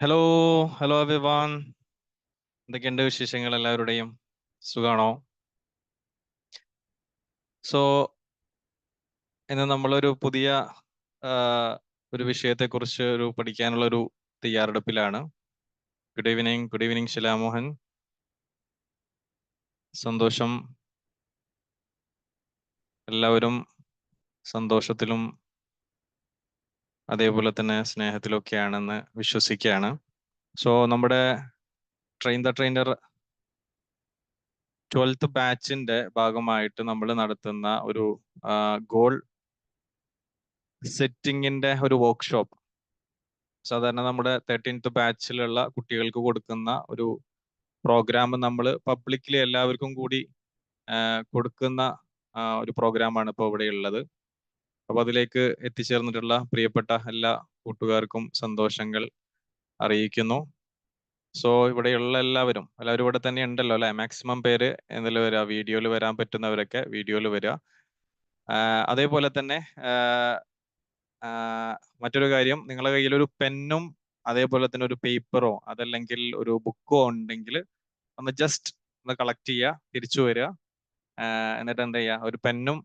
Hello hello everyone. എന്തൊക്കെയുണ്ട് വിശേഷങ്ങൾ എല്ലാവരുടെയും? സുഖാണോ? സോ ഇന്ന് നമ്മളൊരു പുതിയ ആ, ഒരു വിഷയത്തെക്കുറിച്ച് പഠിക്കാനുള്ള ഒരു തയ്യാറെടുപ്പിലാണ്. Good evening Shilamohan. സന്തോഷം, എല്ലാവരും സന്തോഷത്തിലും അതേപോലെ തന്നെ സ്നേഹത്തിലൊക്കെയാണെന്ന് വിശ്വസിക്കുകയാണ്. സോ നമ്മുടെ ട്രെയിൻ ദ ട്രെയിനർ 12th ബാച്ചിന്റെ ഭാഗമായിട്ട് നമ്മൾ നടത്തുന്ന ഒരു ഗോൾ സെറ്റിങ്ങിന്റെ ഒരു വർക്ക്ഷോപ്പ്, സാധാരണ നമ്മുടെ 13th ബാച്ചിലുള്ള കുട്ടികൾക്ക് കൊടുക്കുന്ന ഒരു പ്രോഗ്രാം നമ്മൾ പബ്ലിക്കലി എല്ലാവർക്കും കൂടി കൊടുക്കുന്ന ഒരു പ്രോഗ്രാമാണ് ഇപ്പോൾ ഇവിടെ ഉള്ളത്. അപ്പൊ അതിലേക്ക് എത്തിച്ചേർന്നിട്ടുള്ള പ്രിയപ്പെട്ട എല്ലാ കൂട്ടുകാർക്കും സന്തോഷങ്ങൾ അറിയിക്കുന്നു. സോ ഇവിടെയുള്ള എല്ലാവരും ഇവിടെ തന്നെ ഉണ്ടല്ലോ അല്ലെ? മാക്സിമം പേര് എന്തെങ്കിലും വരിക, വീഡിയോയിൽ വരാൻ പറ്റുന്നവരൊക്കെ വീഡിയോയിൽ വരിക. അതേപോലെ തന്നെ മറ്റൊരു കാര്യം, നിങ്ങളുടെ കയ്യിൽ ഒരു പെന്നും അതേപോലെ തന്നെ ഒരു പേപ്പറോ അതല്ലെങ്കിൽ ഒരു ബുക്കോ ഉണ്ടെങ്കിൽ ഒന്ന് ജസ്റ്റ് ഒന്ന് കളക്ട് ചെയ്യുക, തിരിച്ചു വരിക. എന്നിട്ട് എന്താ ചെയ്യുക, ഒരു പെന്നും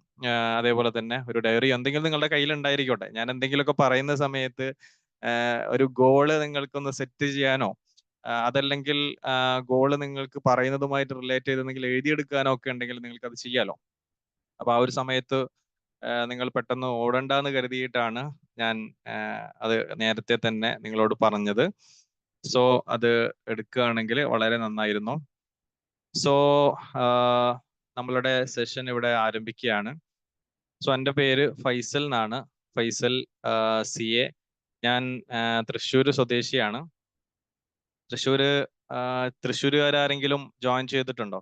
അതേപോലെ തന്നെ ഒരു ഡയറിയോ എന്തെങ്കിലും നിങ്ങളുടെ കയ്യിൽ ഉണ്ടായിരിക്കട്ടെ. ഞാൻ എന്തെങ്കിലുമൊക്കെ പറയുന്ന സമയത്ത് ഒരു ഗോള് നിങ്ങൾക്കൊന്ന് സെറ്റ് ചെയ്യാനോ അതല്ലെങ്കിൽ ഗോള് നിങ്ങൾക്ക് പറയുന്നതുമായിട്ട് റിലേറ്റ് ചെയ്തെങ്കിൽ എഴുതിയെടുക്കാനോ ഒക്കെ ഉണ്ടെങ്കിൽ നിങ്ങൾക്ക് അത് ചെയ്യാലോ. അപ്പൊ ആ ഒരു സമയത്ത് നിങ്ങൾ പെട്ടെന്ന് ഓടണ്ടെന്ന് കരുതിയിട്ടാണ് ഞാൻ അത് നേരത്തെ തന്നെ നിങ്ങളോട് പറഞ്ഞത്. സോ അത് എടുക്കുകയാണെങ്കിൽ വളരെ നന്നായിരുന്നു. സോ നമ്മളുടെ സെഷൻ ഇവിടെ ആരംഭിക്കുകയാണ്. സോ എൻ്റെ പേര് ഫൈസൽ എന്നാണ്. ഫൈസൽ CA. ഞാൻ തൃശ്ശൂർ സ്വദേശിയാണ്. തൃശ്ശൂരുകാരെങ്കിലും ജോയിൻ ചെയ്തിട്ടുണ്ടോ?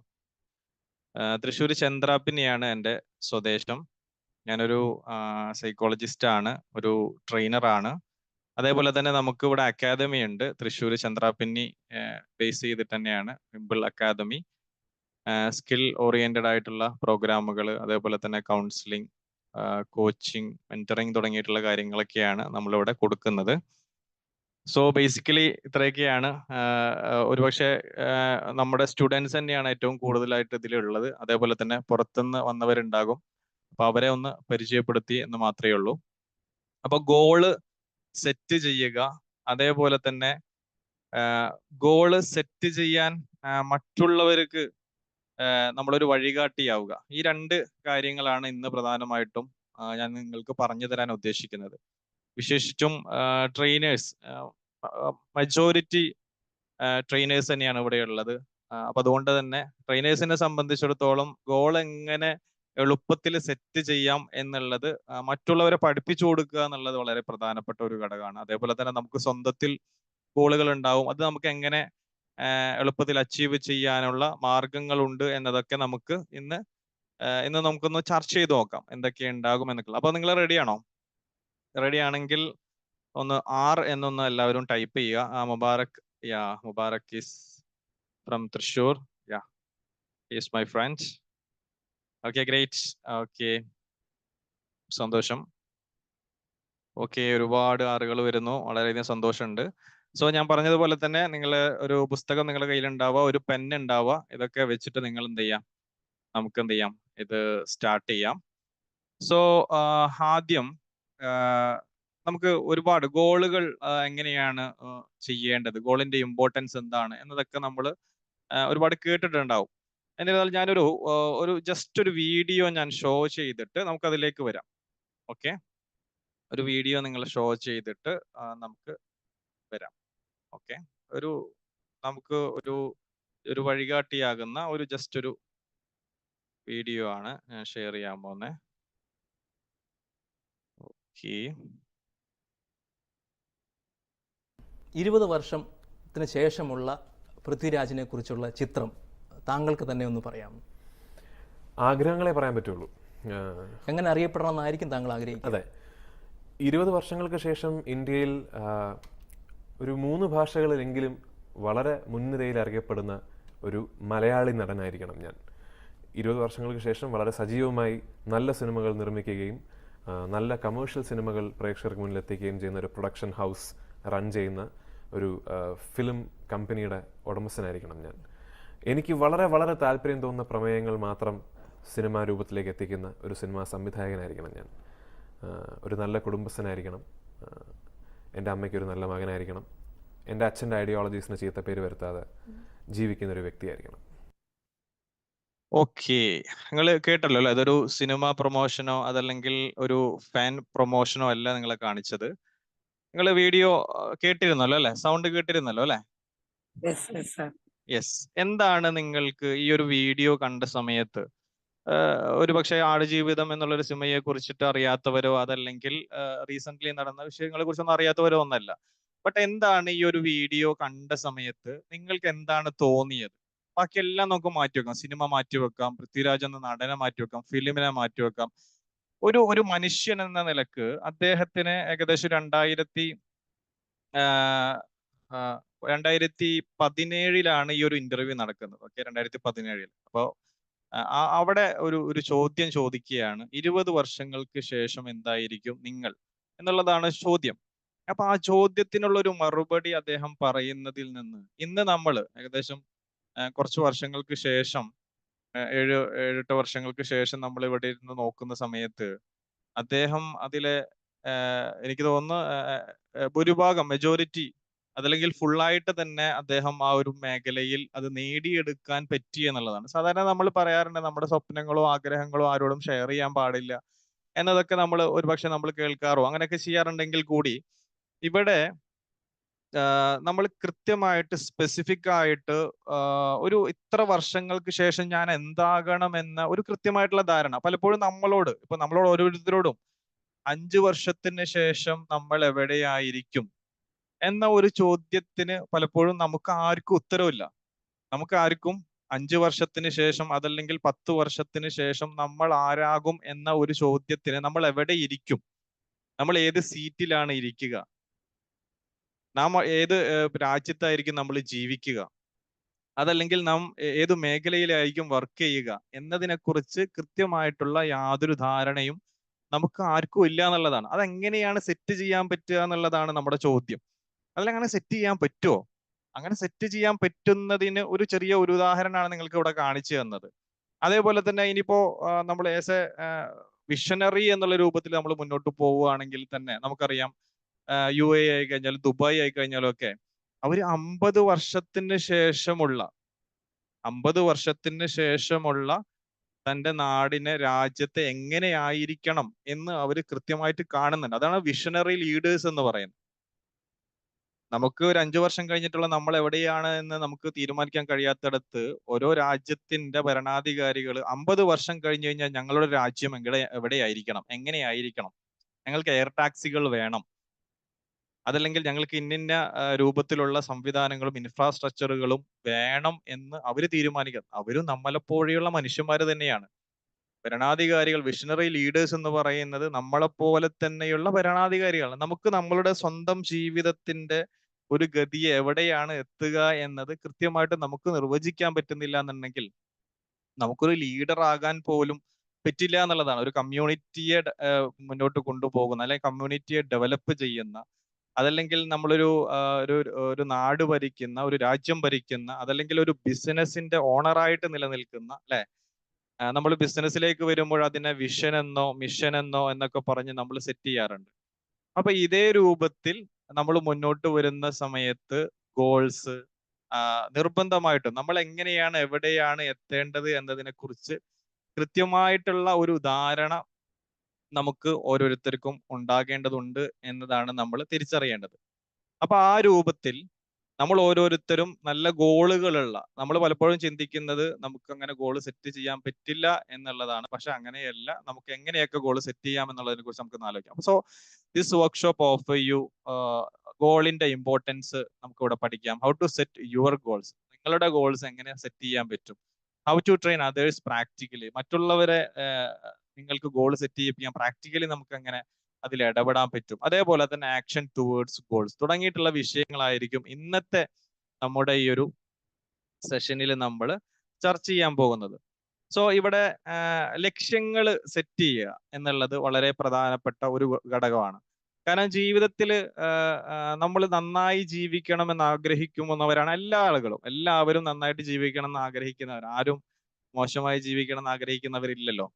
തൃശ്ശൂർ ചന്ദ്രാപ്പിനെയാണ് എൻ്റെ സ്വദേശം. ഞാനൊരു സൈക്കോളജിസ്റ്റ് ആണ്, ഒരു ട്രെയിനറാണ്. അതേപോലെ തന്നെ നമുക്ക് ഇവിടെ അക്കാദമി ഉണ്ട്, തൃശ്ശൂർ ചന്ദ്രാപ്പിന്നി ബേസ് ചെയ്തിട്ട് തന്നെയാണ് വിംബിൾ അക്കാദമി. സ്കിൽ ഓറിയന്റഡ് ആയിട്ടുള്ള പ്രോഗ്രാമുകൾ, അതേപോലെ തന്നെ കൗൺസിലിംഗ്, കോച്ചിങ്, മെന്ററിങ് തുടങ്ങിയിട്ടുള്ള കാര്യങ്ങളൊക്കെയാണ് നമ്മളിവിടെ കൊടുക്കുന്നത്. സോ ബേസിക്കലി ഇത്രയൊക്കെയാണ്. ഒരുപക്ഷെ നമ്മുടെ സ്റ്റുഡൻസ് തന്നെയാണ് ഏറ്റവും കൂടുതലായിട്ട് ഇതിലുള്ളത്. അതേപോലെ തന്നെ പുറത്തുനിന്ന് വന്നവരുണ്ടാകും. അപ്പൊ അവരെ ഒന്ന് പരിചയപ്പെടുത്തി എന്ന് മാത്രമേ ഉള്ളൂ. അപ്പൊ ഗോള് സെറ്റ് ചെയ്യുക, അതേപോലെ തന്നെ ഗോള് സെറ്റ് ചെയ്യാൻ മറ്റുള്ളവർക്ക് നമ്മളൊരു വഴികാട്ടിയാവുക. ഈ രണ്ട് കാര്യങ്ങളാണ് ഇന്ന് പ്രധാനമായിട്ടും ഞാൻ നിങ്ങൾക്ക് പറഞ്ഞു തരാൻ ഉദ്ദേശിക്കുന്നത്. വിശേഷിച്ചും ട്രെയിനേഴ്സ്, മജോറിറ്റി ട്രെയിനേഴ്സ് തന്നെയാണ് ഇവിടെ ഉള്ളത്. അപ്പൊ അതുകൊണ്ട് തന്നെ ട്രെയിനേഴ്സിനെ സംബന്ധിച്ചിടത്തോളം ഗോൾ എങ്ങനെ എളുപ്പത്തിൽ സെറ്റ് ചെയ്യാം എന്നുള്ളത് മറ്റുള്ളവരെ പഠിപ്പിച്ചു കൊടുക്കുക എന്നുള്ളത് വളരെ പ്രധാനപ്പെട്ട ഒരു ഘടകമാണ്. അതേപോലെ തന്നെ നമുക്ക് സ്വന്തത്തിൽ ഗോളുകൾ ഉണ്ടാവും, അത് നമുക്ക് എങ്ങനെ എളുപ്പത്തിൽ അച്ചീവ് ചെയ്യാനുള്ള മാർഗങ്ങളുണ്ട് എന്നതൊക്കെ നമുക്ക് ഇന്ന് നമുക്കൊന്ന് ചർച്ച ചെയ്ത് നോക്കാം എന്തൊക്കെ ഉണ്ടാകും എന്നൊക്കെ. അപ്പൊ നിങ്ങൾ റെഡിയാണോ? റെഡി ആണെങ്കിൽ ഒന്ന് എന്നൊന്ന് എല്ലാവരും ടൈപ്പ് ചെയ്യുക. Mubarak, Mubarak is from Thrissur. Is my friend. Okay, great. Okay, സന്തോഷം. ഓക്കെ, ഒരുപാട് ആറുകൾ വരുന്നു, വളരെയധികം സന്തോഷമുണ്ട്. സോ ഞാൻ പറഞ്ഞതുപോലെ തന്നെ നിങ്ങൾ ഒരു പുസ്തകം നിങ്ങളുടെ കയ്യിൽ ഉണ്ടാവുക, ഒരു പെൻ ഉണ്ടാവുക. ഇതൊക്കെ വെച്ചിട്ട് നിങ്ങൾ എന്ത് ചെയ്യാം, നമുക്ക് എന്ത് ചെയ്യാം, ഇത് സ്റ്റാർട്ട് ചെയ്യാം. സോ ആദ്യം നമുക്ക് ഒരുപാട് ഗോളുകൾ എങ്ങനെയാണ് ചെയ്യേണ്ടത്, ഗോളിന്റെ ഇമ്പോർട്ടൻസ് എന്താണ് എന്നതൊക്കെ നമ്മൾ ഒരുപാട് കേട്ടിട്ടുണ്ടാവും. എന്നിരുന്നാൽ ഞാനൊരു ജസ്റ്റ് ഒരു വീഡിയോ ഞാൻ ഷോ ചെയ്തിട്ട് നമുക്ക് അതിലേക്ക് വരാം. ഓക്കെ, ഒരു വീഡിയോ നിങ്ങൾ ഷോ ചെയ്തിട്ട് നമുക്ക് വരാം. ഓക്കെ, ഒരു നമുക്ക് ഒരു വഴികാട്ടിയാകുന്ന ഒരു ജസ്റ്റ് ഒരു വീഡിയോ ആണ് ഞാൻ ഷെയർ ചെയ്യാൻ പോകുന്നത്. ഓക്കെ, 20 വർഷത്തിന് ശേഷമുള്ള പൃഥ്വിരാജിനെ കുറിച്ചുള്ള ചിത്രം താങ്കൾക്ക് തന്നെ ഒന്ന് പറയാം. ആഗ്രഹങ്ങളെ പറയാൻ പറ്റുള്ളൂ. എങ്ങനെ അറിയപ്പെടണമെന്നായിരിക്കും താങ്കൾ ആഗ്രഹിക്കുന്നത്? അതെ, 20 വർഷങ്ങൾക്ക് ശേഷം ഇന്ത്യയിൽ ഒരു 3 ഭാഷകളിലെങ്കിലും വളരെ മുൻനിരയിൽ അറിയപ്പെടുന്ന ഒരു മലയാളി നടനായിരിക്കണം ഞാൻ. 20 വർഷങ്ങൾക്ക് ശേഷം വളരെ സജീവമായി നല്ല സിനിമകൾ നിർമ്മിക്കുകയും നല്ല കമേഴ്ഷ്യൽ സിനിമകൾ പ്രേക്ഷകർക്ക് മുന്നിലെത്തിക്കുകയും ചെയ്യുന്ന ഒരു പ്രൊഡക്ഷൻ ഹൗസ് റൺ ചെയ്യുന്ന ഒരു ഫിലിം കമ്പനിയുടെ ഉടമസ്ഥനായിരിക്കണം ഞാൻ. എനിക്ക് വളരെ വളരെ താല്പര്യം തോന്നുന്ന പ്രമേയങ്ങൾ മാത്രം സിനിമാ രൂപത്തിലേക്ക് എത്തിക്കുന്ന ഒരു സിനിമാ സംവിധായകനായിരിക്കണം ഞാൻ. ഒരു നല്ല കുടുംബസ്ഥനായിരിക്കണം. എൻ്റെ അമ്മയ്ക്കൊരു നല്ല മകനായിരിക്കണം. എൻ്റെ അച്ഛൻ്റെ ഐഡിയോളജീസിന് ചീത്ത പേര് വരുത്താതെ ജീവിക്കുന്ന ഒരു വ്യക്തിയായിരിക്കണം. ഓക്കെ, നിങ്ങൾ കേട്ടല്ലോ അല്ലേ? അതൊരു സിനിമ പ്രൊമോഷനോ അതല്ലെങ്കിൽ ഒരു ഫാൻ പ്രൊമോഷനോ അല്ല നിങ്ങളെ കാണിച്ചത്. നിങ്ങൾ വീഡിയോ കേട്ടിരുന്നല്ലോ അല്ലെ? സൗണ്ട് കേട്ടിരുന്നല്ലോ അല്ലെ? യെസ്. എന്താണ് നിങ്ങൾക്ക് ഈ ഒരു വീഡിയോ കണ്ട സമയത്ത് ഒരു പക്ഷേ ആടുജീവിതം എന്നുള്ളൊരു സിനിമയെ കുറിച്ചിട്ട് അറിയാത്തവരോ അതല്ലെങ്കിൽ റീസെന്റ് നടന്ന വിഷയങ്ങളെ കുറിച്ചൊന്നും അറിയാത്തവരോ ഒന്നല്ല. ബട്ട് എന്താണ് ഈ ഒരു വീഡിയോ കണ്ട സമയത്ത് നിങ്ങൾക്ക് എന്താണ് തോന്നിയത്? ബാക്കിയെല്ലാം നമുക്ക് മാറ്റിവെക്കാം. സിനിമ മാറ്റിവെക്കാം, പൃഥ്വിരാജ് എന്ന നടനെ മാറ്റിവെക്കാം, ഫിലിമിനെ മാറ്റിവെക്കാം. ഒരു മനുഷ്യൻ എന്ന നിലക്ക് അദ്ദേഹത്തിന് ഏകദേശം 2017 ഈ ഒരു ഇന്റർവ്യൂ നടക്കുന്നത്. ഓക്കെ, 2017. അപ്പോൾ അവിടെ ഒരു ചോദ്യം ചോദിക്കുകയാണ്, 20 വർഷങ്ങൾക്ക് ശേഷം എന്തായിരിക്കും നിങ്ങൾ എന്നുള്ളതാണ് ചോദ്യം. അപ്പൊ ആ ചോദ്യത്തിനുള്ള ഒരു മറുപടി അദ്ദേഹം പറയുന്നതിൽ നിന്ന് ഇന്ന് നമ്മൾ ഏകദേശം കുറച്ച് വർഷങ്ങൾക്ക് ശേഷം 7-8 വർഷങ്ങൾക്ക് ശേഷം നമ്മൾ ഇവിടെ ഇരുന്ന് നോക്കുന്ന സമയത്ത് അദ്ദേഹം അതിലെ എനിക്ക് തോന്നുന്നു ഭൂരിഭാഗം മെജോറിറ്റി അതല്ലെങ്കിൽ ഫുള്ളായിട്ട് തന്നെ അദ്ദേഹം ആ ഒരു മേഖലയിൽ അത് നേടിയെടുക്കാൻ പറ്റി എന്നുള്ളതാണ്. സാധാരണ നമ്മൾ പറയാറുണ്ട് നമ്മുടെ സ്വപ്നങ്ങളോ ആഗ്രഹങ്ങളോ ആരോടും ഷെയർ ചെയ്യാൻ പാടില്ല എന്നതൊക്കെ നമ്മൾ ഒരുപക്ഷെ നമ്മൾ കേൾക്കാറോ അങ്ങനെയൊക്കെ ചെയ്യാറുണ്ടെങ്കിൽ കൂടി ഇവിടെ നമ്മൾ കൃത്യമായിട്ട് സ്പെസിഫിക് ആയിട്ട് ഒരു ഇത്ര വർഷങ്ങൾക്ക് ശേഷം ഞാൻ എന്താകണം എന്ന ഒരു കൃത്യമായിട്ടുള്ള ധാരണ പലപ്പോഴും നമ്മളോട് ഓരോരുത്തരോടും 5 വർഷത്തിന് ശേഷം നമ്മൾ എവിടെയായിരിക്കും എന്ന ഒരു ചോദ്യത്തിന് പലപ്പോഴും നമുക്ക് ആർക്കും ഉത്തരവില്ല. നമുക്ക് ആർക്കും 5 വർഷത്തിന് ശേഷം അതല്ലെങ്കിൽ 10 വർഷത്തിന് ശേഷം നമ്മൾ ആരാകും എന്ന ഒരു ചോദ്യത്തിന് നമ്മൾ എവിടെ ഇരിക്കും, നമ്മൾ ഏത് സീറ്റിലാണ് ഇരിക്കുക, നാം ഏത് രാജ്യത്തായിരിക്കും നമ്മൾ ജീവിക്കുക, അതല്ലെങ്കിൽ നാം ഏത് മേഖലയിലായിരിക്കും വർക്ക് ചെയ്യുക എന്നതിനെക്കുറിച്ച് കൃത്യമായിട്ടുള്ള യാതൊരു ധാരണയും നമുക്ക് ആർക്കും ഇല്ല എന്നുള്ളതാണ്. അതെങ്ങനെയാണ് സെറ്റ് ചെയ്യാൻ പറ്റുക എന്നുള്ളതാണ് നമ്മുടെ ചോദ്യം. അല്ലെങ്കിൽ അങ്ങനെ സെറ്റ് ചെയ്യാൻ പറ്റുമോ? അങ്ങനെ സെറ്റ് ചെയ്യാൻ പറ്റുന്നതിന് ഒരു ചെറിയ ഒരു ഉദാഹരണമാണ് നിങ്ങൾക്ക് ഇവിടെ കാണിച്ചു തന്നത്. അതേപോലെ തന്നെ ഇനിയിപ്പോ നമ്മൾ ആസ് എ വിഷനറി എന്നുള്ള രൂപത്തിൽ നമ്മൾ മുന്നോട്ട് പോവുകയാണെങ്കിൽ തന്നെ നമുക്കറിയാം UAE ആയി കഴിഞ്ഞാലും ദുബായ് ആയി കഴിഞ്ഞാലും ഒക്കെ അവര് 50 വർഷത്തിന് ശേഷമുള്ള തന്റെ നാടിനെ രാജ്യത്തെ എങ്ങനെയായിരിക്കണം എന്ന് അവര് കൃത്യമായിട്ട് കാണുന്നുണ്ട്. അതാണ് വിഷനറി ലീഡേഴ്സ് എന്ന് പറയുന്നത്. നമുക്ക് ഒരു 5 വർഷം കഴിഞ്ഞിട്ടുള്ള നമ്മൾ എവിടെയാണ് എന്ന് നമുക്ക് തീരുമാനിക്കാൻ കഴിയാത്തിടത്ത് ഓരോ രാജ്യത്തിന്റെ ഭരണാധികാരികൾ 50 വർഷം കഴിഞ്ഞു കഴിഞ്ഞാൽ ഞങ്ങളുടെ രാജ്യം എവിടെയായിരിക്കണം, എങ്ങനെയായിരിക്കണം, ഞങ്ങൾക്ക് എയർ ടാക്സികൾ വേണം, അതല്ലെങ്കിൽ ഞങ്ങൾക്ക് ഇന്ന രൂപത്തിലുള്ള സംവിധാനങ്ങളും ഇൻഫ്രാസ്ട്രക്ചറുകളും വേണം എന്ന് അവര് തീരുമാനിക്കണം. അവരും നമ്മളെപ്പോലെയുള്ള മനുഷ്യന്മാര് തന്നെയാണ്. ഭരണാധികാരികൾ, വിഷണറി ലീഡേഴ്സ് എന്ന് പറയുന്നത് നമ്മളെപ്പോലെ തന്നെയുള്ള ഭരണാധികാരികളാണ്. നമുക്ക് നമ്മളുടെ സ്വന്തം ജീവിതത്തിന്റെ ഒരു ഗതിയെ എവിടെയാണ് എത്തുക എന്നത് കൃത്യമായിട്ട് നമുക്ക് നിർവചിക്കാൻ പറ്റുന്നില്ല എന്നുണ്ടെങ്കിൽ നമുക്കൊരു ലീഡർ ആകാൻ പോലും പറ്റില്ല എന്നുള്ളതാണ്. ഒരു കമ്മ്യൂണിറ്റിയെ മുന്നോട്ട് കൊണ്ടുപോകുന്ന അല്ലെങ്കിൽ കമ്മ്യൂണിറ്റിയെ ഡെവലപ്പ് ചെയ്യുന്ന, അതല്ലെങ്കിൽ നമ്മളൊരു ഒരു നാട് ഭരിക്കുന്ന, ഒരു രാജ്യം ഭരിക്കുന്ന, അതല്ലെങ്കിൽ ഒരു ബിസിനസിന്റെ ഓണറായിട്ട് നിലനിൽക്കുന്ന, അല്ലെ? നമ്മൾ ബിസിനസ്സിലേക്ക് വരുമ്പോൾ അതിനെ വിഷൻ എന്നോ മിഷൻ എന്നോ എന്നൊക്കെ പറഞ്ഞ് നമ്മൾ സെറ്റ് ചെയ്യാറുണ്ട്. അപ്പൊ ഇതേ രൂപത്തിൽ നമ്മൾ മുന്നോട്ട് വരുന്ന സമയത്ത് ഗോൾസ് നിർബന്ധമായിട്ടും നമ്മൾ എങ്ങനെയാണ് എവിടെയാണ് എത്തേണ്ടത് എന്നതിനെ കുറിച്ച് കൃത്യമായിട്ടുള്ള ഒരു ധാരണ നമുക്ക് ഓരോരുത്തർക്കും ഉണ്ടാകേണ്ടതുണ്ട് എന്നതാണ് നമ്മൾ തിരിച്ചറിയേണ്ടത്. അപ്പൊ ആ രൂപത്തിൽ നമ്മൾ ഓരോരുത്തരും നല്ല ഗോളുകളുള്ള, നമ്മൾ പലപ്പോഴും ചിന്തിക്കുന്നത് നമുക്ക് അങ്ങനെ ഗോൾ സെറ്റ് ചെയ്യാൻ പറ്റില്ല എന്നുള്ളതാണ്. പക്ഷെ അങ്ങനെയല്ല, നമുക്ക് എങ്ങനെയൊക്കെ ഗോൾ സെറ്റ് ചെയ്യാം എന്നുള്ളതിനെ കുറിച്ച് നമുക്ക് ആലോചിക്കാം. So this workshop of you ഗോളിന്റെ ഇമ്പോർട്ടൻസ് നമുക്ക് ഇവിടെ പഠിക്കാം. How to set your goals, നിങ്ങളുടെ ഗോൾസ് എങ്ങനെ സെറ്റ് ചെയ്യാൻ പറ്റും. How to train others practically, മറ്റുള്ളവരെ നിങ്ങൾക്ക് ഗോൾ സെറ്റ് ചെയ്യിപ്പിക്കാൻ പ്രാക്ടിക്കലി നമുക്ക് എങ്ങനെ അതിൽ ഇടപെടാൻ പറ്റും. അതേപോലെ തന്നെ ആക്ഷൻ ടുവേർഡ്സ് ഗോൾസ് തുടങ്ങിയിട്ടുള്ള വിഷയങ്ങളായിരിക്കും ഇന്നത്തെ നമ്മുടെ ഈ ഒരു സെഷനിൽ നമ്മൾ ചർച്ച ചെയ്യാൻ പോകുന്നത്. സോ ഇവിടെ ലക്ഷ്യങ്ങൾ സെറ്റ് ചെയ്യുക എന്നുള്ളത് വളരെ പ്രധാനപ്പെട്ട ഒരു ഘടകമാണ്. കാരണം ജീവിതത്തിൽ നമ്മൾ നന്നായി ജീവിക്കണമെന്ന് ആഗ്രഹിക്കുന്നവരാണ് എല്ലാ ആളുകളും. എല്ലാവരും നന്നായിട്ട് ജീവിക്കണം എന്ന് ആഗ്രഹിക്കുന്നവർ. ആരും മോശമായി ജീവിക്കണം എന്ന് ആഗ്രഹിക്കുന്നവരില്ലല്ലോ.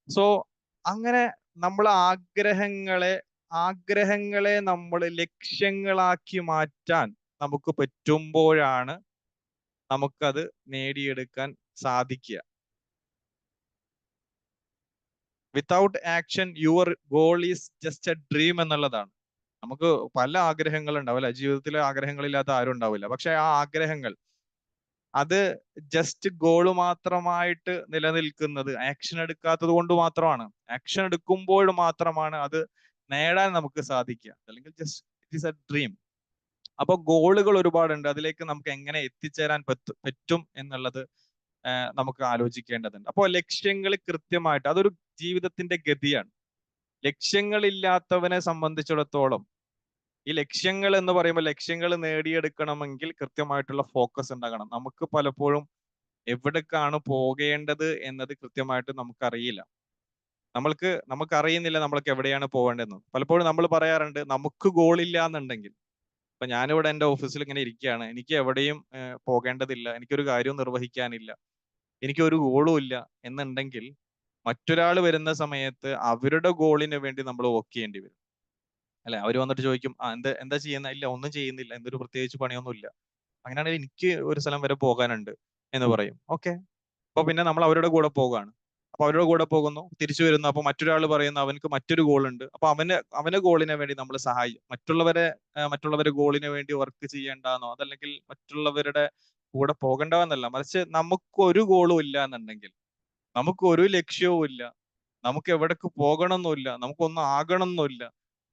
സോ അങ്ങനെ നമ്മൾ ആഗ്രഹങ്ങളെ നമ്മൾ ലക്ഷ്യങ്ങളാക്കി മാറ്റാൻ നമുക്ക് പറ്റുമ്പോഴാണ് നമുക്കത് നേടിയെടുക്കാൻ സാധിക്കുക. Without action your goal is just A dream എന്നുള്ളതാണ്. നമുക്ക് പല ആഗ്രഹങ്ങൾ ഉണ്ടാവില്ല, ജീവിതത്തിൽ ആഗ്രഹങ്ങളില്ലാത്ത ആരും ഉണ്ടാവില്ല. പക്ഷെ ആ ആഗ്രഹങ്ങൾ അത് ജസ്റ്റ് ഗോള് മാത്രമായിട്ട് നിലനിൽക്കുന്നത് ആക്ഷൻ എടുക്കാത്തത് കൊണ്ട് മാത്രമാണ്. ആക്ഷൻ എടുക്കുമ്പോൾ മാത്രമാണ് അത് നേടാൻ നമുക്ക് സാധിക്കുക. അല്ലെങ്കിൽ just it is A dream. അപ്പൊ ഗോളുകൾ ഒരുപാടുണ്ട്, അതിലേക്ക് നമുക്ക് എങ്ങനെ എത്തിച്ചേരാൻ പറ്റും എന്നുള്ളത് നമുക്ക് ആലോചിക്കേണ്ടതുണ്ട്. അപ്പോൾ ലക്ഷ്യങ്ങൾ കൃത്യമായിട്ട്, അതൊരു ജീവിതത്തിന്റെ ഗതിയാണ്. ലക്ഷ്യങ്ങളില്ലാത്തവനെ സംബന്ധിച്ചിടത്തോളം ഈ ലക്ഷ്യങ്ങൾ എന്ന് പറയുമ്പോൾ ലക്ഷ്യങ്ങൾ നേടിയെടുക്കണമെങ്കിൽ കൃത്യമായിട്ടുള്ള ഫോക്കസ് ഉണ്ടാകണം. നമുക്ക് പലപ്പോഴും എവിടേക്കാണ് പോകേണ്ടത് എന്നത് കൃത്യമായിട്ട് നമുക്കറിയില്ല. നമുക്കറിയുന്നില്ല നമ്മൾക്ക് എവിടെയാണ് പോകേണ്ടതെന്ന്. പലപ്പോഴും നമ്മൾ പറയാറുണ്ട് നമുക്ക് ഗോളില്ല എന്നുണ്ടെങ്കിൽ. ഇപ്പൊ ഞാനിവിടെ എൻ്റെ ഓഫീസിൽ ഇങ്ങനെ ഇരിക്കുകയാണ്, എനിക്ക് എവിടെയും പോകേണ്ടതില്ല, എനിക്കൊരു കാര്യവും നിർവഹിക്കാനില്ല, എനിക്കൊരു ഗോളും ഇല്ല എന്നുണ്ടെങ്കിൽ മറ്റൊരാൾ വരുന്ന സമയത്ത് അവരുടെ ഗോളിന് വേണ്ടി നമ്മൾ വർക്ക് ചെയ്യേണ്ടി വരും. അല്ലെ, അവർ വന്നിട്ട് ചോദിക്കും, എന്താ ചെയ്യുന്ന? ഇല്ല, ഒന്നും ചെയ്യുന്നില്ല, എന്തൊരു പ്രത്യേകിച്ച് പണിയൊന്നും ഇല്ല. അങ്ങനെയാണെങ്കിൽ എനിക്ക് ഒരു സ്ഥലം വരെ പോകാനുണ്ട് എന്ന് പറയും. ഓക്കെ, അപ്പൊ പിന്നെ നമ്മൾ അവരുടെ കൂടെ പോകുകയാണ്. അപ്പൊ അവരുടെ കൂടെ പോകുന്നു, തിരിച്ചു വരുന്നു. അപ്പൊ മറ്റൊരാൾ പറയുന്നു അവനക്ക് മറ്റൊരു ഗോൾ ഉണ്ട്. അപ്പൊ അവന്റെ ഗോളിന് വേണ്ടി നമ്മൾ സഹായിക്കും. മറ്റുള്ളവരെ ഗോളിന് വേണ്ടി വർക്ക് ചെയ്യേണ്ടെന്നോ അതല്ലെങ്കിൽ മറ്റുള്ളവരുടെ കൂടെ പോകണ്ടെന്നല്ല, മറിച്ച് നമുക്കൊരു ഗോളും ഇല്ല എന്നുണ്ടെങ്കിൽ, നമുക്കൊരു ലക്ഷ്യവും ഇല്ല, നമുക്ക് എവിടേക്ക് പോകണമെന്നില്ല, നമുക്കൊന്നും ആകണമെന്നില്ല,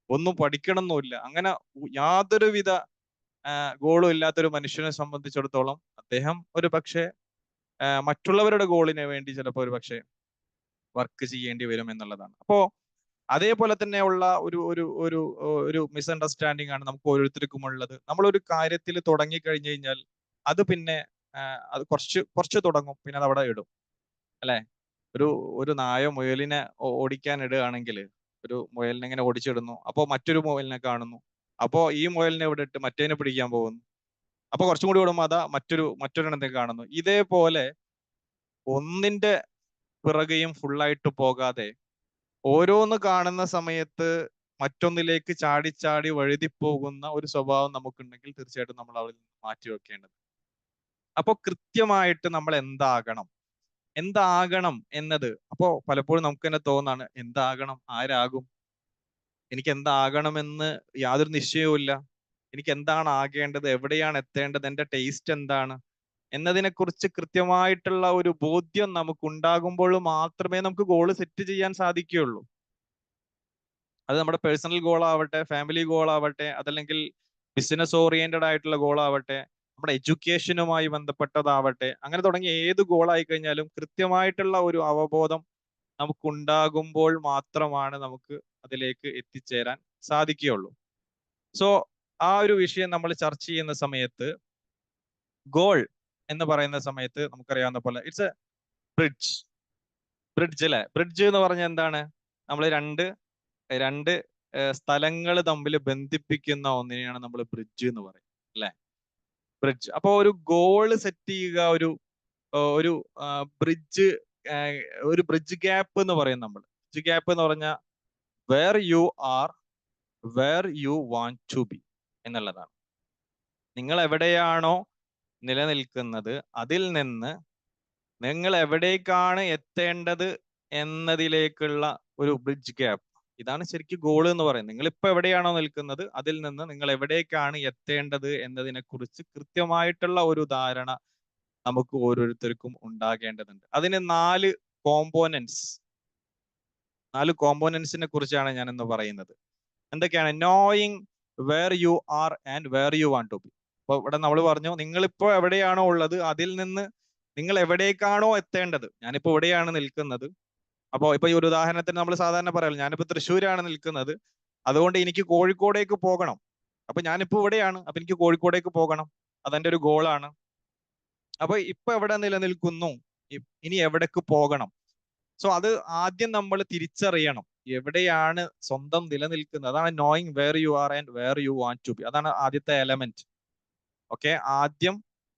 ഒന്നും പഠിക്കണമെന്നില്ല, അങ്ങനെ യാതൊരുവിധ ഗോളും ഇല്ലാത്തൊരു മനുഷ്യനെ സംബന്ധിച്ചിടത്തോളം അദ്ദേഹം ഒരു പക്ഷേ മറ്റുള്ളവരുടെ ഗോളിന് വേണ്ടി ചിലപ്പോൾ ഒരു പക്ഷേ വർക്ക് ചെയ്യേണ്ടി വരും എന്നുള്ളതാണ്. അപ്പോ അതേപോലെ തന്നെയുള്ള ഒരു ഒരു ഒരു ഒരു മിസ്അണ്ടർസ്റ്റാൻഡിംഗ് ആണ് നമുക്ക് ഓരോരുത്തർക്കും ഉള്ളത്. നമ്മളൊരു കാര്യത്തിൽ തുടങ്ങി കഴിഞ്ഞു കഴിഞ്ഞാൽ അത് പിന്നെ അത് കുറച്ച് തുടങ്ങും, പിന്നെ അത് അവിടെ ഇടും. അല്ലെ, ഒരു നായ മുയലിനെ ഓടിക്കാൻ ഇടുകയാണെങ്കിൽ ഒരു മുയലിനെ ഇങ്ങനെ ഓടിച്ചിടുന്നു, അപ്പോൾ മറ്റൊരു മുയലിനെ കാണുന്നു, അപ്പോൾ ഈ മുയലിനെ ഇവിടെ ഇട്ട് മറ്റേനെ പിടിക്കാൻ പോകുന്നു, അപ്പൊ കുറച്ചും കൂടി വിടുമ്പോൾ അതാ മറ്റൊരെണ്ണത്തെ കാണുന്നു. ഇതേപോലെ ഒന്നിന്റെ പിറകെയും ഫുള്ളായിട്ട് പോകാതെ ഓരോന്ന് കാണുന്ന സമയത്ത് മറ്റൊന്നിലേക്ക് ചാടി വഴുതിപ്പോകുന്ന ഒരു സ്വഭാവം നമുക്കുണ്ടെങ്കിൽ തീർച്ചയായിട്ടും നമ്മൾ അവിടെ നിന്ന് മാറ്റി വെക്കേണ്ടത്. അപ്പൊ കൃത്യമായിട്ട് നമ്മൾ എന്താകണം എന്നത്, അപ്പോ പലപ്പോഴും നമുക്ക് തന്നെ തോന്നാണ്, എന്താകണം, ആരാകും, എനിക്ക് എന്താകണമെന്ന് യാതൊരു നിശ്ചയവും ഇല്ല, എനിക്ക് എന്താണ് ആകേണ്ടത്, എവിടെയാണ് എത്തേണ്ടത്, എൻ്റെ ടേസ്റ്റ് എന്താണ് എന്നതിനെക്കുറിച്ച് കൃത്യമായിട്ടുള്ള ഒരു ബോധ്യം നമുക്ക് ഉണ്ടാകുമ്പോൾ മാത്രമേ നമുക്ക് ഗോള് സെറ്റ് ചെയ്യാൻ സാധിക്കുകയുള്ളൂ. അത് നമ്മുടെ പേഴ്സണൽ ഗോൾ ആവട്ടെ, ഫാമിലി ഗോൾ ആവട്ടെ, അതല്ലെങ്കിൽ ബിസിനസ് ഓറിയന്റഡ് ആയിട്ടുള്ള ഗോൾ ആവട്ടെ, നമ്മുടെ എഡ്യൂക്കേഷനുമായി ബന്ധപ്പെട്ടതാവട്ടെ, അങ്ങനെ തുടങ്ങിയ ഏത് ഗോളായി കഴിഞ്ഞാലും കൃത്യമായിട്ടുള്ള ഒരു അവബോധം നമുക്കുണ്ടാകുമ്പോൾ മാത്രമാണ് നമുക്ക് അതിലേക്ക് എത്തിച്ചേരാൻ സാധിക്കുകയുള്ളൂ. സോ ആ ഒരു വിഷയം നമ്മൾ ചർച്ച ചെയ്യുന്ന സമയത്ത് ഗോൾ എന്ന് പറയുന്ന സമയത്ത് നമുക്കറിയാവുന്ന പോലെ ഇറ്റ്സ് എ ബ്രിഡ്ജ് അല്ലെ. ബ്രിഡ്ജ് എന്ന് പറഞ്ഞാൽ എന്താണ്? നമ്മൾ രണ്ട് സ്ഥലങ്ങൾ തമ്മിൽ ബന്ധിപ്പിക്കുന്ന ഒന്നിനെയാണ് നമ്മൾ ബ്രിഡ്ജ് എന്ന് പറയുന്നത്, അല്ലെ. ബ്രിഡ്ജ്. അപ്പൊ ഒരു ഗോള് സെറ്റ് ചെയ്യുക, ഒരു ബ്രിഡ്ജ് ഒരു ബ്രിഡ്ജ് ഗ്യാപ്പ് എന്ന് പറയും നമ്മൾ. ബ്രിഡ്ജ് ഗ്യാപ്പ് എന്ന് പറഞ്ഞാൽ where you are where you want to be എന്നുള്ളതാണ്. നിങ്ങൾ എവിടെയാണോ നിലനിൽക്കുന്നത് അതിൽ നിന്ന് നിങ്ങൾ എവിടേക്കാണ് എത്തേണ്ടത് എന്നതിലേക്കുള്ള ഒരു ബ്രിഡ്ജ് ഗ്യാപ്പ്. ഇതാണ് ശരിക്കും ഗോൾ എന്ന് പറയുന്നത്. നിങ്ങൾ ഇപ്പൊ എവിടെയാണോ നിൽക്കുന്നത് അതിൽ നിന്ന് നിങ്ങൾ എവിടേക്കാണ് എത്തേണ്ടത് എന്നതിനെ കുറിച്ച് കൃത്യമായിട്ടുള്ള ഒരു ധാരണ നമുക്ക് ഓരോരുത്തർക്കും ഉണ്ടാകേണ്ടതുണ്ട്. അതിന് 4 കോമ്പോണൻസിനെ കുറിച്ചാണ് ഞാൻ ഇന്ന് പറയുന്നത്. എന്തൊക്കെയാണ്? Knowing where you are and where you want to be. അപ്പൊ ഇവിടെ നമ്മൾ പറഞ്ഞു, നിങ്ങളിപ്പോ എവിടെയാണോ ഉള്ളത് അതിൽ നിന്ന് നിങ്ങൾ എവിടേക്കാണോ എത്തേണ്ടത്. ഞാനിപ്പോ എവിടെയാണ് നിൽക്കുന്നത്, അപ്പൊ ഇപ്പൊ ഈ ഒരു ഉദാഹരണത്തിന് നമ്മൾ സാധാരണ പറയാം, ഞാനിപ്പോ തൃശ്ശൂരാണ് നിൽക്കുന്നത്, അതുകൊണ്ട് എനിക്ക് കോഴിക്കോടേക്ക് പോകണം. അപ്പൊ ഞാനിപ്പോ ഇവിടെയാണ്, അപ്പൊ എനിക്ക് കോഴിക്കോടേക്ക് പോകണം, അതെന്റെ ഒരു ഗോളാണ്. അപ്പൊ ഇപ്പൊ എവിടെ നിലനിൽക്കുന്നു, ഇനി എവിടേക്ക് പോകണം. സോ അത് ആദ്യം നമ്മൾ തിരിച്ചറിയണം. എവിടെയാണ് സ്വന്തം നിലനിൽക്കുന്നത്, അതാണ് knowing where you are and where you want to be. അതാണ് ആദ്യത്തെ എലമെന്റ്. ഓക്കെ, ആദ്യം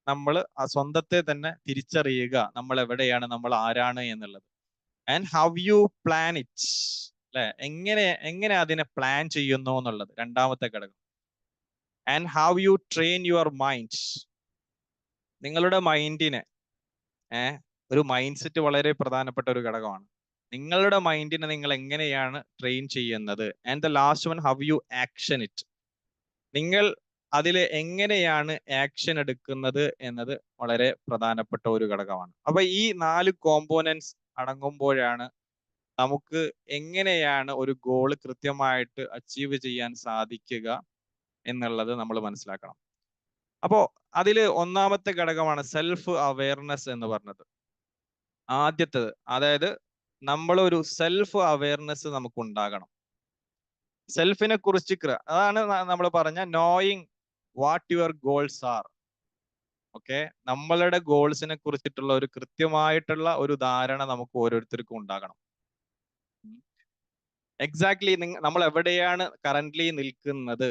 നമ്മൾ സ്വന്തത്തെ തന്നെ തിരിച്ചറിയുക, നമ്മൾ എവിടെയാണ്, നമ്മൾ ആരാണ് എന്നുള്ളത്. And how you plan it, അല്ലെ, എങ്ങനെ അതിനെ പ്ലാൻ ചെയ്യുന്നു എന്നുള്ളത് രണ്ടാമത്തെ ഘടകം. And how you train your mind, നിങ്ങളുടെ മൈൻഡിനെ, ഒരു മൈൻഡ് സെറ്റ് വളരെ പ്രധാനപ്പെട്ട ഒരു ഘടകമാണ്. നിങ്ങളുടെ മൈൻഡിനെ നിങ്ങൾ എങ്ങനെയാണ് ട്രെയിൻ ചെയ്യുന്നത്. And the last one, how you action it, നിങ്ങൾ അതിൽ എങ്ങനെയാണ് ആക്ഷൻ എടുക്കുന്നത് എന്നത് വളരെ പ്രധാനപ്പെട്ട ഒരു ഘടകമാണ്. അപ്പൊ ഈ 4 കോമ്പോണൻസ് അടങ്ങുമ്പോഴാണ് നമുക്ക് എങ്ങനെയാണ് ഒരു ഗോള് കൃത്യമായിട്ട് അച്ചീവ് ചെയ്യാൻ സാധിക്കുക എന്നുള്ളത് നമ്മൾ മനസ്സിലാക്കണം. അപ്പോ അതില് ഒന്നാമത്തെ ഘടകമാണ് സെൽഫ് അവയർനെസ് എന്ന് പറഞ്ഞത്. ആദ്യത്തേത്, അതായത് നമ്മളൊരു സെൽഫ് അവയർനെസ് നമുക്ക് ഉണ്ടാകണം. സെൽഫിനെ കുറിച്ച് അതാണ് നമ്മൾ പറഞ്ഞ knowing what your goals R. Okay, നമ്മളുടെ ഗോൾസിനെ കുറിച്ചിട്ടുള്ള ഒരു കൃത്യമായിട്ടുള്ള ഒരു ധാരണ നമുക്ക് ഓരോരുത്തർക്കും ഉണ്ടാകണം. എക്സാക്ട്ലി നമ്മൾ എവിടെയാണ് കറന്റ്ലി നിൽക്കുന്നത്,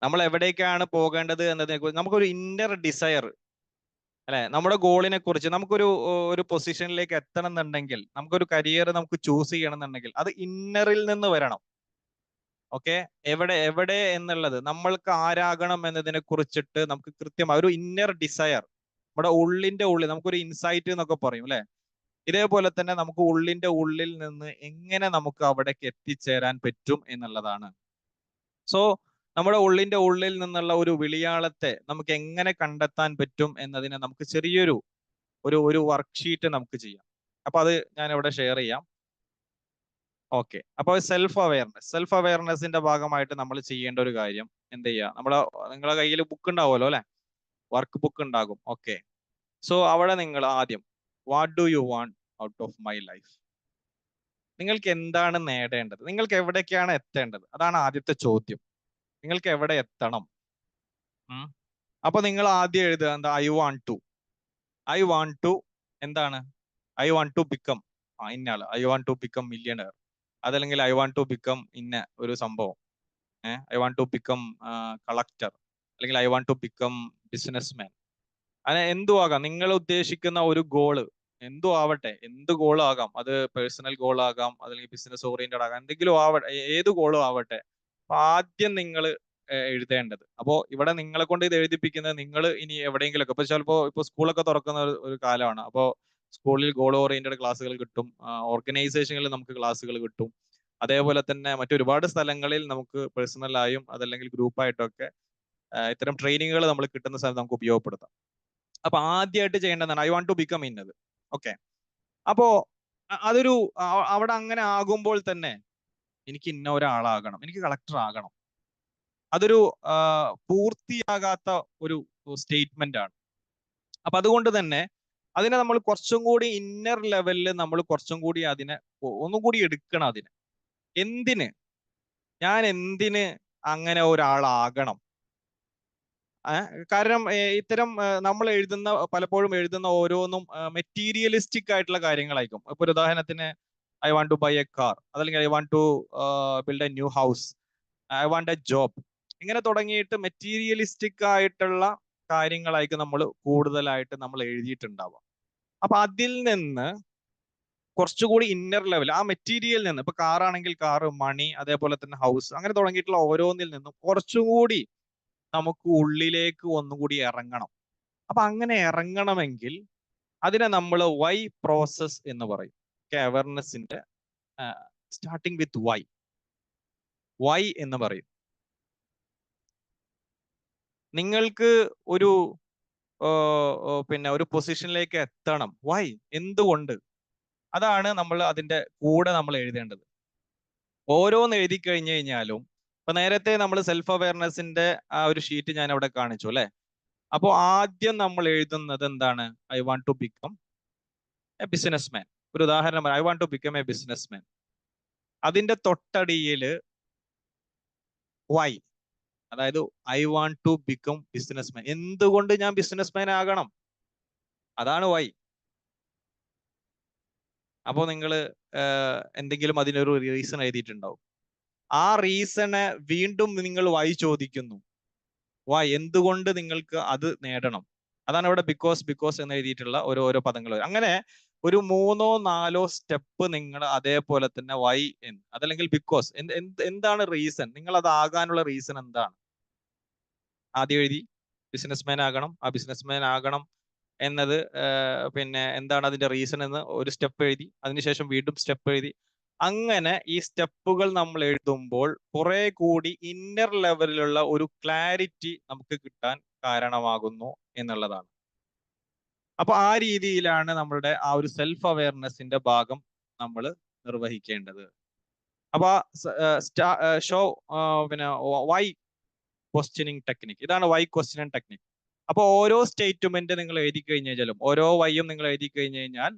നമ്മൾ എവിടേക്കാണ് പോകേണ്ടത് എന്നതിനെ കുറിച്ച് നമുക്കൊരു ഇന്നർ ഡിസയർ, അല്ലെ, നമ്മുടെ ഗോളിനെ കുറിച്ച് ഒരു പൊസിഷനിലേക്ക് എത്തണം എന്നുണ്ടെങ്കിൽ, നമുക്കൊരു കരിയർ നമുക്ക് ചൂസ് ചെയ്യണം എന്നുണ്ടെങ്കിൽ അത് ഇന്നറിൽ നിന്ന് വരണം. ഓക്കെ, എവിടെ എന്നുള്ളത്, നമ്മൾക്ക് ആരാകണം എന്നതിനെ കുറിച്ചിട്ട് നമുക്ക് കൃത്യമായ ഒരു ഇന്നർ ഡിസയർ, നമ്മുടെ ഉള്ളിന്റെ ഉള്ളിൽ നമുക്കൊരു ഇൻസൈറ്റ് എന്നൊക്കെ പറയും, അല്ലെ. ഇതേപോലെ തന്നെ നമുക്ക് ഉള്ളിന്റെ ഉള്ളിൽ നിന്ന് എങ്ങനെ നമുക്ക് അവിടേക്ക് എത്തിച്ചേരാൻ പറ്റും എന്നുള്ളതാണ്. സോ നമ്മുടെ ഉള്ളിന്റെ ഉള്ളിൽ നിന്നുള്ള ഒരു വിളിയാളത്തെ നമുക്ക് എങ്ങനെ കണ്ടെത്താൻ പറ്റും എന്നതിനെ നമുക്ക് ചെറിയൊരു ഒരു വർക്ക്ഷീറ്റ് നമുക്ക് ചെയ്യാം. അപ്പൊ അത് ഞാൻ ഇവിടെ ഷെയർ ചെയ്യാം. ഓക്കെ, അപ്പൊ സെൽഫ് അവയർനെസിന്റെ ഭാഗമായിട്ട് നമ്മൾ ചെയ്യേണ്ട ഒരു കാര്യം എന്ത് ചെയ്യുക, നിങ്ങളുടെ കയ്യിൽ ബുക്ക് ഉണ്ടാവുമല്ലോ, അല്ലെ, വർക്ക് ബുക്ക് ഉണ്ടാകും. ഓക്കെ, സോ അവിടെ നിങ്ങൾ ആദ്യം what do you want out of my life, നിങ്ങൾക്ക് എന്താണ് നേടേണ്ടത്, നിങ്ങൾക്ക് എവിടേക്കാണ് എത്തേണ്ടത്, അതാണ് ആദ്യത്തെ ചോദ്യം. നിങ്ങൾക്ക് എവിടെ എത്തണം? അപ്പൊ നിങ്ങൾ ആദ്യം എഴുതുക എന്താ, ഐ വാണ്ട് ടു എന്താണ്, ഐ വാണ്ട് ടു ബിക്കം ഇന്നയാള്, I want to become millionaire, അതല്ലെങ്കിൽ ഐ വാണ്ട് ടു ബിക്കം ഇന്ന ഒരു സംഭവം, I want to become collector, അല്ലെങ്കിൽ I want to become businessman. അങ്ങനെ എന്തും ആകാം, നിങ്ങൾ ഉദ്ദേശിക്കുന്ന ഒരു ഗോള് എന്തും ആവട്ടെ, എന്ത് ഗോളും ആകാം, അത് പേഴ്സണൽ ഗോൾ ആകാം, അല്ലെങ്കിൽ ബിസിനസ് ഓറിയന്റഡ് ആകാം, എന്തെങ്കിലും ആവട്ടെ, ഏത് ഗോളും ആവട്ടെ. അപ്പൊ ആദ്യം നിങ്ങൾ എഴുതേണ്ടത്, അപ്പോ ഇവിടെ നിങ്ങളെ കൊണ്ട് ഇത് എഴുതിപ്പിക്കുന്നത്, നിങ്ങൾ ഇനി എവിടെയെങ്കിലൊക്കെ ഇപ്പൊ സ്കൂളൊക്കെ തുറക്കുന്ന ഒരു കാലമാണ്. അപ്പോ സ്കൂളിൽ ഗോൾ ഓറിയന്റഡ് ക്ലാസ്സുകൾ കിട്ടും, ഓർഗനൈസേഷനുകളിൽ നമുക്ക് ക്ലാസ്സുകൾ കിട്ടും, അതേപോലെ തന്നെ മറ്റൊരുപാട് സ്ഥലങ്ങളിൽ നമുക്ക് പേഴ്സണലായും അതല്ലെങ്കിൽ ഗ്രൂപ്പായിട്ടൊക്കെ ഇത്തരം ട്രെയിനിങ്ങുകൾ നമ്മൾ കിട്ടുന്ന സ്ഥലത്ത് നമുക്ക് ഉപയോഗപ്പെടുത്താം. അപ്പൊ ആദ്യമായിട്ട് ചെയ്യേണ്ടതാണ് ഐ വാണ്ട് ടു ബിക്കം ഇന്നത്. ഓക്കെ, അപ്പോ അതൊരു അവിടെ അങ്ങനെ ആകുമ്പോൾ തന്നെ എനിക്ക് ഇന്ന ഒരാളാകണം, എനിക്ക് കളക്ടർ ആകണം, അതൊരു പൂർത്തിയാകാത്ത ഒരു സ്റ്റേറ്റ്മെന്റ് ആണ്. അപ്പൊ അതുകൊണ്ട് തന്നെ അതിനെ നമ്മൾ കുറച്ചും കൂടി ഇന്നർ ലെവലിൽ നമ്മൾ കുറച്ചും കൂടി അതിനെ ഒന്നും കൂടി എടുക്കണം. ഞാൻ എന്തിന് അങ്ങനെ ഒരാളാകണം? കാരണം ഇത്തരം നമ്മൾ പലപ്പോഴും എഴുതുന്ന ഓരോന്നും മെറ്റീരിയലിസ്റ്റിക് ആയിട്ടുള്ള കാര്യങ്ങളായിരിക്കും. ഇപ്പൊ ഒരു ഉദാഹരണത്തിന് I want to buy a car, അതല്ലെങ്കിൽ I want to build a new house, I want a job, ഇങ്ങനെ തുടങ്ങിയിട്ട് മെറ്റീരിയലിസ്റ്റിക് ആയിട്ടുള്ള കാര്യങ്ങളായിരിക്കും നമ്മൾ കൂടുതലായിട്ട് നമ്മൾ എഴുതിയിട്ടുണ്ടാവുക. അപ്പൊ അതിൽ നിന്ന് കുറച്ചുകൂടി ഇന്നർ ലെവൽ, ആ മെറ്റീരിയലിൽ നിന്ന്, ഇപ്പൊ കാറാണെങ്കിൽ കാറ്, മണി, അതേപോലെ തന്നെ ഹൗസ്, അങ്ങനെ തുടങ്ങിയിട്ടുള്ള ഓരോന്നിൽ നിന്നും കുറച്ചുകൂടി നമുക്ക് ഉള്ളിലേക്ക് ഒന്നുകൂടി ഇറങ്ങണം. അപ്പൊ അങ്ങനെ ഇറങ്ങണമെങ്കിൽ അതിനെ നമ്മൾ വൈ പ്രോസസ് എന്ന് പറയും. അവയർനെസിന്റെ സ്റ്റാർട്ടിങ് വിത്ത് വൈ എന്ന് പറയും. നിങ്ങൾക്ക് ഒരു ഒരു പൊസിഷനിലേക്ക് എത്തണം, വൈ, എന്തുകൊണ്ട്, അതാണ് നമ്മൾ അതിന്റെ കൂടെ നമ്മൾ എഴുതേണ്ടത്. ഓരോന്ന് എഴുതി കഴിഞ്ഞു കഴിഞ്ഞാലും, ഇപ്പൊ നേരത്തെ നമ്മൾ സെൽഫ് അവയർനെസിന്റെ ആ ഒരു ഷീറ്റ് ഞാൻ അവിടെ കാണിച്ചു, അല്ലെ. അപ്പോൾ ആദ്യം നമ്മൾ എഴുതുന്നത് എന്താണ്, I want to become a businessman. ഒരു ഉദാഹരണം, I want to become a businessman. അതിന്റെ തൊട്ടടിയില് വൈ, അതായത് I want to become businessman, എന്തുകൊണ്ട് ഞാൻ ബിസിനസ്മാൻ ആകണം, അതാണ് വൈ. അപ്പോൾ നിങ്ങൾ എന്തെങ്കിലും അതിനൊരു റീസൺ എഴുതിയിട്ടുണ്ടാവും. ആ റീസണ് വീണ്ടും നിങ്ങൾ വൈ ചോദിക്കുന്നു. വൈ, എന്തുകൊണ്ട് നിങ്ങൾക്ക് അത് നേടണം. അതാണ് ഇവിടെ ബിക്കോസ് എന്ന് എഴുതിയിട്ടുള്ള ഓരോ പദങ്ങൾ. അങ്ങനെ ഒരു 3ഓ 4ഓ സ്റ്റെപ്പ് നിങ്ങൾ അതേപോലെ തന്നെ വൈ എന്ന്, അതല്ലെങ്കിൽ ബിക്കോസ്, എന്താണ് റീസൺ, നിങ്ങൾ അതാകാനുള്ള റീസൺ എന്താണ്. ആദ്യം എഴുതി ബിസിനസ്മാൻ ആകണം, ആ ബിസിനസ്മാൻ ആകണം എന്നത് പിന്നെ എന്താണ് അതിന്റെ റീസൺ എന്ന് ഒരു സ്റ്റെപ്പ് എഴുതി, അതിനുശേഷം വീണ്ടും സ്റ്റെപ്പ് എഴുതി. അങ്ങനെ ഈ സ്റ്റെപ്പുകൾ നമ്മൾ എഴുതുമ്പോൾ കുറെ കൂടി ഇന്നർ ലെവലിലുള്ള ഒരു ക്ലാരിറ്റി നമുക്ക് കിട്ടാൻ കാരണമാകുന്നു എന്നുള്ളതാണ്. അപ്പൊ ആ രീതിയിലാണ് നമ്മളുടെ ആ ഒരു സെൽഫ് അവയർനെസിന്റെ ഭാഗം നമ്മൾ നിർവഹിക്കേണ്ടത്. അപ്പൊ ഷോ പിന്നെ വൈ ക്വസ്റ്റ്യനിങ് ടെക്നിക്, ഇതാണ് വൈ ക്വസ്റ്റ്യനിങ് ടെക്നിക്. അപ്പൊ ഓരോ സ്റ്റേറ്റ്മെന്റ് നിങ്ങൾ എഴുതി കഴിഞ്ഞാലും, ഓരോ വൈയും നിങ്ങൾ എഴുതി കഴിഞ്ഞു കഴിഞ്ഞാൽ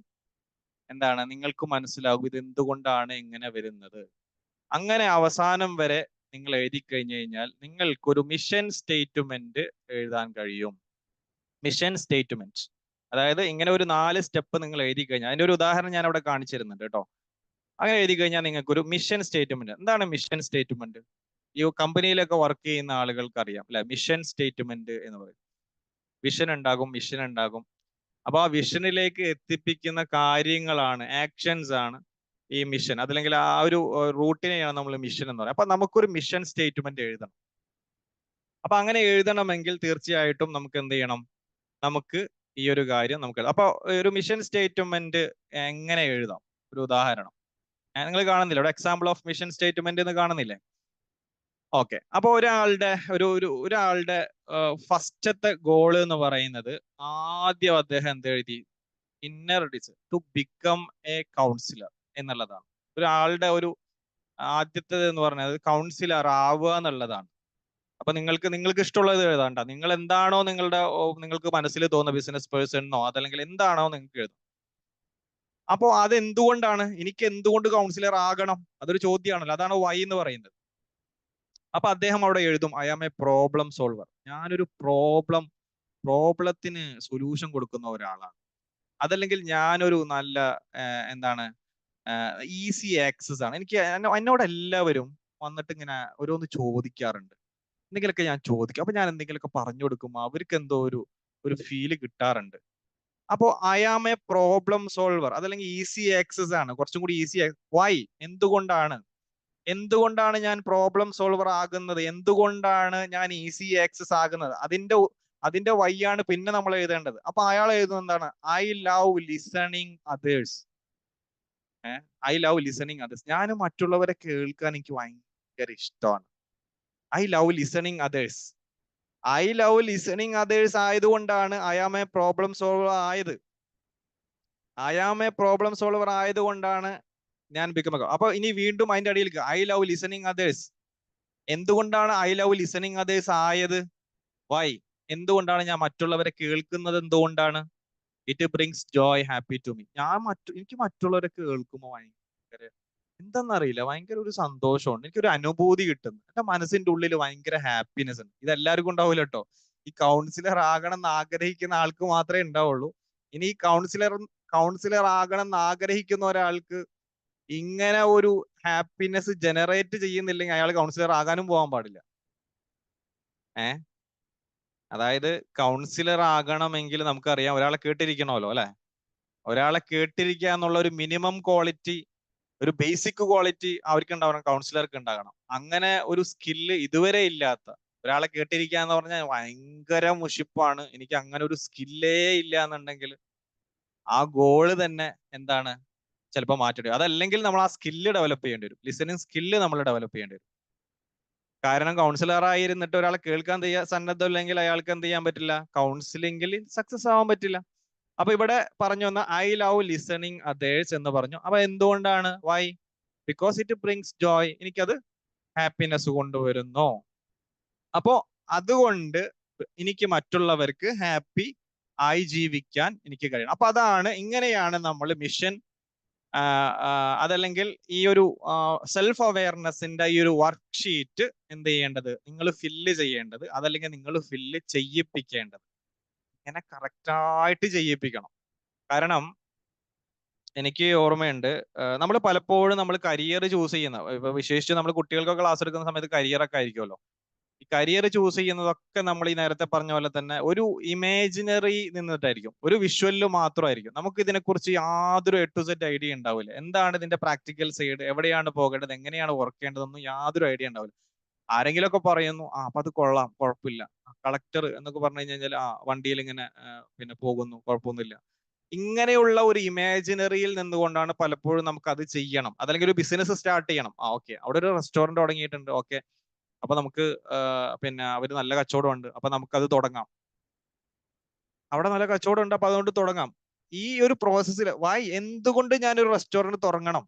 എന്താണ് നിങ്ങൾക്ക് മനസ്സിലാകും ഇത് എന്തുകൊണ്ടാണ് ഇങ്ങനെ വരുന്നത്. അങ്ങനെ അവസാനം വരെ നിങ്ങൾ എഴുതി കഴിഞ്ഞു കഴിഞ്ഞാൽ നിങ്ങൾക്കൊരു മിഷൻ സ്റ്റേറ്റ്മെന്റ് എഴുതാൻ കഴിയും. മിഷൻ സ്റ്റേറ്റ്മെന്റ്, അതായത് ഇങ്ങനെ ഒരു 4 സ്റ്റെപ്പ് നിങ്ങൾ എഴുതി കഴിഞ്ഞാൽ, അതിന്റെ ഒരു ഉദാഹരണം ഞാൻ അവിടെ കാണിച്ചു തരുന്നുണ്ട് കേട്ടോ. അങ്ങനെ എഴുതി കഴിഞ്ഞാൽ നിങ്ങൾക്ക് ഒരു മിഷൻ സ്റ്റേറ്റ്മെന്റ്. എന്താണ് മിഷൻ സ്റ്റേറ്റ്മെന്റ്? ഈ കമ്പനിയിലൊക്കെ വർക്ക് ചെയ്യുന്ന ആളുകൾക്ക് അറിയാം അല്ലെ, മിഷൻ സ്റ്റേറ്റ്മെന്റ് എന്ന് പറയും. വിഷൻ ഉണ്ടാകും, മിഷൻ ഉണ്ടാകും. അപ്പൊ ആ വിഷനിലേക്ക് എത്തിപ്പിക്കുന്ന കാര്യങ്ങളാണ്, ആക്ഷൻസ് ആണ് ഈ മിഷൻ, അതല്ലെങ്കിൽ ആ ഒരു റൂട്ടിനെയാണ് നമ്മൾ മിഷൻ എന്ന് പറയുന്നത്. അപ്പൊ നമുക്കൊരു മിഷൻ സ്റ്റേറ്റ്മെന്റ് എഴുതണം. അപ്പൊ അങ്ങനെ എഴുതണമെങ്കിൽ തീർച്ചയായിട്ടും നമുക്ക് എന്ത് ചെയ്യണം, നമുക്ക് ഈ ഒരു കാര്യം നമുക്ക് എഴുതാം. അപ്പൊ ഒരു മിഷൻ സ്റ്റേറ്റ്മെന്റ് എങ്ങനെ എഴുതാം, ഒരു ഉദാഹരണം നിങ്ങൾ കാണുന്നില്ല ഇവിടെ, എക്സാമ്പിൾ ഓഫ് മിഷൻ സ്റ്റേറ്റ്മെന്റ് എന്ന് കാണുന്നില്ലേ? ഓക്കെ. അപ്പൊ ഒരാളുടെ ഫസ്റ്റത്തെ ഗോള് എന്ന് പറയുന്നത്, ആദ്യം അദ്ദേഹം എന്തെഴുതി, inner desire to become a counsellor എന്നുള്ളതാണ്. ഒരാളുടെ ഒരു ആദ്യത്തേത് എന്ന് പറഞ്ഞത് കൗൺസിലർ ആവുക എന്നുള്ളതാണ്. അപ്പൊ നിങ്ങൾക്ക് ഇഷ്ടമുള്ളത് എഴുതാണ്ട, നിങ്ങൾ എന്താണോ നിങ്ങൾക്ക് മനസ്സിൽ തോന്നുന്ന ബിസിനസ് പേഴ്സണോ അതല്ലെങ്കിൽ എന്താണോ നിങ്ങൾക്ക് എഴുതാം. അപ്പോ അത് എന്തുകൊണ്ടാണ്, എനിക്ക് എന്തുകൊണ്ട് കൗൺസിലർ ആകണം, അതൊരു ചോദ്യമാണല്ലോ. അതാണ് വൈ എന്ന് പറയുന്നത്. അപ്പൊ അദ്ദേഹം അവിടെ എഴുതും, I am a problem solver. ഞാനൊരു പ്രോബ്ലത്തിന് സൊല്യൂഷൻ കൊടുക്കുന്ന ഒരാളാണ്. അതല്ലെങ്കിൽ ഞാനൊരു നല്ല എന്താണ് ഈസി ആക്സസ് ആണ്. എന്നോട് എല്ലാവരും വന്നിട്ട് ഇങ്ങനെ ഓരോന്ന് ചോദിക്കാറുണ്ട്. എന്തെങ്കിലുമൊക്കെ ഞാൻ ചോദിക്കും. അപ്പൊ ഞാൻ എന്തെങ്കിലുമൊക്കെ പറഞ്ഞു കൊടുക്കുമ്പോൾ അവർക്ക് എന്തോ ഒരു ഫീല് കിട്ടാറുണ്ട്. അപ്പോ I am a problem solver, അതല്ലെങ്കിൽ ഈസി ആക്സസ് ആണ്, കുറച്ചും കൂടി ഈസി. വൈ, എന്തുകൊണ്ടാണ് ഞാൻ പ്രോബ്ലം സോൾവർ ആകുന്നത്, എന്തുകൊണ്ടാണ് ഞാൻ ഈസി ആക്സസ് ആകുന്നത്, അതിന്റെ വൈ ആണ് പിന്നെ നമ്മൾ എഴുതേണ്ടത്. അപ്പൊ അയാൾ എഴുതുന്നത് എന്താണ്, I love listening others. I love listening others, ഞാൻ മറ്റുള്ളവരെ കേൾക്കാൻ എനിക്ക് ഭയങ്കര ഇഷ്ടമാണ്. I love listening others. I love listening others ആയതുകൊണ്ടാണ് I am a problem solver ആയത്. I am a problem solver ആയതുകൊണ്ടാണ് ഞാൻ ബിക്കം. അപ്പൊ ഇനി വീണ്ടും അതിന്റെ അടിയിൽ ഐ ലവ് ലിസണിങ് അതേഴ്സ്. എന്തുകൊണ്ടാണ് ഐ ലവ് ലിസണിങ് അതേഴ്സ് ആയത്? വൈ, എന്തുകൊണ്ടാണ് ഞാൻ മറ്റുള്ളവരെ കേൾക്കുന്നത്, എന്തുകൊണ്ടാണ്? It brings joy happy to me. എനിക്ക് മറ്റുള്ളവരെ കേൾക്കുമ്പോൾ ഭയങ്കര എന്താണെന്നറിയില്ല, ഭയങ്കര ഒരു സന്തോഷമുണ്ട്, എനിക്കൊരു അനുഭൂതി കിട്ടുന്നു, എന്റെ മനസ്സിന്റെ ഉള്ളിൽ ഭയങ്കര ഹാപ്പിനെസ് ഉണ്ട്. ഇത് എല്ലാവർക്കും ഉണ്ടാവില്ല കേട്ടോ. ഈ കൗൺസിലർ ആകണം എന്ന് ആഗ്രഹിക്കുന്ന ആൾക്ക് മാത്രമേ ഉണ്ടാവുള്ളൂ. ഇനി ഈ കൗൺസിലർ ആകണം എന്ന് ആഗ്രഹിക്കുന്ന ഒരാൾക്ക് ഇങ്ങനെ ഒരു ഹാപ്പിനെസ് ജനറേറ്റ് ചെയ്യുന്നില്ലെങ്കിൽ അയാൾ കൗൺസിലർ ആകാനും പോകാൻ പാടില്ല. അതായത് കൗൺസിലർ ആകണമെങ്കിൽ നമുക്കറിയാം ഒരാളെ കേട്ടിരിക്കണമല്ലോ അല്ലെ. ഒരാളെ കേട്ടിരിക്കുക എന്നുള്ള ഒരു മിനിമം ക്വാളിറ്റി, ഒരു ബേസിക് ക്വാളിറ്റി അവർക്ക് ഉണ്ടാവണം, കൗൺസിലർക്ക് ഉണ്ടാകണം. അങ്ങനെ ഒരു സ്കില്ല് ഇതുവരെ ഇല്ലാത്ത ഒരാളെ കേട്ടിരിക്കുക എന്ന് പറഞ്ഞാൽ ഭയങ്കര മുഷിപ്പാണ്. എനിക്ക് അങ്ങനെ ഒരു സ്കില്ലേ ഇല്ല എന്നുണ്ടെങ്കിൽ ആ ഗോള് തന്നെ എന്താണ്, ചിലപ്പോൾ മാറ്റേണ്ടി വരും. അതല്ലെങ്കിൽ നമ്മൾ ആ സ്കില്ല് ഡെവലപ്പ് ചെയ്യേണ്ടി വരും, ലിസണിങ് സ്കില്ല് നമ്മൾ ഡെവലപ്പ് ചെയ്യേണ്ടി വരും. കാരണം കൗൺസിലർ ആയിരുന്നിട്ട് ഒരാളെ കേൾക്കാൻ സന്നദ്ധമില്ലെങ്കിൽ അയാൾക്ക് എന്ത് ചെയ്യാൻ പറ്റില്ല, കൗൺസിലിംഗിൽ സക്സസ് ആവാൻ പറ്റില്ല. അപ്പൊ ഇവിടെ പറഞ്ഞു വന്ന ഐ ലവ് ലിസണിങ് അതേഴ്സ് എന്ന് പറഞ്ഞു. അപ്പൊ എന്തുകൊണ്ടാണ്? Why, because it brings joy, എനിക്കത് ഹാപ്പിനെസ് കൊണ്ടുവരുന്നു. അപ്പോ അതുകൊണ്ട് എനിക്ക് മറ്റുള്ളവർക്ക് ഹാപ്പി ആയി ജീവിക്കാൻ എനിക്ക് കഴിയണം. അപ്പൊ ഇങ്ങനെയാണ് നമ്മൾ മിഷൻ അതല്ലെങ്കിൽ ഈ ഒരു സെൽഫ് അവയർനെസിന്റെ ഈ ഒരു വർക്ക്ഷീറ്റ് എന്ത് ചെയ്യേണ്ടത്, നിങ്ങൾ ഫില്ല് ചെയ്യേണ്ടത്, അതല്ലെങ്കിൽ നിങ്ങൾ ഫില്ല് ചെയ്യിപ്പിക്കേണ്ടത്. ഇങ്ങനെ കറക്റ്റായിട്ട് ചെയ്യിപ്പിക്കണം. കാരണം എനിക്ക് ഓർമ്മയുണ്ട്, നമ്മൾ പലപ്പോഴും നമ്മൾ കരിയർ ചൂസ് ചെയ്യുന്ന, ഇപ്പൊ വിശേഷിച്ച് നമ്മൾ കുട്ടികൾക്കൊക്കെ ക്ലാസ് എടുക്കുന്ന സമയത്ത് കരിയർ ഒക്കെ ആയിരിക്കുമല്ലോ. ഈ കരിയർ ചൂസ് ചെയ്യുന്നതൊക്കെ നമ്മൾ ഈ നേരത്തെ പറഞ്ഞ പോലെ തന്നെ ഒരു ഇമേജിനറി നിന്നിട്ടായിരിക്കും, ഒരു വിഷ്വലിൽ മാത്രമായിരിക്കും. നമുക്ക് ഇതിനെക്കുറിച്ച് യാതൊരു A to Z ഐഡിയ ഉണ്ടാവില്ല. എന്താണ് ഇതിന്റെ പ്രാക്ടിക്കൽ സൈഡ്, എവിടെയാണ് പോകേണ്ടത്, എങ്ങനെയാണ് വർക്ക് ചെയ്യേണ്ടതെന്നും യാതൊരു ഐഡിയ ഉണ്ടാവില്ല. ആരെങ്കിലും ഒക്കെ പറയുന്നു, അപ്പൊ അത് കൊള്ളാം, കുഴപ്പമില്ല, കളക്ടർ എന്നൊക്കെ പറഞ്ഞു കഴിഞ്ഞാൽ വണ്ടിയിൽ ഇങ്ങനെ പിന്നെ പോകുന്നു, കുഴപ്പമൊന്നുമില്ല. ഇങ്ങനെയുള്ള ഒരു ഇമാജിനറിയിൽ നിന്നുകൊണ്ടാണ് പലപ്പോഴും നമുക്ക് അത് ചെയ്യണം, അതല്ലെങ്കിൽ ഒരു ബിസിനസ് സ്റ്റാർട്ട് ചെയ്യണം. ഓക്കെ, അവിടെ ഒരു റെസ്റ്റോറന്റ് തുടങ്ങിയിട്ടുണ്ട്, ഓക്കെ, അപ്പൊ നമുക്ക് പിന്നെ അവര് നല്ല കച്ചവടമുണ്ട്, അപ്പൊ നമുക്കത് തുടങ്ങാം. അവിടെ നല്ല കച്ചവടം ഉണ്ട്, അപ്പൊ അതുകൊണ്ട് തുടങ്ങാം. ഈ ഒരു പ്രോസസ്സിൽ എന്തുകൊണ്ട് ഞാനൊരു റെസ്റ്റോറന്റ് തുടങ്ങണം,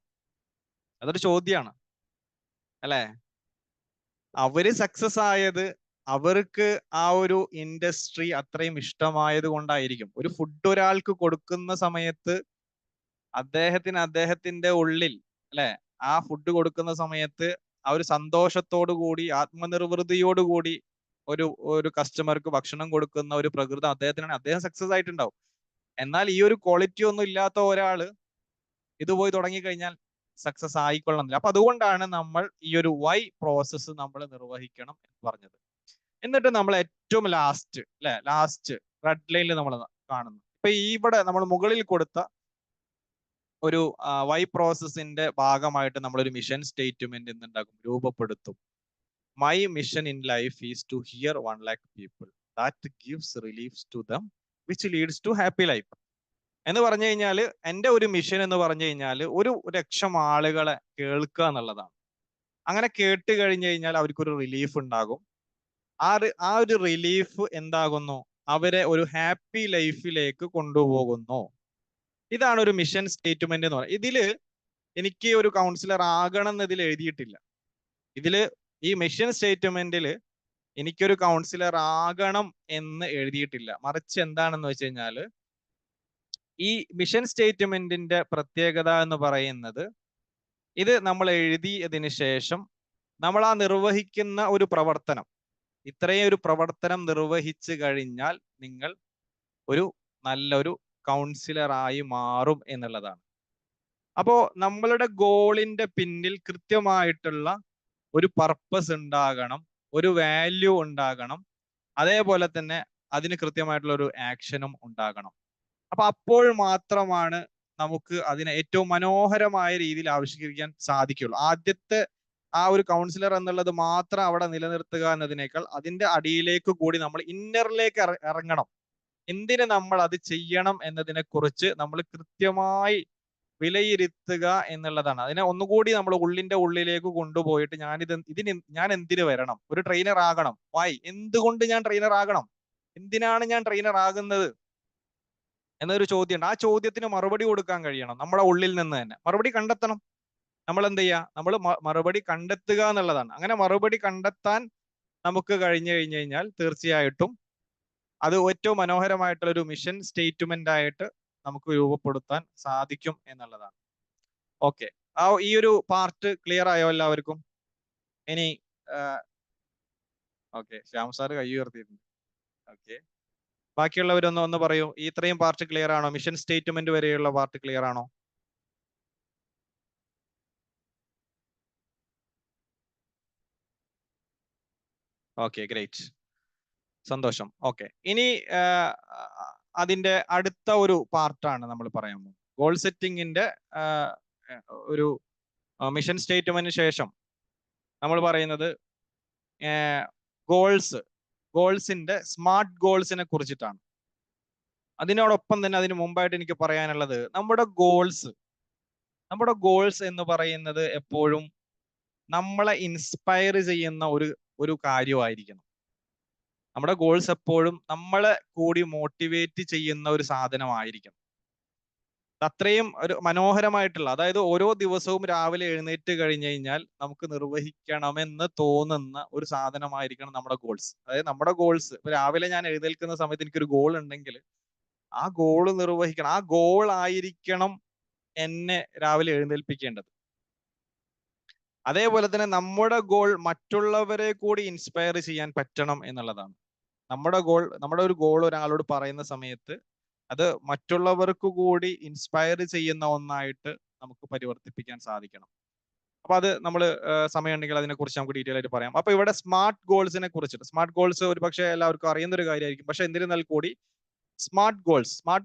അതൊരു ചോദ്യമാണ് അല്ലെ. അവര് സക്സസ് ആയത് അവർക്ക് ആ ഒരു ഇൻഡസ്ട്രി അത്രയും ഇഷ്ടമായത് കൊണ്ടായിരിക്കും. ഒരു ഫുഡ് ഒരാൾക്ക് കൊടുക്കുന്ന സമയത്ത് അദ്ദേഹത്തിന്റെ ഉള്ളിൽ അല്ലെ, ആ ഫുഡ് കൊടുക്കുന്ന സമയത്ത് ആ ഒരു സന്തോഷത്തോടു കൂടി, ആത്മനിർവൃതിയോടു കൂടി ഒരു ഒരു കസ്റ്റമർക്ക് ഭക്ഷണം കൊടുക്കുന്ന ഒരു പ്രകൃതം അദ്ദേഹത്തിനാണ്, അദ്ദേഹം സക്സസ് ആയിട്ടുണ്ടാവും. എന്നാൽ ഈ ഒരു ക്വാളിറ്റി ഒന്നും ഇല്ലാത്ത ഒരാള് ഇത് പോയി തുടങ്ങിക്കഴിഞ്ഞാൽ സക്സസ് ആയിക്കൊള്ളുന്നില്ല. അപ്പൊ അതുകൊണ്ടാണ് നമ്മൾ ഈ ഒരു വൈ പ്രോസസ്സ് നമ്മൾ നിർവഹിക്കണം എന്ന് പറഞ്ഞത്. എന്നിട്ട് നമ്മൾ ഏറ്റവും ലാസ്റ്റ് അല്ലെ, ലാസ്റ്റ് റെഡ് ലൈനിൽ നമ്മൾ കാണുന്നു. ഇപ്പൊ ഇവിടെ നമ്മൾ മുകളിൽ കൊടുത്ത ഒരു വൈ പ്രോസസ്സിന്റെ ഭാഗമായിട്ട് നമ്മളൊരു മിഷൻ സ്റ്റേറ്റ്മെന്റ് എന്തുണ്ടാക്കും, രൂപപ്പെടുത്തും. My mission in life is to hear 1 lakh people that gives reliefs to them which leads to happy life എന്ന് പറഞ്ഞു കഴിഞ്ഞാൽ, എന്റെ ഒരു മിഷൻ എന്ന് പറഞ്ഞു കഴിഞ്ഞാൽ 1,00,000 ആളുകളെ കേൾക്കുക എന്നുള്ളതാണ്. അങ്ങനെ കേട്ട് കഴിഞ്ഞു കഴിഞ്ഞാൽ അവർക്കൊരു റിലീഫ് ഉണ്ടാകും. ആ ഒരു റിലീഫ് എന്താകുന്നു, അവരെ ഒരു ഹാപ്പി ലൈഫിലേക്ക് കൊണ്ടുപോകുന്നു. ഇതാണ് ഒരു മിഷൻ സ്റ്റേറ്റ്മെന്റ് എന്ന് പറയുന്നത്. ഇതില് എനിക്ക് ഒരു കൗൺസിലർ ആകണം എന്ന് ഇതിൽ എഴുതിയിട്ടില്ല. ഇതില് ഈ മിഷൻ സ്റ്റേറ്റ്മെന്റില് എനിക്കൊരു കൗൺസിലർ ആകണം എന്ന് എഴുതിയിട്ടില്ല. മറിച്ച് എന്താണെന്ന് വെച്ച് കഴിഞ്ഞാല്, ഈ മിഷൻ സ്റ്റേറ്റ്മെന്റിന്റെ പ്രത്യേകത എന്ന് പറയുന്നത്, ഇത് നമ്മൾ എഴുതിയതിനു ശേഷം നമ്മൾ ആ നിർവഹിക്കുന്ന ഒരു പ്രവർത്തനം, ഇത്രയും ഒരു പ്രവർത്തനം നിർവഹിച്ചു കഴിഞ്ഞാൽ നിങ്ങൾ ഒരു നല്ലൊരു കൗൺസിലറായി മാറും എന്നുള്ളതാണ്. അപ്പോ നമ്മളുടെ ഗോളിന്റെ പിന്നിൽ കൃത്യമായിട്ടുള്ള ഒരു പർപ്പസ് ഉണ്ടാകണം, ഒരു വാല്യൂ ഉണ്ടാകണം, അതേപോലെ തന്നെ അതിന് കൃത്യമായിട്ടുള്ള ഒരു ആക്ഷനും ഉണ്ടാകണം. അപ്പൊ അപ്പോൾ മാത്രമാണ് നമുക്ക് അതിനെ ഏറ്റവും മനോഹരമായ രീതിയിൽ ആവിഷ്കരിക്കാൻ സാധിക്കുള്ളൂ. ആദ്യത്തെ ആ ഒരു കൗൺസിലർ എന്നുള്ളത് മാത്രം അവിടെ നിലനിർത്തുക എന്നതിനേക്കാൾ അതിന്റെ അടിയിലേക്ക് കൂടി നമ്മൾ ഇന്നറിലേക്ക് ഇറങ്ങണം. എന്തിന് നമ്മൾ അത് ചെയ്യണം എന്നതിനെ കുറിച്ച് നമ്മൾ കൃത്യമായി വിലയിരുത്തുക എന്നുള്ളതാണ്. അതിനെ ഒന്നുകൂടി നമ്മൾ ഉള്ളിന്റെ ഉള്ളിലേക്ക് കൊണ്ടുപോയിട്ട് ഞാൻ എന്തിനു വരണം, ഒരു ട്രെയിനർ ആകണം, എന്തുകൊണ്ട് ഞാൻ ട്രെയിനർ ആകണം, എന്തിനാണ് ഞാൻ ട്രെയിനർ ആകുന്നത് എന്നൊരു ചോദ്യമുണ്ട്. ആ ചോദ്യത്തിന് മറുപടി കൊടുക്കാൻ കഴിയണം. നമ്മുടെ ഉള്ളിൽ നിന്ന് തന്നെ മറുപടി കണ്ടെത്തണം. നമ്മൾ എന്ത് ചെയ്യുക, നമ്മൾ മറുപടി കണ്ടെത്തുക എന്നുള്ളതാണ്. അങ്ങനെ മറുപടി കണ്ടെത്താൻ നമുക്ക് കഴിഞ്ഞു കഴിഞ്ഞാൽ തീർച്ചയായിട്ടും അത് ഏറ്റവും മനോഹരമായിട്ടുള്ള ഒരു മിഷൻ സ്റ്റേറ്റ്മെന്റ് ആയിട്ട് നമുക്ക് രൂപപ്പെടുത്താൻ സാധിക്കും എന്നുള്ളതാണ്. ഓക്കെ, ഈ ഒരു പാർട്ട് ക്ലിയർ ആയോ എല്ലാവർക്കും? ഇനി ഓക്കെ, ശ്യാം സാർ കൈ ഉയർത്തിയിട്ടുണ്ട്. ഓക്കെ, ബാക്കിയുള്ളവരൊന്ന് പറയൂ, ഈ ഇത്രയും പാർട്ട് ക്ലിയർ ആണോ? മിഷൻ സ്റ്റേറ്റ്മെന്റ് വരെയുള്ള പാർട്ട് ക്ലിയർ ആണോ? ഓക്കെ, ഗ്രേറ്റ്, സന്തോഷം. ഓക്കെ, ഇനി അതിന്റെ അടുത്ത ഒരു പാർട്ടാണ് നമ്മൾ പറയാൻ പോകുന്നത്. ഗോൾ സെറ്റിങ്ങിന്റെ ഒരു മിഷൻ സ്റ്റേറ്റ്മെന്റിന് ശേഷം നമ്മൾ പറയുന്നത് ഗോൾസിന്റെ സ്മാർട്ട് ഗോൾസിനെ കുറിച്ചിട്ടാണ്. അതിനോടൊപ്പം തന്നെ അതിന് മുമ്പായിട്ട് എനിക്ക് പറയാനുള്ളത്, നമ്മുടെ ഗോൾസ് എന്ന് പറയുന്നത് എപ്പോഴും നമ്മളെ ഇൻസ്പയർ ചെയ്യുന്ന ഒരു കാര്യമായിരിക്കണം. നമ്മുടെ ഗോൾസ് എപ്പോഴും നമ്മളെ കൂടി മോട്ടിവേറ്റ് ചെയ്യുന്ന ഒരു സാധനമായിരിക്കണം. അത്രയും ഒരു മനോഹരമായിട്ടുള്ള, അതായത് ഓരോ ദിവസവും രാവിലെ എഴുന്നേറ്റ് കഴിഞ്ഞു കഴിഞ്ഞാൽ നമുക്ക് നിർവഹിക്കണമെന്ന് തോന്നുന്ന ഒരു സാധനമായിരിക്കണം നമ്മുടെ ഗോൾസ്. അതായത് നമ്മുടെ ഗോൾസ്, ഇപ്പൊ രാവിലെ ഞാൻ എഴുന്നേൽക്കുന്ന സമയത്ത് എനിക്കൊരു ഗോൾ ഉണ്ടെങ്കിൽ ആ ഗോള് നിർവഹിക്കണം. ആ ഗോൾ ആയിരിക്കണം എന്നെ രാവിലെ എഴുന്നേൽപ്പിക്കേണ്ടത്. അതേപോലെ തന്നെ നമ്മുടെ ഗോൾ മറ്റുള്ളവരെ കൂടി ഇൻസ്പയർ ചെയ്യാൻ പറ്റണം എന്നുള്ളതാണ്. നമ്മുടെ ഒരു ഗോൾ ഒരാളോട് പറയുന്ന സമയത്ത് അത് മറ്റുള്ളവർക്ക് കൂടി ഇൻസ്പയർ ചെയ്യുന്ന ഒന്നായിട്ട് നമുക്ക് പരിവർത്തിപ്പിക്കാൻ സാധിക്കണം. അപ്പൊ അത് നമ്മൾ സമയം ഉണ്ടെങ്കിൽ അതിനെക്കുറിച്ച് നമുക്ക് ഡീറ്റെയിൽ ആയിട്ട് പറയാം. അപ്പൊ ഇവിടെ സ്മാർട്ട് ഗോൾസിനെ കുറിച്ചിട്ട്, സ്മാർട്ട് ഗോൾസ് ഒരു പക്ഷേ എല്ലാവർക്കും അറിയുന്ന ഒരു കാര്യമായിരിക്കും. പക്ഷെ എന്നിരുന്നാൽ കൂടി സ്മാർട്ട്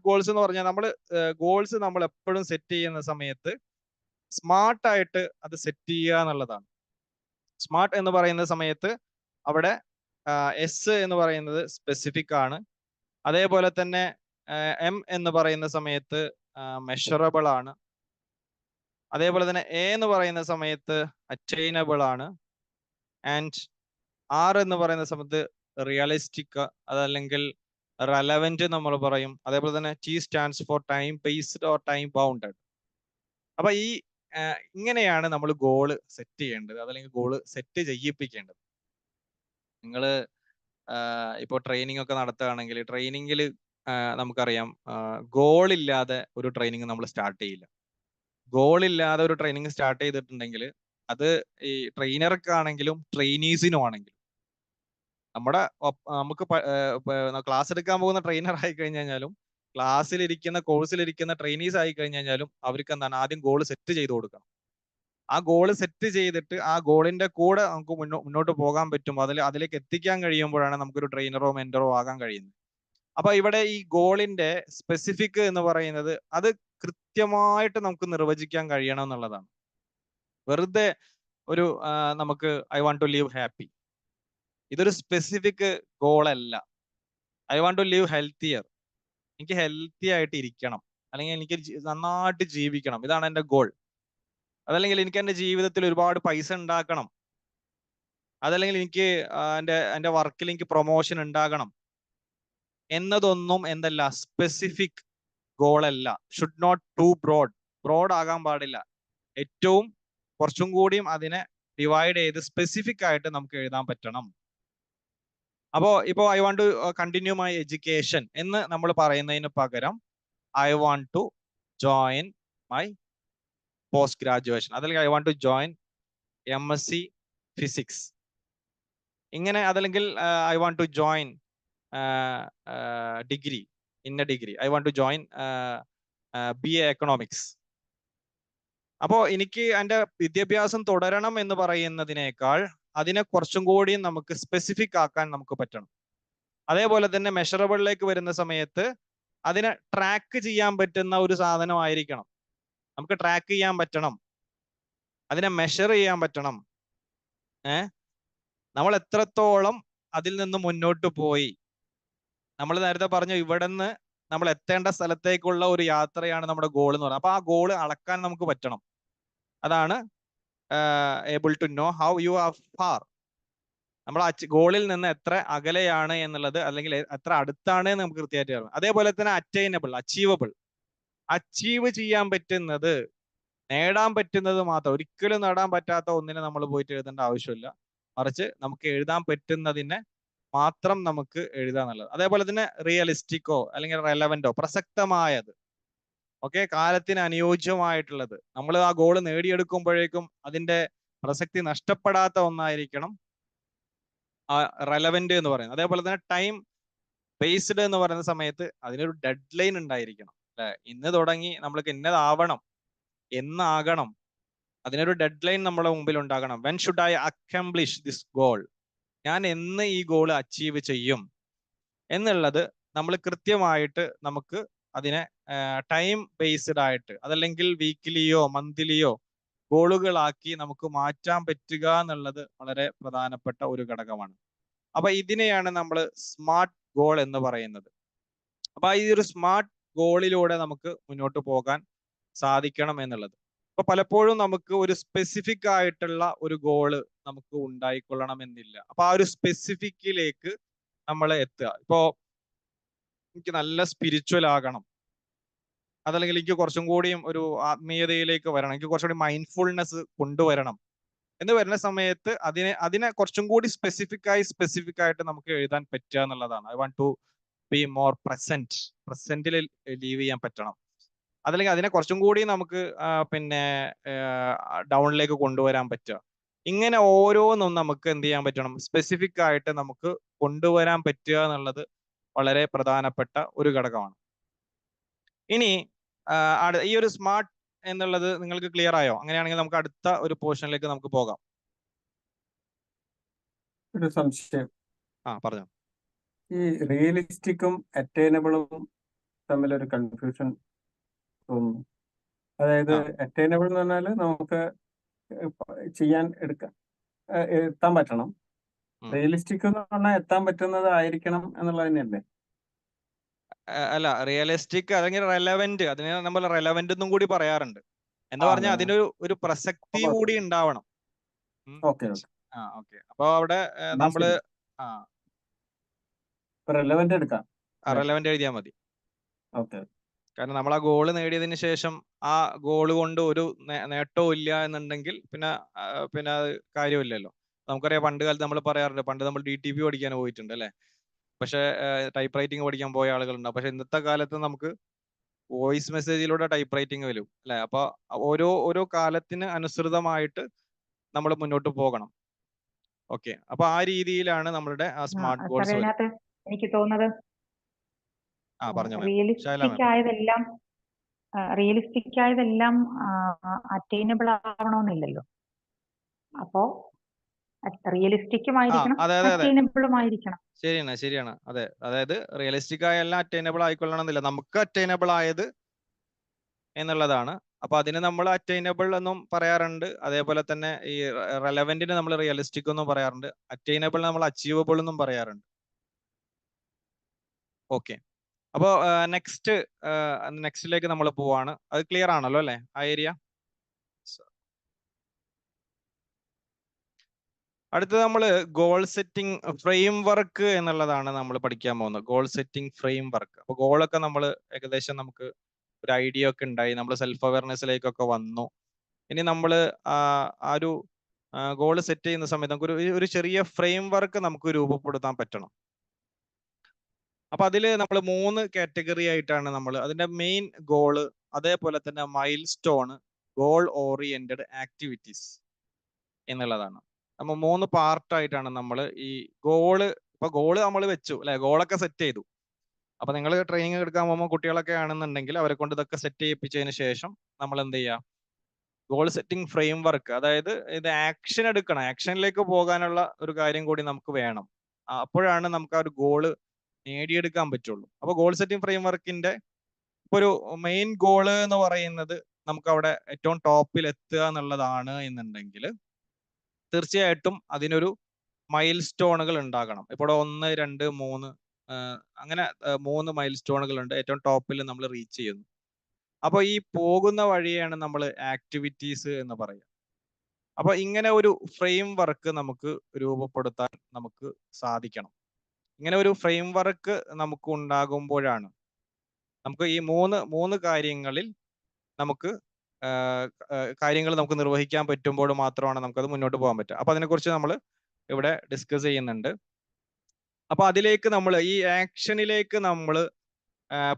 ഗോൾസ് എന്ന് പറഞ്ഞാൽ ഗോൾസ് നമ്മൾ എപ്പോഴും സെറ്റ് ചെയ്യുന്ന സമയത്ത് സ്മാർട്ടായിട്ട് അത് സെറ്റ് ചെയ്യുക എന്നുള്ളതാണ്. സ്മാർട്ട് എന്ന് പറയുന്ന സമയത്ത് അവിടെ എസ് എന്ന് പറയുന്നത് സ്പെസിഫിക് ആണ്. അതേപോലെ തന്നെ എം എന്ന് പറയുന്ന സമയത്ത് മെഷറബിൾ ആണ്. അതേപോലെ തന്നെ എ എന്ന് പറയുന്ന സമയത്ത് അറ്റൈനബിൾ ആണ്. ആൻഡ് ആർ എന്ന് പറയുന്ന സമയത്ത് റിയലിസ്റ്റിക്, അതല്ലെങ്കിൽ റെലവെന്റ് നമ്മൾ പറയും. അതേപോലെ തന്നെ T stands for time based or time bounded. അപ്പൊ ഇങ്ങനെയാണ് നമ്മൾ ഗോള് സെറ്റ് ചെയ്യേണ്ടത്, അതല്ലെങ്കിൽ ഗോള് സെറ്റ് ചെയ്യിപ്പിക്കേണ്ടത്. നിങ്ങൾ ഇപ്പോൾ ട്രെയിനിങ് ഒക്കെ നടത്തുകയാണെങ്കിൽ ട്രെയിനിങ്ങിൽ നമുക്കറിയാം ഗോളില്ലാതെ ഒരു ട്രെയിനിങ് നമ്മൾ സ്റ്റാർട്ട് ചെയ്യില്ല. ഗോളില്ലാതെ ഒരു ട്രെയിനിങ് സ്റ്റാർട്ട് ചെയ്തിട്ടുണ്ടെങ്കിൽ അത് ഈ ട്രെയിനർക്കാണെങ്കിലും ട്രെയിനീസിനും ആണെങ്കിലും നമുക്ക് ക്ലാസ് എടുക്കാൻ പോകുന്ന ട്രെയിനർ ആയി കഴിഞ്ഞാലും ക്ലാസ്സിലിരിക്കുന്ന കോഴ്സിലിരിക്കുന്ന ട്രെയിനീസ് ആയി കഴിഞ്ഞാലും അവർക്ക് എന്താണ് ആദ്യം ഗോൾ സെറ്റ് ചെയ്ത് കൊടുക്കണം. ആ ഗോൾ സെറ്റ് ചെയ്തിട്ട് ആ ഗോളിന്റെ കൂടെ നമുക്ക് മുന്നോട്ട് പോകാൻ പറ്റും. അതിലേക്ക് എത്തിക്കാൻ കഴിയുമ്പോഴാണ് നമുക്കൊരു ട്രെയിനറോ മെന്ററോ ആകാൻ കഴിയുന്നത്. അപ്പൊ ഇവിടെ ഈ ഗോളിന്റെ സ്പെസിഫിക് എന്ന് പറയുന്നത് അത് കൃത്യമായിട്ട് നമുക്ക് നിർവചിക്കാൻ കഴിയണം എന്നുള്ളതാണ്. വെറുതെ ഒരു നമുക്ക് I want to live happy, ഇതൊരു സ്പെസിഫിക് ഗോൾ അല്ല. I want to live healthier, എനിക്ക് ഹെൽത്തി ആയിട്ട് ഇരിക്കണം, അല്ലെങ്കിൽ എനിക്ക് നന്നായിട്ട് ജീവിക്കണം, ഇതാണ് എൻ്റെ ഗോൾ. അതല്ലെങ്കിൽ എനിക്ക് എൻ്റെ ജീവിതത്തിൽ ഒരുപാട് പൈസ ഉണ്ടാക്കണം, അതല്ലെങ്കിൽ എനിക്ക് എൻ്റെ വർക്കിൽ എനിക്ക് പ്രൊമോഷൻ ഉണ്ടാകണം എന്നതൊന്നും എന്തല്ല സ്പെസിഫിക് ഗോൾ അല്ല. ഷുഡ് നോട്ട് ടു ബ്രോഡ് ആകാൻ പാടില്ല. ഏറ്റവും കുറച്ചും കൂടിയും അതിനെ ഡിവൈഡ് ചെയ്ത് സ്പെസിഫിക് ആയിട്ട് നമുക്ക് എഴുതാൻ പറ്റണം. ഇപ്പോ I want to continue my education എന്ന് നമ്മൾ പറയുന്നതിന് പകരം I want to join my post graduation, അതല്ലെങ്കിൽ I want to join MSc physics, ഇങ്ങനെ. അതല്ലെങ്കിൽ I want to join degree, ഇന്ന degree, I want to join BA economics. അപ്പോൾ എനിക്ക് എൻ്റെ വിദ്യാഭ്യാസം തുടരണം എന്ന് പറയുന്നതിനേക്കാൾ അതിനെ കുറച്ചും കൂടി നമുക്ക് സ്പെസിഫിക് ആക്കാൻ നമുക്ക് പറ്റണം. അതേപോലെ തന്നെ മെഷറബിളിലേക്ക് വരുന്ന സമയത്ത് അതിനെ ട്രാക്ക് ചെയ്യാൻ പറ്റുന്ന ഒരു സാധനമായിരിക്കണം. നമുക്ക് ട്രാക്ക് ചെയ്യാൻ പറ്റണം, അതിനെ മെഷർ ചെയ്യാൻ പറ്റണം. നമ്മൾ എത്രത്തോളം അതിൽ നിന്ന് മുന്നോട്ട് പോയി. നമ്മൾ നേരത്തെ പറഞ്ഞു ഇവിടെ നിന്ന് നമ്മൾ എത്തേണ്ട സ്ഥലത്തേക്കുള്ള ഒരു യാത്രയാണ് നമ്മുടെ ഗോൾ എന്ന് പറയുന്നത്. അപ്പൊ ആ ഗോൾ അളക്കാൻ നമുക്ക് പറ്റണം. അതാണ് able to know how you are far. നമ്മൾ ഗോളിൽ നിന്ന് എത്ര അകലെയാണ് എന്നുള്ളത്, അല്ലെങ്കിൽ എത്ര അടുത്താണ് എന്ന് നമുക്ക് കൃത്യമായിട്ട് അറിയാം. അതേപോലെ തന്നെ അറ്റൈനബിൾ, അച്ചീവ് ചെയ്യാൻ പറ്റുന്നത്, നേടാൻ പറ്റുന്നത് മാത്രം. ഒരിക്കലും നേടാൻ പറ്റാത്ത ഒന്നിനെ നമ്മൾ പോയിട്ട് എഴുതേണ്ട ആവശ്യമില്ല. മറിച്ച് നമുക്ക് എഴുതാൻ പറ്റുന്നതിനെ മാത്രം നമുക്ക് എഴുതാന്നുള്ളത്. അതേപോലെ തന്നെ റിയലിസ്റ്റിക്കോ അല്ലെങ്കിൽ റെലവന്റോ, പ്രസക്തമായത്, ഓക്കെ, കാലത്തിന് അനുയോജ്യമായിട്ടുള്ളത്. നമ്മൾ ആ ഗോൾ നേടിയെടുക്കുമ്പോഴേക്കും അതിന്റെ പ്രസക്തി നഷ്ടപ്പെടാത്ത ഒന്നായിരിക്കണം റെലവന്റ് എന്ന് പറയുന്നത്. അതേപോലെ തന്നെ ടൈം ബേസ്ഡ് എന്ന് പറയുന്ന സമയത്ത് അതിനൊരു ഡെഡ് ലൈൻ ഉണ്ടായിരിക്കണം. അല്ലെ, ഇന്ന് തുടങ്ങി നമ്മൾക്ക് ഇന്നതാവണം, എന്നാകണം, അതിനൊരു ഡെഡ് ലൈൻ നമ്മുടെ മുമ്പിൽ ഉണ്ടാകണം. When should I accomplish this goal, ഞാൻ എന്ന് ഈ ഗോൾ അച്ചീവ് ചെയ്യും എന്നുള്ളത് നമ്മൾ കൃത്യമായിട്ട് നമുക്ക് അതിനെ ടൈം ബേസ്ഡ് ആയിട്ട്, അതല്ലെങ്കിൽ വീക്കിലിയോ മന്ത്ലിയോ ഗോളുകളാക്കി നമുക്ക് മാറ്റാൻ പറ്റുക എന്നുള്ളത് വളരെ പ്രധാനപ്പെട്ട ഒരു ഘടകമാണ്. അപ്പൊ ഇതിനെയാണ് നമ്മൾ സ്മാർട്ട് ഗോൾ എന്ന് പറയുന്നത്. അപ്പൊ ഈ ഒരു സ്മാർട്ട് ഗോളിലൂടെ നമുക്ക് മുന്നോട്ട് പോകാൻ സാധിക്കണം എന്നുള്ളത്. അപ്പൊ പലപ്പോഴും നമുക്ക് ഒരു സ്പെസിഫിക് ആയിട്ടുള്ള ഒരു ഗോള് നമുക്ക് ഉണ്ടായിക്കൊള്ളണം എന്നില്ല. അപ്പൊ ആ ഒരു സ്പെസിഫിക്കിലേക്ക് നമ്മൾ എത്തുക. ഇപ്പോ എനിക്ക് നല്ല സ്പിരിച്വൽ ആകണം, അതല്ലെങ്കിൽ എനിക്ക് കുറച്ചും കൂടിയും ഒരു ആത്മീയതയിലേക്ക് വരണം, എനിക്ക് കുറച്ചുകൂടി മൈൻഡ്ഫുൾനെസ് കൊണ്ടുവരണം എന്ന് വരുന്ന സമയത്ത് അതിനെ കുറച്ചും കൂടി സ്പെസിഫിക് ആയിട്ട് നമുക്ക് എഴുതാൻ പറ്റുക എന്നുള്ളതാണ്. I want to be more പ്രസന്റിൽ ലീവ് ചെയ്യാൻ പറ്റണം. അതല്ലെങ്കിൽ അതിനെ കുറച്ചും കൂടി നമുക്ക് ഡൗണിലേക്ക് കൊണ്ടുവരാൻ പറ്റുക. ഇങ്ങനെ ഓരോന്നും നമുക്ക് എന്ത് ചെയ്യാൻ പറ്റണം, സ്പെസിഫിക് ആയിട്ട് നമുക്ക് കൊണ്ടുവരാൻ പറ്റുക എന്നുള്ളത് വളരെ പ്രധാനപ്പെട്ട ഒരു ഘടകമാണ്. ഇനി ഈ ഒരു സ്മാർട്ട് എന്നുള്ളത് നിങ്ങൾക്ക് ക്ലിയർ ആയോ? അങ്ങനെയാണെങ്കിൽ നമുക്ക് അടുത്ത ഒരു പോർഷനിലേക്ക് നമുക്ക് പോകാം. ഒരു സംശയം. പറഞ്ഞോ. ഈ റിയലിസ്റ്റിക്കും അറ്റൈനബിളും തമ്മിലൊരു കൺഫ്യൂഷൻ തോന്നുന്നു. അതായത് അറ്റൈനബിൾ എന്ന് പറഞ്ഞാൽ നമുക്ക് എത്താൻ പറ്റണം. റിയലിസ്റ്റിക് എന്ന് പറഞ്ഞാൽ എത്താൻ പറ്റുന്നത് ആയിരിക്കണം എന്നുള്ളത് തന്നെയല്ലേ? അല്ല, റിയലിസ്റ്റിക് അല്ലെങ്കിൽ റെലവെന്റ്, അതിനെ നമ്മൾ റെലവെന്റ് എന്നും കൂടി പറയാറുണ്ട്. എന്ന് പറഞ്ഞാൽ അതിനൊരു പ്രസക്തി കൂടി ഉണ്ടാവണം. ഓക്കെ. ഓക്കെ. അപ്പൊ അവിടെ നമ്മള് റെലവെന്റ് എടുക്കാം. റെലവെന്റ് എഴുതിയാൽ മതി. ഓക്കെ. കാരണം നമ്മൾ ആ ഗോള് നേടിയതിന് ശേഷം ആ ഗോള് കൊണ്ട് ഒരു നേട്ടവും ഇല്ല എന്നുണ്ടെങ്കിൽ പിന്നെ അത് കാര്യമില്ലല്ലോ. നമുക്കറിയാം, പണ്ട് കാലത്ത് നമ്മൾ പറയാറുണ്ട്, പണ്ട് നമ്മൾ DTP പഠിക്കാൻ പോയിട്ടുണ്ട് അല്ലെ, പക്ഷെ ടൈപ്പ് റൈറ്റിംഗ് പഠിക്കാൻ പോയ ആളുകളുണ്ട്. പക്ഷെ ഇന്നത്തെ കാലത്ത് നമുക്ക് വോയിസ് മെസ്സേജിലൂടെ ടൈപ്പ് റൈറ്റിംഗ് വരും അല്ലെ. അപ്പൊ ഓരോ കാലത്തിന് അനുസൃതമായിട്ട് നമ്മൾ മുന്നോട്ട് പോകണം. ഓക്കെ. അപ്പൊ ആ രീതിയിലാണ് നമ്മളുടെ ആ സ്മാർട്ട് ഗോൾസ്. എനിക്ക് തോന്നുന്നത് റിയലിസ്റ്റിക് ആയതെല്ലാം അറ്റൈനബിൾ ആവണമെന്നില്ലല്ലോ. അപ്പോ റിയലിസ്റ്റിക്കും ആയിരിക്കണം, അറ്റൈനബിളും ആയിരിക്കണം. ശരിയാണ്. അതെ, അതായത് റിയലിസ്റ്റിക് ആയ എല്ലാം അറ്റൈനബിൾ ആയിക്കൊള്ളണമെന്നില്ല. നമുക്ക് അറ്റൈനബിൾ ആയത് എന്നുള്ളതാണ്. അപ്പൊ അതിന് നമ്മൾ അറ്റൈനബിൾ എന്നും പറയാറുണ്ട്. അതേപോലെ തന്നെ ഈ റെലവെന്റിന് നമ്മൾ റിയലിസ്റ്റിക് എന്നും പറയാറുണ്ട്. അറ്റൈനബിൾ നമ്മൾ അച്ചീവബിൾ എന്നും പറയാറുണ്ട്. ഓക്കെ. അപ്പോൾ നെക്സ്റ്റിലേക്ക് നമ്മൾ പോവാണ്. അത് ക്ലിയർ ആണല്ലോ അല്ലെ, ആ ഏരിയ? അടുത്തത് നമ്മൾ ഗോൾ സെറ്റിംഗ് ഫ്രെയിം വർക്ക് എന്നുള്ളതാണ് നമ്മൾ പഠിക്കാൻ പോകുന്നത്. Goal setting frame work. അപ്പോൾ ഗോളൊക്കെ നമ്മൾ ഏകദേശം നമുക്ക് ഒരു ഐഡിയ ഒക്കെ ഉണ്ടായി, നമ്മൾ സെൽഫ് അവയർനെസ്സിലേക്കൊക്കെ വന്നു. ഇനി നമ്മൾ ആ ഒരു ഗോൾ സെറ്റ് ചെയ്യുന്ന സമയത്ത് നമുക്ക് ഒരു ചെറിയ ഫ്രെയിം വർക്ക് നമുക്ക് രൂപപ്പെടുത്താൻ പറ്റണം. അപ്പൊ അതിൽ നമ്മൾ 3 കാറ്റഗറി ആയിട്ടാണ് നമ്മൾ അതിന്റെ മെയിൻ ഗോള്, അതേപോലെ തന്നെ mile stone, goal oriented activities എന്നുള്ളതാണ്. നമ്മൾ 3 പാർട്ടായിട്ടാണ് നമ്മൾ ഈ ഗോള്. ഇപ്പൊ ഗോള് നമ്മൾ വെച്ചു അല്ലെ, ഗോളൊക്കെ സെറ്റ് ചെയ്തു. അപ്പൊ നിങ്ങൾ ട്രെയിനിങ് എടുക്കാൻ പോകുമ്പോൾ കുട്ടികളൊക്കെ ആണെന്നുണ്ടെങ്കിൽ അവരെ കൊണ്ട് ഇതൊക്കെ സെറ്റ് ചെയ്യിപ്പിച്ചതിന് ശേഷം നമ്മൾ എന്ത് ചെയ്യുക, ഗോൾ സെറ്റിംഗ് ഫ്രെയിം വർക്ക്, അതായത് ഇത് ആക്ഷൻ എടുക്കണം, ആക്ഷനിലേക്ക് പോകാനുള്ള ഒരു കാര്യം കൂടി നമുക്ക് വേണം. അപ്പോഴാണ് നമുക്ക് ആ ഒരു ഗോള് നേടിയെടുക്കാൻ പറ്റുള്ളൂ. അപ്പൊ ഗോൾ സെറ്റിംഗ് ഫ്രെയിം വർക്കിന്റെ ഒരു മെയിൻ ഗോള് എന്ന് പറയുന്നത് നമുക്ക് അവിടെ ഏറ്റവും ടോപ്പിൽ എത്തുക എന്നുള്ളതാണ് എന്നുണ്ടെങ്കിൽ തീർച്ചയായിട്ടും അതിനൊരു മൈൽ സ്റ്റോണുകൾ ഉണ്ടാകണം. ഇപ്പോൾ 1, 2, 3 അങ്ങനെ 3 മൈൽ സ്റ്റോണുകൾ ഉണ്ട്. ഏറ്റവും ടോപ്പിൽ നമ്മൾ റീച്ച് ചെയ്യുന്നു. അപ്പോൾ ഈ പോകുന്ന വഴിയാണ് നമ്മൾ ആക്ടിവിറ്റീസ് എന്ന് പറയുക. അപ്പൊ ഇങ്ങനെ ഒരു ഫ്രെയിം വർക്ക് നമുക്ക് രൂപപ്പെടുത്താൻ നമുക്ക് സാധിക്കണം. ഇങ്ങനെ ഒരു ഫ്രെയിം വർക്ക് നമുക്ക് ഉണ്ടാകുമ്പോഴാണ് നമുക്ക് ഈ മൂന്ന് കാര്യങ്ങളിൽ നമുക്ക് കാര്യങ്ങൾ നമുക്ക് നിർവഹിക്കാൻ പറ്റുമ്പോൾ മാത്രമാണ് നമുക്കത് മുന്നോട്ട് പോകാൻ പറ്റുക. അപ്പൊ അതിനെക്കുറിച്ച് നമ്മൾ ഇവിടെ ഡിസ്കസ് ചെയ്യുന്നുണ്ട്. അപ്പൊ അതിലേക്ക് നമ്മൾ ഈ ആക്ഷനിലേക്ക് നമ്മൾ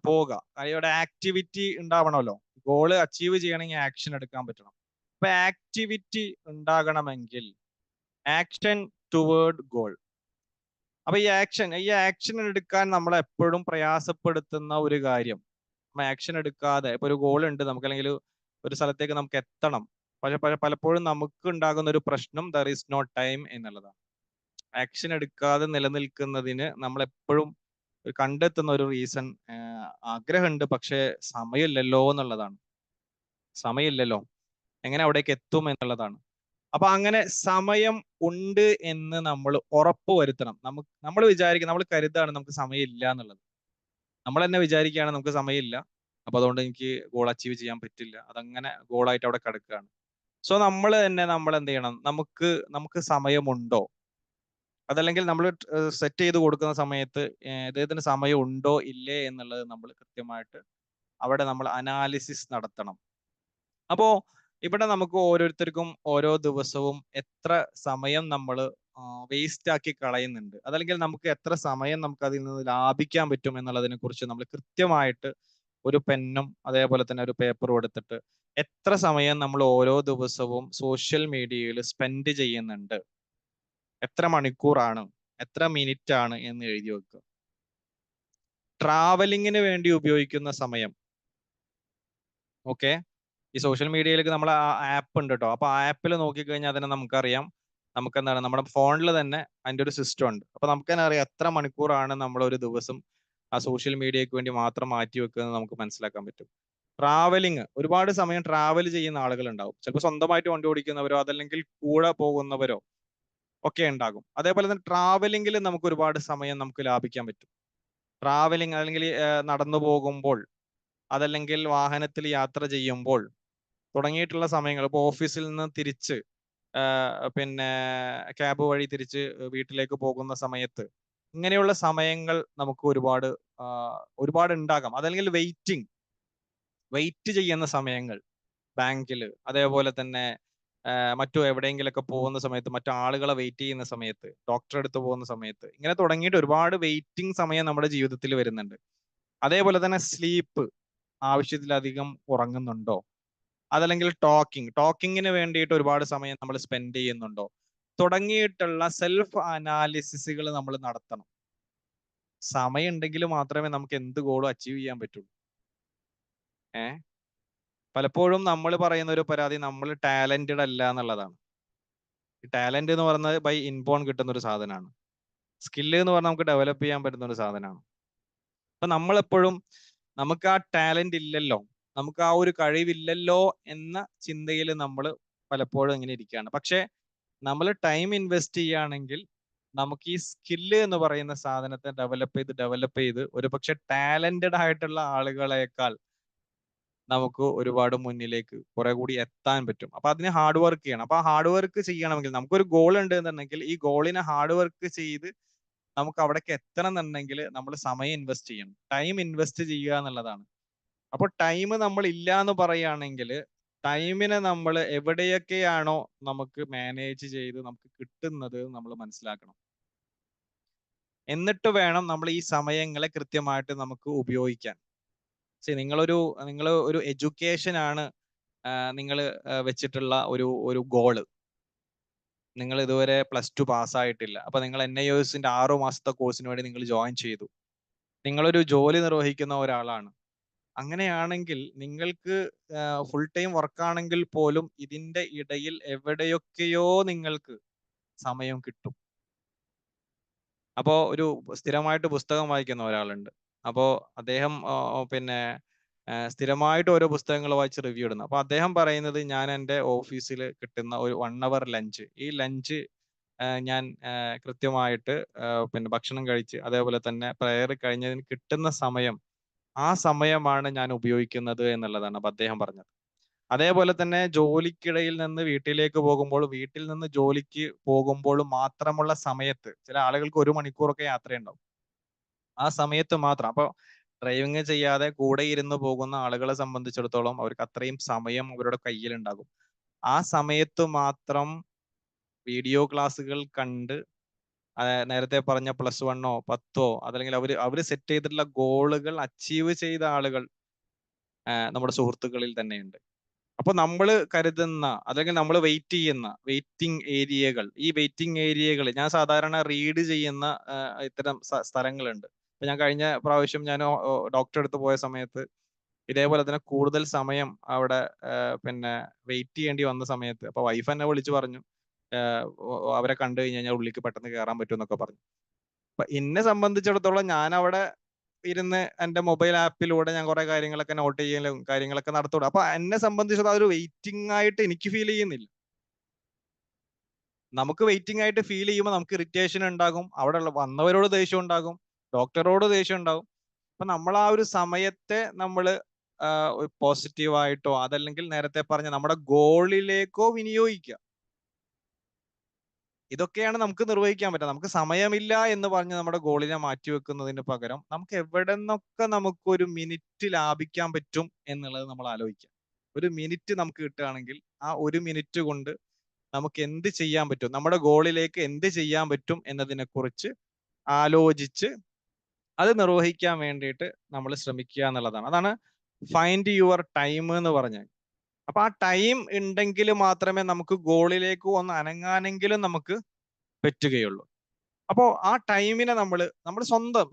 പോവുക. ഇവിടെ ആക്ടിവിറ്റി ഉണ്ടാവണമല്ലോ. ഗോള് അച്ചീവ് ചെയ്യണമെങ്കിൽ ആക്ഷൻ എടുക്കാൻ പറ്റണം. അപ്പൊ ആക്ടിവിറ്റി ഉണ്ടാകണമെങ്കിൽ ആക്ഷൻ ടുവേർഡ് ഗോൾ. അപ്പൊ ഈ ആക്ഷൻ എടുക്കാൻ നമ്മൾ എപ്പോഴും പ്രയാസപ്പെടുത്തുന്ന ഒരു കാര്യം, ആക്ഷൻ എടുക്കാതെ ഇപ്പൊ ഒരു ഗോൾ ഉണ്ട് നമുക്ക്, അല്ലെങ്കിൽ ഒരു സ്ഥലത്തേക്ക് നമുക്ക് എത്തണം. പക്ഷെ പലപ്പോഴും നമുക്ക് ഉണ്ടാകുന്ന ഒരു പ്രശ്നം ദർ ഈസ് നോ ടൈം എന്നുള്ളതാണ്. ആക്ഷൻ എടുക്കാതെ നിലനിൽക്കുന്നതിന് നമ്മൾ എപ്പോഴും കണ്ടെത്തുന്ന ഒരു റീസൺ ആഗ്രഹമുണ്ട്, പക്ഷെ സമയമില്ലല്ലോ എന്നുള്ളതാണ്. സമയമില്ലല്ലോ, എങ്ങനെ അവിടേക്ക് എത്തും എന്നുള്ളതാണ്. അപ്പൊ അങ്ങനെ സമയം ഉണ്ട് എന്ന് നമ്മൾ ഉറപ്പ് വരുത്തണം. നമ്മൾ വിചാരിക്കും, നമ്മൾ കരുതാണ് നമുക്ക് സമയമില്ല എന്നുള്ളത്. നമ്മൾ തന്നെ വിചാരിക്കുകയാണ് നമുക്ക് സമയമില്ല, അപ്പൊ അതുകൊണ്ട് എനിക്ക് ഗോൾ അച്ചീവ് ചെയ്യാൻ പറ്റില്ല, അതങ്ങനെ ഗോളായിട്ട് അവിടെ കിടക്കുകയാണ്. സോ നമ്മൾ എന്ത് ചെയ്യണം, നമുക്ക് സമയമുണ്ടോ, അതല്ലെങ്കിൽ നമ്മൾ സെറ്റ് ചെയ്ത് കൊടുക്കുന്ന സമയത്ത് ഇദ്ദേഹത്തിന് സമയം ഉണ്ടോ ഇല്ലേ എന്നുള്ളത് നമ്മൾ കൃത്യമായിട്ട് അവിടെ നമ്മൾ അനാലിസിസ് നടത്തണം. അപ്പോ ഇവിടെ നമുക്ക് ഓരോരുത്തർക്കും ഓരോ ദിവസവും എത്ര സമയം നമ്മൾ വേസ്റ്റ് ആക്കി കളയുന്നുണ്ട്, അതല്ലെങ്കിൽ നമുക്ക് എത്ര സമയം നമുക്ക് അതിൽ നിന്ന് ലാഭിക്കാൻ പറ്റും എന്നുള്ളതിനെ കുറിച്ച് നമ്മൾ കൃത്യമായിട്ട് ഒരു പെന്നും അതേപോലെ തന്നെ ഒരു പേപ്പറും എടുത്തിട്ട് എത്ര സമയം നമ്മൾ ഓരോ ദിവസവും സോഷ്യൽ മീഡിയയിൽ സ്പെൻഡ് ചെയ്യുന്നുണ്ട്, എത്ര മണിക്കൂറാണ്, എത്ര മിനിറ്റ് ആണ് എന്ന് എഴുതി വെക്കുക. ട്രാവലിങ്ങിന് വേണ്ടി ഉപയോഗിക്കുന്ന സമയം, ഓക്കെ, ഈ സോഷ്യൽ മീഡിയയിലേക്ക് നമ്മൾ ആ ആപ്പ് ഉണ്ട് കേട്ടോ. അപ്പൊ ആ ആപ്പിൽ നോക്കിക്കഴിഞ്ഞാൽ തന്നെ നമുക്കറിയാം, നമുക്ക് എന്താണ് നമ്മുടെ ഫോണിൽ തന്നെ അതിന്റെ ഒരു സിസ്റ്റം ഉണ്ട്. അപ്പൊ നമുക്ക് തന്നെ അറിയാം എത്ര മണിക്കൂറാണ് നമ്മൾ ഒരു ദിവസം ആ സോഷ്യൽ മീഡിയക്ക് വേണ്ടി മാത്രം മാറ്റി വെക്കുന്നത് നമുക്ക് മനസ്സിലാക്കാൻ പറ്റും. ട്രാവലിങ്, ഒരുപാട് സമയം ട്രാവൽ ചെയ്യുന്ന ആളുകൾ ഉണ്ടാവും. ചിലപ്പോൾ സ്വന്തമായിട്ട് വണ്ടി ഓടിക്കുന്നവരോ അതല്ലെങ്കിൽ കൂടെ പോകുന്നവരോ ഒക്കെ ഉണ്ടാകും. അതേപോലെ തന്നെ ട്രാവലിംഗിൽ നമുക്ക് ഒരുപാട് സമയം നമുക്ക് ലാഭിക്കാൻ പറ്റും. ട്രാവലിംഗ് അല്ലെങ്കിൽ നടന്നു പോകുമ്പോൾ അതല്ലെങ്കിൽ വാഹനത്തിൽ യാത്ര ചെയ്യുമ്പോൾ തുടങ്ങിയിട്ടുള്ള സമയങ്ങൾ, ഇപ്പോൾ ഓഫീസിൽ നിന്ന് തിരിച്ച് പിന്നെ ക്യാബ് വഴി തിരിച്ച് വീട്ടിലേക്ക് പോകുന്ന സമയത്ത് ഇങ്ങനെയുള്ള സമയങ്ങൾ നമുക്ക് ഒരുപാട് ഉണ്ടാകാം. അതല്ലെങ്കിൽ വെയിറ്റ് ചെയ്യുന്ന സമയങ്ങൾ ബാങ്കിൽ, അതേപോലെ തന്നെ മറ്റു എവിടെയെങ്കിലൊക്കെ പോകുന്ന സമയത്ത്, മറ്റു ആളുകളെ വെയിറ്റ് ചെയ്യുന്ന സമയത്ത്, ഡോക്ടറെ അടുത്ത് പോകുന്ന സമയത്ത്, ഇങ്ങനെ തുടങ്ങിയിട്ട് ഒരുപാട് വെയിറ്റിംഗ് സമയം നമ്മുടെ ജീവിതത്തിൽ വരുന്നുണ്ട്. അതേപോലെ തന്നെ സ്ലീപ്പ്, ആവശ്യത്തിലധികം ഉറങ്ങുന്നുണ്ടോ? അതല്ലെങ്കിൽ ടോക്കിങ്ങിന് വേണ്ടിയിട്ട് ഒരുപാട് സമയം നമ്മൾ സ്പെൻഡ് ചെയ്യുന്നുണ്ടോ? തുടങ്ങിയിട്ടുള്ള സെൽഫ് അനാലിസിസുകൾ നമ്മൾ നടത്തണം. സമയം ഉണ്ടെങ്കിൽ മാത്രമേ നമുക്ക് എന്ത് ഗോളും അച്ചീവ് ചെയ്യാൻ പറ്റുള്ളൂ. പലപ്പോഴും നമ്മൾ പറയുന്ന ഒരു പരാതി നമ്മൾ ടാലന്റഡ് അല്ല എന്നുള്ളതാണ്. ടാലന്റ് എന്ന് പറയുന്നത് ബൈ ഇൻബോൺ കിട്ടുന്ന ഒരു സാധനമാണ്. സ്കില്ല് എന്ന് പറഞ്ഞാൽ നമുക്ക് ഡെവലപ്പ് ചെയ്യാൻ പറ്റുന്ന ഒരു സാധനമാണ്. അപ്പൊ നമ്മളെപ്പോഴും നമുക്ക് ആ ടാലന്റ് ഇല്ലല്ലോ, നമുക്ക് ആ ഒരു കഴിവില്ലല്ലോ എന്ന ചിന്തയിൽ നമ്മൾ പലപ്പോഴും ഇങ്ങനെ ഇരിക്കുകയാണ്. പക്ഷെ നമ്മൾ ടൈം ഇൻവെസ്റ്റ് ചെയ്യുകയാണെങ്കിൽ നമുക്ക് ഈ സ്കില്ല് എന്ന് പറയുന്ന സാധനത്തെ ഡെവലപ്പ് ചെയ്ത് ഒരു പക്ഷെ ടാലന്റഡ് ആയിട്ടുള്ള ആളുകളെക്കാൾ നമുക്ക് ഒരുപാട് മുന്നിലേക്ക് കുറെ കൂടി എത്താൻ പറ്റും. അപ്പൊ അതിന് ഹാർഡ് വർക്ക് ചെയ്യണം. അപ്പൊ ആ ഹാർഡ് വർക്ക് ചെയ്യണമെങ്കിൽ, നമുക്കൊരു ഗോൾ ഉണ്ട് എന്നുണ്ടെങ്കിൽ ഈ ഗോളിനെ ഹാർഡ് വർക്ക് ചെയ്ത് നമുക്ക് അവിടേക്ക് എത്തണം എന്നുണ്ടെങ്കിൽ നമ്മൾ സമയം ഇൻവെസ്റ്റ് ചെയ്യണം, ടൈം ഇൻവെസ്റ്റ് ചെയ്യുക എന്നുള്ളതാണ്. അപ്പൊ ടൈം നമ്മൾ ഇല്ല എന്ന് പറയുകയാണെങ്കിൽ ടൈമിനെ നമ്മൾ എവിടെയൊക്കെയാണോ നമുക്ക് മാനേജ് ചെയ്ത് നമുക്ക് കിട്ടുന്നത് നമ്മൾ മനസ്സിലാക്കണം. എന്നിട്ട് വേണം നമ്മൾ ഈ സമയങ്ങളെ കൃത്യമായിട്ട് നമുക്ക് ഉപയോഗിക്കാൻ. നിങ്ങൾ ഒരു എഡ്യൂക്കേഷൻ ആണ് നിങ്ങൾ വെച്ചിട്ടുള്ള ഒരു ഗോള്. നിങ്ങൾ ഇതുവരെ +2 പാസ്സായിട്ടില്ല. അപ്പൊ നിങ്ങൾ NIOSന്റെ 6 മാസത്തെ കോഴ്സിന് വേണ്ടി നിങ്ങൾ ജോയിൻ ചെയ്തു. നിങ്ങളൊരു ജോലി നിർവഹിക്കുന്ന ഒരാളാണ്. അങ്ങനെയാണെങ്കിൽ നിങ്ങൾക്ക് ഫുൾ ടൈം വർക്കാണെങ്കിൽ പോലും ഇതിന്റെ ഇടയിൽ എവിടെയൊക്കെയോ നിങ്ങൾക്ക് സമയം കിട്ടും. അപ്പോ ഒരു സ്ഥിരമായിട്ട് പുസ്തകം വായിക്കുന്ന ഒരാളുണ്ട്. അപ്പോ അദ്ദേഹം പിന്നെ സ്ഥിരമായിട്ട് ഓരോ പുസ്തകങ്ങൾ വായിച്ച് റിവ്യൂ ഇടുന്നു. അപ്പൊ അദ്ദേഹം പറയുന്നത്, ഞാൻ എൻ്റെ ഓഫീസിൽ കിട്ടുന്ന ഒരു 1 hour ലഞ്ച്, ഈ ലഞ്ച് ഞാൻ കൃത്യമായിട്ട് പിന്നെ ഭക്ഷണം കഴിച്ച് അതേപോലെ തന്നെ പ്രയർ കഴിഞ്ഞതിന് കിട്ടുന്ന സമയം, ആ സമയമാണ് ഞാൻ ഉപയോഗിക്കുന്നത് എന്നുള്ളതാണ് അപ്പൊ അദ്ദേഹം പറഞ്ഞത്. അതേപോലെ തന്നെ ജോലിക്കിടയിൽ നിന്ന് വീട്ടിലേക്ക് പോകുമ്പോൾ, വീട്ടിൽ നിന്ന് ജോലിക്ക് പോകുമ്പോൾ മാത്രമുള്ള സമയത്ത്, ചില ആളുകൾക്ക് 1 മണിക്കൂറൊക്കെ യാത്രയുണ്ടാവും. ആ സമയത്ത് മാത്രം. അപ്പൊ ഡ്രൈവിംഗ് ചെയ്യാതെ കൂടെ ഇരുന്ന് പോകുന്ന ആളുകളെ സംബന്ധിച്ചിടത്തോളം അവർക്ക് അത്രയും സമയം അവരുടെ കയ്യിലുണ്ടാകും. ആ സമയത്ത് മാത്രം വീഡിയോ ക്ലാസ്സുകൾ കണ്ട് നേരത്തെ പറഞ്ഞ +1 10 അതല്ലെങ്കിൽ അവര് സെറ്റ് ചെയ്തിട്ടുള്ള ഗോളുകൾ അച്ചീവ് ചെയ്ത ആളുകൾ നമ്മുടെ സുഹൃത്തുക്കളിൽ തന്നെയുണ്ട്. അപ്പൊ നമ്മൾ കരുതുന്ന അല്ലെങ്കിൽ നമ്മൾ വെയിറ്റിംഗ് ഏരിയകൾ, ഈ വെയിറ്റിംഗ് ഏരിയകൾ ഞാൻ സാധാരണ റീഡ് ചെയ്യുന്ന ഇത്തരം സ്ഥലങ്ങളുണ്ട്. ഇപ്പൊ ഞാൻ കഴിഞ്ഞ പ്രാവശ്യം ഞാൻ ഡോക്ടറെ അടുത്ത് പോയ സമയത്ത് ഇതേപോലെ തന്നെ കൂടുതൽ സമയം അവിടെ പിന്നെ വെയിറ്റ് ചെയ്യേണ്ടി വന്ന സമയത്ത്, അപ്പൊ വൈഫ് എന്നെ വിളിച്ചു പറഞ്ഞു, അവരെ കണ്ടു കഴിഞ്ഞാൽ ഉള്ളിലേക്ക് പെട്ടെന്ന് കയറാൻ പറ്റും എന്നൊക്കെ പറഞ്ഞു. അപ്പൊ എന്നെ സംബന്ധിച്ചിടത്തോളം ഞാൻ അവിടെ ഇരുന്ന് എൻ്റെ മൊബൈൽ ആപ്പിലൂടെ ഞാൻ കുറെ കാര്യങ്ങളൊക്കെ നോട്ട് ചെയ്യലും കാര്യങ്ങളൊക്കെ നടത്തുള്ളൂ. അപ്പൊ എന്നെ സംബന്ധിച്ചത് അതൊരു വെയിറ്റിംഗ് ആയിട്ട് എനിക്ക് ഫീൽ ചെയ്യുന്നില്ല. നമുക്ക് വെയിറ്റിംഗ് ആയിട്ട് ഫീൽ ചെയ്യുമ്പോൾ നമുക്ക് ഇറിറ്റേഷൻ ഉണ്ടാകും, അവിടെ വന്നവരോട് ദേഷ്യം ഉണ്ടാകും, ഡോക്ടറോട് ദേഷ്യം ഉണ്ടാകും. അപ്പൊ നമ്മൾ ആ ഒരു സമയത്തെ നമ്മൾ പോസിറ്റീവായിട്ടോ അതല്ലെങ്കിൽ നേരത്തെ പറഞ്ഞ നമ്മുടെ ഗോളിലേക്കോ വിനിയോഗിക്കുക. ഇതൊക്കെയാണ് നമുക്ക് നിർവഹിക്കാൻ പറ്റുക. നമുക്ക് സമയമില്ല എന്ന് പറഞ്ഞ് നമ്മുടെ ഗോളിനെ മാറ്റിവെക്കുന്നതിന് പകരം നമുക്ക് എവിടെ നിന്നൊക്കെ നമുക്കൊരു മിനിറ്റ് ലാഭിക്കാൻ പറ്റും എന്നുള്ളത് നമ്മൾ ആലോചിക്കുക. ഒരു മിനിറ്റ് നമുക്ക് കിട്ടുകയാണെങ്കിൽ ആ 1 മിനിറ്റ് കൊണ്ട് നമുക്ക് എന്ത് ചെയ്യാൻ പറ്റും, നമ്മുടെ ഗോളിലേക്ക് എന്ത് ചെയ്യാൻ പറ്റും എന്നതിനെ കുറിച്ച് ആലോചിച്ച് അത് നിർവഹിക്കാൻ വേണ്ടിയിട്ട് നമ്മൾ ശ്രമിക്കുക എന്നുള്ളതാണ്. അതാണ് ഫൈൻഡ് യുവർ ടൈം എന്ന് പറഞ്ഞാൽ. അപ്പൊ ആ ടൈം ഉണ്ടെങ്കിൽ മാത്രമേ നമുക്ക് ഗോളിലേക്ക് ഒന്ന് അനങ്ങാനെങ്കിലും നമുക്ക് പറ്റുകയുള്ളൂ. അപ്പോ ആ ടൈമിനെ നമ്മൾ സ്വന്തം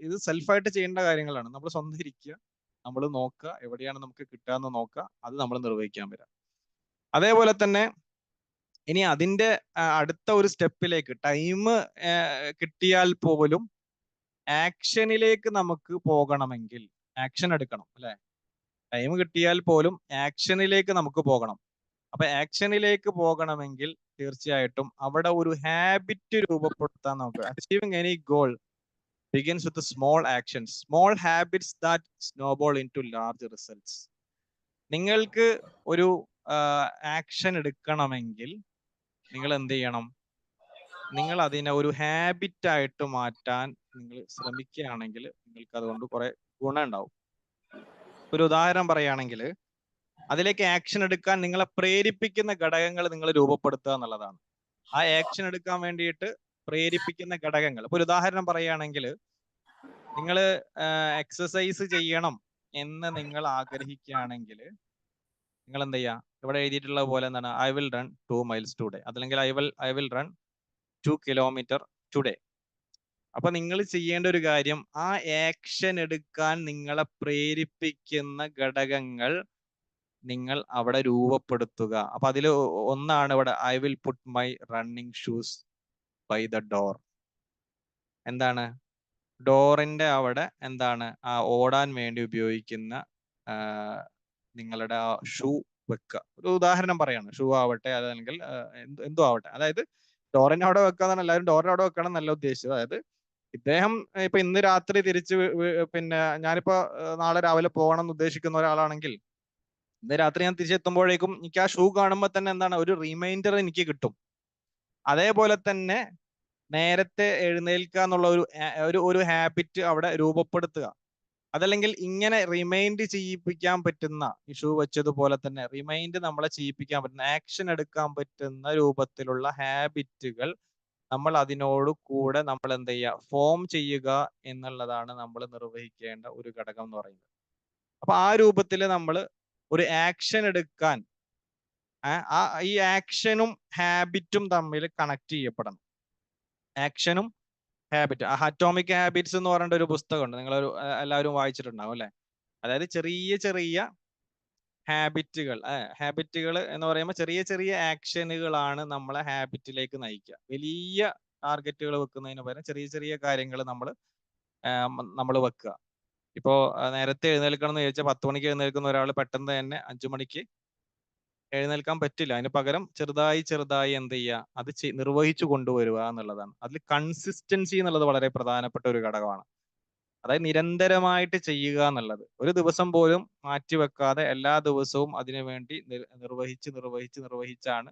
ഇത് സെൽഫായിട്ട് ചെയ്യേണ്ട കാര്യങ്ങളാണ്. നമ്മൾ സ്വന്തം ഇരിക്കുക, നമ്മൾ നോക്കുക, എവിടെയാണ് നമുക്ക് കിട്ടുക നോക്കുക, അത് നമ്മൾ നിർവഹിക്കാൻ വരാം. അതേപോലെ തന്നെ ഇനി അതിന്റെ അടുത്ത ഒരു സ്റ്റെപ്പിലേക്ക് ടൈം കിട്ടിയാൽ പോലും ആക്ഷനിലേക്ക് നമുക്ക് പോകണമെങ്കിൽ ആക്ഷൻ എടുക്കണം അല്ലെ. ടൈം കിട്ടിയാൽ പോലും ആക്ഷനിലേക്ക് നമുക്ക് പോകണം. അപ്പൊ ആക്ഷനിലേക്ക് പോകണമെങ്കിൽ തീർച്ചയായിട്ടും അവിടെ ഒരു ഹാബിറ്റ് രൂപപ്പെടുത്താൻ നമുക്ക്. Achieving any goal begins with small actions, small habits that snowball into large results. നിങ്ങൾക്ക് ഒരു ആക്ഷൻ എടുക്കണമെങ്കിൽ നിങ്ങൾ എന്ത് ചെയ്യണം? നിങ്ങൾ അതിനെ ഒരു ഹാബിറ്റ് ആയിട്ട് മാറ്റാൻ നിങ്ങൾ ശ്രമിക്കുകയാണെങ്കിൽ നിങ്ങൾക്ക് അതുകൊണ്ട് കുറെ ഗുണം ഉണ്ടാവും. ഒരു ഉദാഹരണം പറയുകയാണെങ്കിൽ അതിലേക്ക് ആക്ഷൻ എടുക്കാൻ നിങ്ങളെ പ്രേരിപ്പിക്കുന്ന ഘടകങ്ങൾ നിങ്ങൾ രൂപപ്പെടുത്തുക എന്നുള്ളതാണ്. ആ ആക്ഷൻ എടുക്കാൻ വേണ്ടിയിട്ട് പ്രേരിപ്പിക്കുന്ന ഘടകങ്ങൾ. ഇപ്പൊ ഒരു ഉദാഹരണം പറയുകയാണെങ്കിൽ നിങ്ങൾ എക്സസൈസ് ചെയ്യണം എന്ന് നിങ്ങൾ ആഗ്രഹിക്കുകയാണെങ്കിൽ നിങ്ങൾ എന്ത് ചെയ്യുക? ഇവിടെ എഴുതിയിട്ടുള്ള പോലെ എന്താണ്? I will run 2 miles today, അതല്ലെങ്കിൽ I will run 2 kilometers today. അപ്പൊ നിങ്ങൾ ചെയ്യേണ്ട ഒരു കാര്യം, ആ ആക്ഷൻ എടുക്കാൻ നിങ്ങളെ പ്രേരിപ്പിക്കുന്ന ഘടകങ്ങൾ നിങ്ങൾ അവിടെ രൂപപ്പെടുത്തുക. അപ്പൊ അതിൽ ഒന്നാണ് ഇവിടെ I will put my running shoes by the door. എന്താണ്? ഡോറിന്റെ അവിടെ എന്താണ്? ആ ഓടാൻ വേണ്ടി ഉപയോഗിക്കുന്ന നിങ്ങളുടെ ആ ഷൂ വെക്കുക. ഒരു ഉദാഹരണം പറയാണ്. ഷൂ ആവട്ടെ, അതല്ലെങ്കിൽ എന്തോ ആവട്ടെ. അതായത് ഡോറിന്റെ അവിടെ വെക്കാന്നാണ്, എല്ലാവരും ഡോറിന്റെ അവിടെ വെക്കണം എന്നല്ല ഉദ്ദേശിച്ചത്. അതായത് ഇദ്ദേഹം ഇപ്പൊ ഇന്ന് രാത്രി തിരിച്ച് പിന്നെ ഞാനിപ്പോ നാളെ രാവിലെ പോകണം എന്ന് ഉദ്ദേശിക്കുന്ന ഒരാളാണെങ്കിൽ ഇന്ന് രാത്രി ഞാൻ തിരിച്ചെത്തുമ്പോഴേക്കും എനിക്ക് ആ ഷൂ കാണുമ്പോൾ തന്നെ എന്താണ്? ഒരു റിമൈൻഡർ എനിക്ക് കിട്ടും. അതേപോലെ തന്നെ നേരത്തെ എഴുന്നേൽക്കുക എന്നുള്ള ഒരു ഹാബിറ്റ് അവിടെ രൂപപ്പെടുത്തുക. അതല്ലെങ്കിൽ ഇങ്ങനെ റിമൈൻഡ് ചെയ്യിപ്പിക്കാൻ പറ്റുന്ന, ഈ ഷൂ വെച്ചതുപോലെ തന്നെ റിമൈൻഡ് നമ്മളെ ചെയ്യിപ്പിക്കാൻ പറ്റുന്ന, ആക്ഷൻ എടുക്കാൻ പറ്റുന്ന രൂപത്തിലുള്ള ഹാബിറ്റുകൾ നമ്മൾ അതിനോട് കൂടെ നമ്മൾ എന്ത് ചെയ്യുക? ഫോം ചെയ്യുക എന്നുള്ളതാണ് നമ്മൾ നിർവഹിക്കേണ്ട ഒരു ഘടകം എന്ന് പറയുന്നത്. അപ്പൊ ആ രൂപത്തിൽ നമ്മൾ ഒരു ആക്ഷൻ എടുക്കാൻ ഈ ആക്ഷനും ഹാബിറ്റും തമ്മിൽ കണക്ട് ചെയ്യപ്പെടണം. ആക്ഷനും ഹാബിറ്റ്. അറ്റോമിക് ഹാബിറ്റ്സ് എന്ന് പറഞ്ഞിട്ട് ഒരു പുസ്തകമുണ്ട്, നിങ്ങൾ എല്ലാവരും വായിച്ചിട്ടുണ്ടാവും അല്ലെ. അതായത് ചെറിയ ചെറിയ ഹാബിറ്റുകൾ എന്ന് പറയുമ്പോൾ ചെറിയ ചെറിയ ആക്ഷനുകളാണ് നമ്മളെ ഹാബിറ്റിലേക്ക് നയിക്കുക. വലിയ ടാർഗറ്റുകൾ വെക്കുന്നതിന് പകരം ചെറിയ ചെറിയ കാര്യങ്ങൾ നമ്മൾ വെക്കുക. ഇപ്പോ നേരത്തെ എഴുന്നേൽക്കണം എന്ന് ചോദിച്ചാൽ 10 മണിക്ക് എഴുന്നേൽക്കുന്ന ഒരാൾ പെട്ടെന്ന് തന്നെ 5 മണിക്ക് എഴുന്നേൽക്കാൻ പറ്റില്ല. അതിന് പകരം ചെറുതായി ചെറുതായി എന്ത് ചെയ്യുക? അത് നിർവഹിച്ചു കൊണ്ടുവരിക എന്നുള്ളതാണ്. അതിൽ കൺസിസ്റ്റൻസി എന്നുള്ളത് വളരെ പ്രധാനപ്പെട്ട ഒരു ഘടകമാണ്. അതായത് നിരന്തരമായിട്ട് ചെയ്യുക എന്നുള്ളത്. ഒരു ദിവസം പോലും മാറ്റിവെക്കാതെ എല്ലാ ദിവസവും അതിനു വേണ്ടി നിർവഹിച്ചാണ്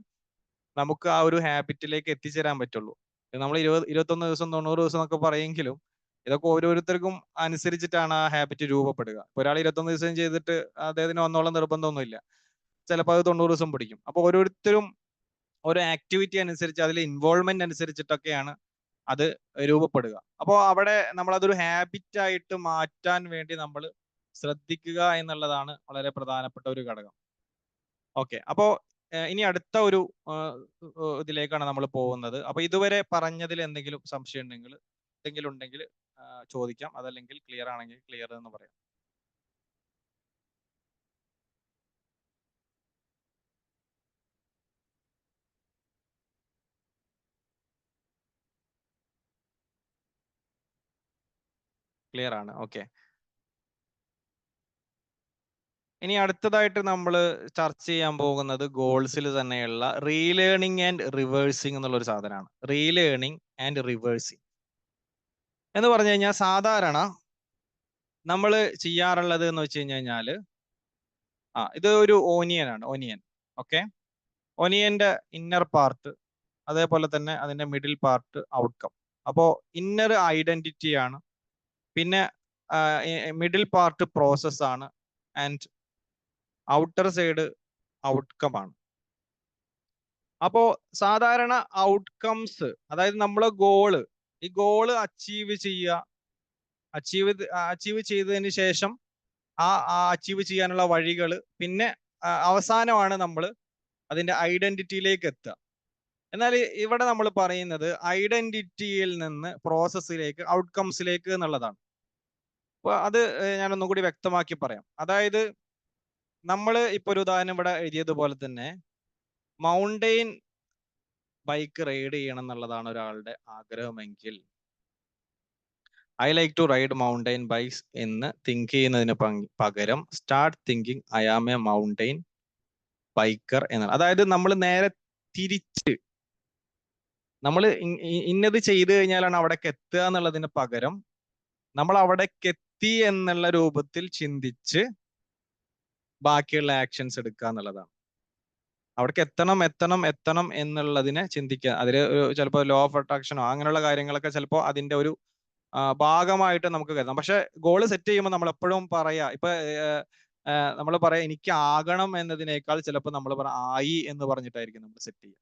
നമുക്ക് ആ ഒരു ഹാബിറ്റിലേക്ക് എത്തിച്ചേരാൻ പറ്റുള്ളൂ. നമ്മൾ 21 ദിവസം 90 ദിവസം എന്നൊക്കെ പറയെങ്കിലും ഇതൊക്കെ ഓരോരുത്തർക്കും അനുസരിച്ചിട്ടാണ് ആ ഹാബിറ്റ് രൂപപ്പെടുക. ഒരാൾ 21 ദിവസം ചെയ്തിട്ട് അദ്ദേഹത്തിന് ഒന്നോളം നിർബന്ധമൊന്നുമില്ല. ചിലപ്പോൾ അത് 90 ദിവസം പിടിക്കും. അപ്പൊ ഓരോരുത്തരും ഓരോ ആക്ടിവിറ്റി അനുസരിച്ച്, അതിലെ ഇൻവോൾവ്മെന്റ് അനുസരിച്ചിട്ടൊക്കെയാണ് അത് രൂപപ്പെടുക. അപ്പോൾ അവിടെ നമ്മൾ അതൊരു ഹാബിറ്റ് ആയിട്ട് മാറ്റാൻ വേണ്ടി നമ്മൾ ശ്രദ്ധിക്കുക എന്നുള്ളതാണ് വളരെ പ്രധാനപ്പെട്ട ഒരു ഘടകം. ഓക്കെ, അപ്പോ ഇനി അടുത്ത ഒരു ഇതിലേക്കാണ് നമ്മൾ പോകുന്നത്. അപ്പൊ ഇതുവരെ പറഞ്ഞതിൽ എന്തെങ്കിലും സംശയം ഉണ്ടെങ്കിൽ ചോദിക്കാം. അതല്ലെങ്കിൽ ക്ലിയർ ആണെങ്കിൽ ക്ലിയർ എന്ന് പറയാം. ക്ലിയർ ആണ്. ഓക്കെ, ഇനി അടുത്തതായിട്ട് നമ്മൾ ചർച്ച ചെയ്യാൻ പോകുന്നത് ഗോൾസിൽ തന്നെയുള്ള റീലേണിംഗ് ആൻഡ് റിവേഴ്സിംഗ് എന്നുള്ള ഒരു സാധനമാണ്. റീലേണിംഗ് ആൻഡ് റിവേഴ്സിംഗ് എന്ന് പറഞ്ഞു കഴിഞ്ഞാൽ സാധാരണ നമ്മൾ ചെയ്യാറുള്ളത് എന്ന് വെച്ച് കഴിഞ്ഞാൽ ഇത് ഒരു ഓനിയൻ ആണ്. ഓക്കെ, ഒനിയന്റെ ഇന്നർ പാർട്ട്, അതേപോലെ തന്നെ അതിന്റെ മിഡിൽ പാർട്ട് ഔട്ട്കം. അപ്പോൾ ഇന്നർ ഐഡന്റിറ്റി ആണ്, പിന്നെ മിഡിൽ പാർട്ട് പ്രോസസ് ആണ്, ആൻഡ് ഔട്ടർ സൈഡ് ഔട്ട്കം ആണ്. അപ്പോ സാധാരണ ഔട്ട്കംസ്, അതായത് നമ്മളെ ഈ ഗോള് അച്ചീവ് ചെയ്തതിന് ശേഷം ആ അച്ചീവ് ചെയ്യാനുള്ള വഴികൾ, പിന്നെ അവസാനമാണ് നമ്മൾ അതിന്റെ ഐഡന്റിറ്റിയിലേക്ക് എത്തുക. എന്നാൽ ഇവിടെ നമ്മൾ പറയുന്നത് ഐഡന്റിറ്റിയിൽ നിന്ന് പ്രോസസ്സിലേക്ക്, ഔട്ട്കംസിലേക്ക് എന്നുള്ളതാണ്. അപ്പൊ അത് ഞാൻ ഒന്നും കൂടി വ്യക്തമാക്കി പറയാം. അതായത് നമ്മൾ ഇപ്പൊ ഒരു ഉദാഹരണം ഇവിടെ എഴുതിയതുപോലെ തന്നെ മൗണ്ടെയിൻ ബൈക്ക് റൈഡ് ചെയ്യണം എന്നുള്ളതാണ് ഒരാളുടെ ആഗ്രഹമെങ്കിൽ I like to ride mountain bikes എന്ന് തിങ്ക് ചെയ്യുന്നതിന് പകരം start thinking I am a mountain biker എന്നാണ്. അതായത് നമ്മൾ നേരെ തിരിച്ച് നമ്മൾ ഇന്നത് ചെയ്തു കഴിഞ്ഞാലാണ് അവിടേക്ക് എത്തുക എന്നുള്ളതിന് പകരം നമ്മൾ അവിടേക്ക് എത്തി എന്നുള്ള രൂപത്തിൽ ചിന്തിച്ച് ബാക്കിയുള്ള ആക്ഷൻസ് എടുക്കുക എന്നുള്ളതാണ്. അവിടേക്ക് എത്തണം എന്നുള്ളതിനെ ചിന്തിക്കുക. അതിൽ ചിലപ്പോൾ ലോ ഓഫ് അട്രാക്ഷനോ അങ്ങനെയുള്ള കാര്യങ്ങളൊക്കെ ചിലപ്പോൾ അതിന്റെ ഒരു ഭാഗമായിട്ട് നമുക്ക് കരുതാം. പക്ഷെ ഗോള് സെറ്റ് ചെയ്യുമ്പോൾ നമ്മൾ എപ്പോഴും പറയാ, ഇപ്പൊ നമ്മൾ പറയാ എനിക്ക് ആകണം എന്നതിനേക്കാൾ ചിലപ്പോൾ നമ്മൾ ആയി എന്ന് പറഞ്ഞിട്ടായിരിക്കും നമ്മൾ സെറ്റ് ചെയ്യുക.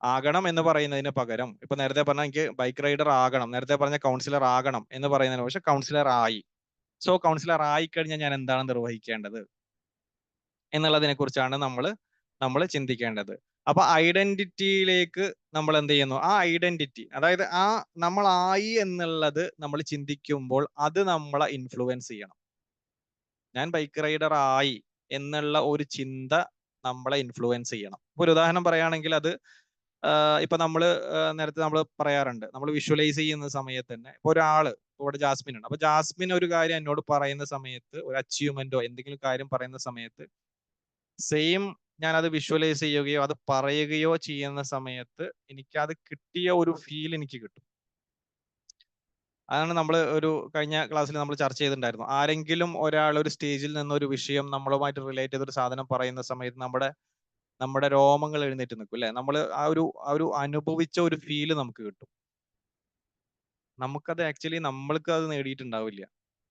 ആകണം എന്ന് പറയുന്നതിന് പകരം ഇപ്പൊ നേരത്തെ പറഞ്ഞ എനിക്ക് ബൈക്ക് റൈഡർ ആകണം, നേരത്തെ പറഞ്ഞ കൗൺസിലർ ആകണം എന്ന് പറയുന്നതിന് പക്ഷെ കൗൺസിലർ ആയി. സോ കൗൺസിലർ ആയി കഴിഞ്ഞാൽ ഞാൻ എന്താണ് നിർവഹിക്കേണ്ടത് എന്നുള്ളതിനെ കുറിച്ചാണ് നമ്മൾ ചിന്തിക്കേണ്ടത്. അപ്പൊ ഐഡന്റിറ്റിയിലേക്ക് നമ്മൾ എന്ത് ചെയ്യുന്നു, ആ ഐഡന്റിറ്റി അതായത് ആ നമ്മളായി എന്നുള്ളത് നമ്മൾ ചിന്തിക്കുമ്പോൾ അത് നമ്മളെ ഇൻഫ്ലുവൻസ് ചെയ്യണം. ഞാൻ ബൈക്ക് റൈഡർ ആയി എന്നുള്ള ഒരു ചിന്ത നമ്മളെ ഇൻഫ്ലുവൻസ് ചെയ്യണം. ഇപ്പൊ ഒരു ഉദാഹരണം പറയുകയാണെങ്കിൽ അത് ഇപ്പൊ നേരത്തെ നമ്മൾ പറയാറുണ്ട്, നമ്മൾ വിഷ്വലൈസ് ചെയ്യുന്ന സമയത്ത് തന്നെ ഇപ്പൊ ഒരാള് ഇവിടെ ജാസ്മിൻ ഉണ്ട്. അപ്പൊ ജാസ്മിൻ ഒരു കാര്യം എന്നോട് പറയുന്ന സമയത്ത്, ഒരു അച്ചീവ്മെന്റോ എന്തെങ്കിലും കാര്യം പറയുന്ന സമയത്ത് സെയിം ഞാൻ അത് വിഷ്വലൈസ് ചെയ്യുകയോ അത് പറയുകയോ ചെയ്യുന്ന സമയത്ത് എനിക്ക് അത് കിട്ടിയ ഒരു ഫീൽ എനിക്ക് കിട്ടും. അതാണ് നമ്മൾ ഒരു കഴിഞ്ഞ ക്ലാസ്സിൽ നമ്മൾ ചർച്ച ചെയ്തിട്ടുണ്ടായിരുന്നു. ആരെങ്കിലും ഒരാൾ ഒരു സ്റ്റേജിൽ നിന്ന് ഒരു വിഷയം നമ്മളുമായിട്ട് റിലേറ്റ് ചെയ്ത ഒരു സാധനം പറയുന്ന സമയത്ത് നമ്മുടെ രോമങ്ങൾ എഴുന്നേറ്റ് നിൽക്കും അല്ലെ. നമ്മൾ ആ ഒരു അനുഭവിച്ച ഒരു ഫീല് നമുക്ക് കിട്ടും. നമുക്കത് ആക്ച്വലി നമ്മൾക്ക് അത് നേടിയിട്ടുണ്ടാവില്ല,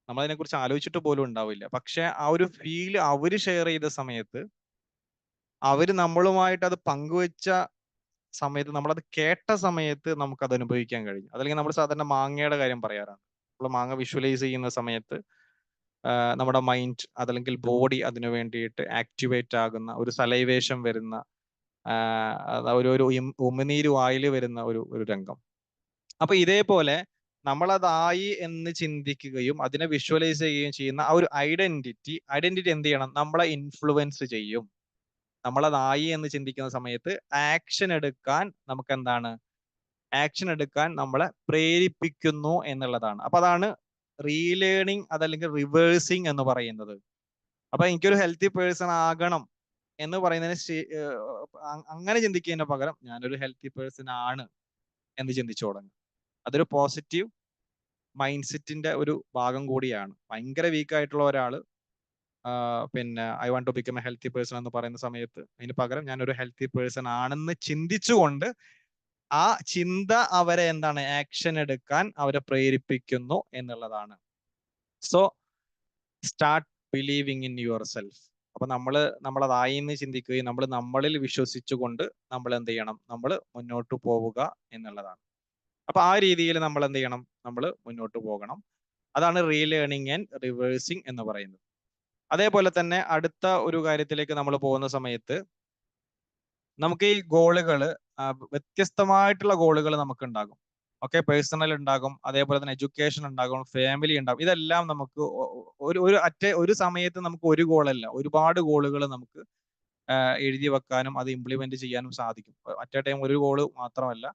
നമ്മളതിനെ കുറിച്ച് ആലോചിച്ചിട്ട് പോലും ഉണ്ടാവില്ല. പക്ഷെ ആ ഒരു ഫീല് അവര് ഷെയർ ചെയ്ത സമയത്ത്, അവര് നമ്മളുമായിട്ട് അത് പങ്കുവെച്ച സമയത്ത്, നമ്മളത് കേട്ട സമയത്ത് നമുക്കത് അനുഭവിക്കാൻ കഴിഞ്ഞു. അതല്ലെങ്കിൽ നമ്മൾ സാധാരണ മാങ്ങയുടെ കാര്യം പറയാറാണ്. നമ്മൾ മാങ്ങ വിഷ്വലൈസ് ചെയ്യുന്ന സമയത്ത് നമ്മുടെ മൈൻഡ് അതല്ലെങ്കിൽ ബോഡി അതിനു വേണ്ടിയിട്ട് ആക്ടിവേറ്റ് ആകുന്ന, ഒരു സലൈവേഷൻ വരുന്ന, ഒരു ഉമിനീര് വായിൽ വരുന്ന ഒരു രംഗം. അപ്പൊ ഇതേപോലെ നമ്മളതായി എന്ന് ചിന്തിക്കുകയും അതിനെ വിഷ്വലൈസ് ചെയ്യുകയും ചെയ്യുന്ന ആ ഒരു ഐഡന്റിറ്റി എന്ത് ചെയ്യണം, നമ്മളെ ഇൻഫ്ലുവൻസ് ചെയ്യും. നമ്മളതായി എന്ന് ചിന്തിക്കുന്ന സമയത്ത് ആക്ഷൻ എടുക്കാൻ നമുക്ക് എന്താണ്, ആക്ഷൻ എടുക്കാൻ നമ്മളെ പ്രേരിപ്പിക്കുന്നു എന്നുള്ളതാണ്. അപ്പൊ അതാണ് റീലേണിംഗ് അതല്ലെങ്കിൽ റിവേഴ്സിങ് എന്ന് പറയുന്നത്. അപ്പൊ എനിക്കൊരു ഹെൽത്തി പേഴ്സൺ ആകണം എന്ന് പറയുന്നതിന് അങ്ങനെ ചിന്തിക്കുന്നതിന് പകരം ഞാനൊരു ഹെൽത്തി പേഴ്സൺ ആണ് എന്ന് ചിന്തിച്ചു തുടങ്ങും. അതൊരു പോസിറ്റീവ് മൈൻഡ് സെറ്റിന്റെ ഒരു ഭാഗം കൂടിയാണ്. ഭയങ്കര വീക്ക് ആയിട്ടുള്ള ഒരാള് പിന്നെ I want to become a healthy person എന്ന് പറയുന്ന സമയത്ത് അതിന് പകരം ഞാനൊരു ഹെൽത്തി പേഴ്സൺ ആണെന്ന് ചിന്തിച്ചുകൊണ്ട് ആ ചിന്ത അവരെ എന്താണ്, ആക്ഷൻ എടുക്കാൻ അവരെ പ്രേരിപ്പിക്കുന്നു എന്നുള്ളതാണ്. So start believing in your self. അപ്പൊ നമ്മളതായി എന്ന് ചിന്തിക്കുകയും നമ്മളിൽ വിശ്വസിച്ചുകൊണ്ട് നമ്മൾ എന്ത് ചെയ്യണം, നമ്മൾ മുന്നോട്ട് പോവുക എന്നുള്ളതാണ്. അപ്പൊ ആ രീതിയിൽ നമ്മൾ എന്ത് ചെയ്യണം, നമ്മൾ മുന്നോട്ട് പോകണം. അതാണ് റീലേണിംഗ് ആൻഡ് റിവേഴ്സിങ് എന്ന് പറയുന്നത്. അതേപോലെ തന്നെ അടുത്ത ഒരു കാര്യത്തിലേക്ക് നമ്മൾ പോകുന്ന സമയത്ത് നമുക്ക് ഈ ഗോളുകൾ, വ്യത്യസ്തമായിട്ടുള്ള ഗോളുകൾ നമുക്ക് ഉണ്ടാകും. ഓക്കെ, പേഴ്സണൽ ഉണ്ടാകും, അതേപോലെ തന്നെ എഡ്യൂക്കേഷൻ ഉണ്ടാകും, ഫാമിലി ഉണ്ടാകും. ഇതെല്ലാം നമുക്ക് ഒരു സമയത്ത് നമുക്ക് ഒരു ഗോളല്ല, ഒരുപാട് ഗോളുകൾ നമുക്ക് എഴുതി വെക്കാനും അത് ഇംപ്ലിമെന്റ് ചെയ്യാനും സാധിക്കും. അറ്റ് എ ടൈം ഒരു ഗോള് മാത്രമല്ല,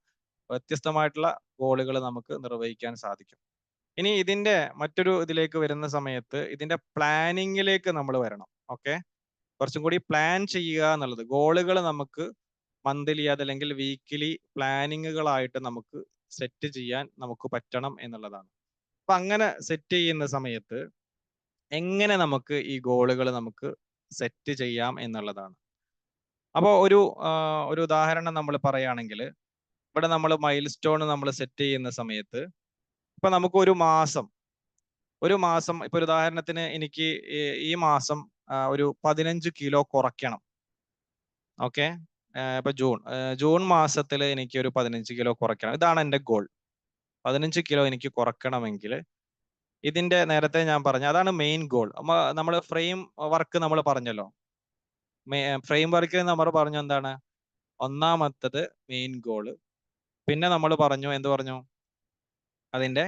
വ്യത്യസ്തമായിട്ടുള്ള ഗോളുകൾ നമുക്ക് നിർവഹിക്കാൻ സാധിക്കും. ഇനി ഇതിന്റെ മറ്റൊരു ഇതിലേക്ക് വരുന്ന സമയത്ത് ഇതിന്റെ പ്ലാനിങ്ങിലേക്ക് നമ്മൾ വരണം. ഓക്കെ, കുറച്ചും കൂടി പ്ലാൻ ചെയ്യുക എന്നുള്ളത്, ഗോളുകൾ നമുക്ക് മന്ത്ലി അതല്ലെങ്കിൽ വീക്കിലി പ്ലാനിങ്ങുകളായിട്ട് നമുക്ക് സെറ്റ് ചെയ്യാൻ നമുക്ക് പറ്റണം എന്നുള്ളതാണ്. അപ്പൊ അങ്ങനെ സെറ്റ് ചെയ്യുന്ന സമയത്ത് എങ്ങനെ നമുക്ക് ഈ ഗോളുകൾ നമുക്ക് സെറ്റ് ചെയ്യാം എന്നുള്ളതാണ്. അപ്പോൾ ഒരു ഉദാഹരണം നമ്മൾ പറയുകയാണെങ്കിൽ, ഇവിടെ നമ്മൾ മൈൽ സ്റ്റോൺ നമ്മൾ സെറ്റ് ചെയ്യുന്ന സമയത്ത് ഇപ്പൊ നമുക്ക് ഒരു മാസം ഇപ്പൊ ഒരു ഉദാഹരണത്തിന് എനിക്ക് ഈ മാസം ഒരു 15 കിലോ കുറയ്ക്കണം. ഓക്കെ, ഇപ്പൊ ജൂൺ മാസത്തിൽ എനിക്ക് ഒരു 15 കിലോ കുറയ്ക്കണം. ഇതാണ് എൻ്റെ ഗോൾ. 15 കിലോ എനിക്ക് കുറയ്ക്കണമെങ്കിൽ ഇതിന്റെ നേരത്തെ ഞാൻ പറഞ്ഞു, അതാണ് മെയിൻ ഗോൾ. നമ്മൾ ഫ്രെയിം വർക്ക് നമ്മൾ പറഞ്ഞല്ലോ, ഫ്രെയിം വർക്കിൽ നമ്മൾ പറഞ്ഞു എന്താണ്, ഒന്നാമത്തത് മെയിൻ ഗോള്, പിന്നെ നമ്മൾ പറഞ്ഞു എന്ത് പറഞ്ഞു, അതിന്റെ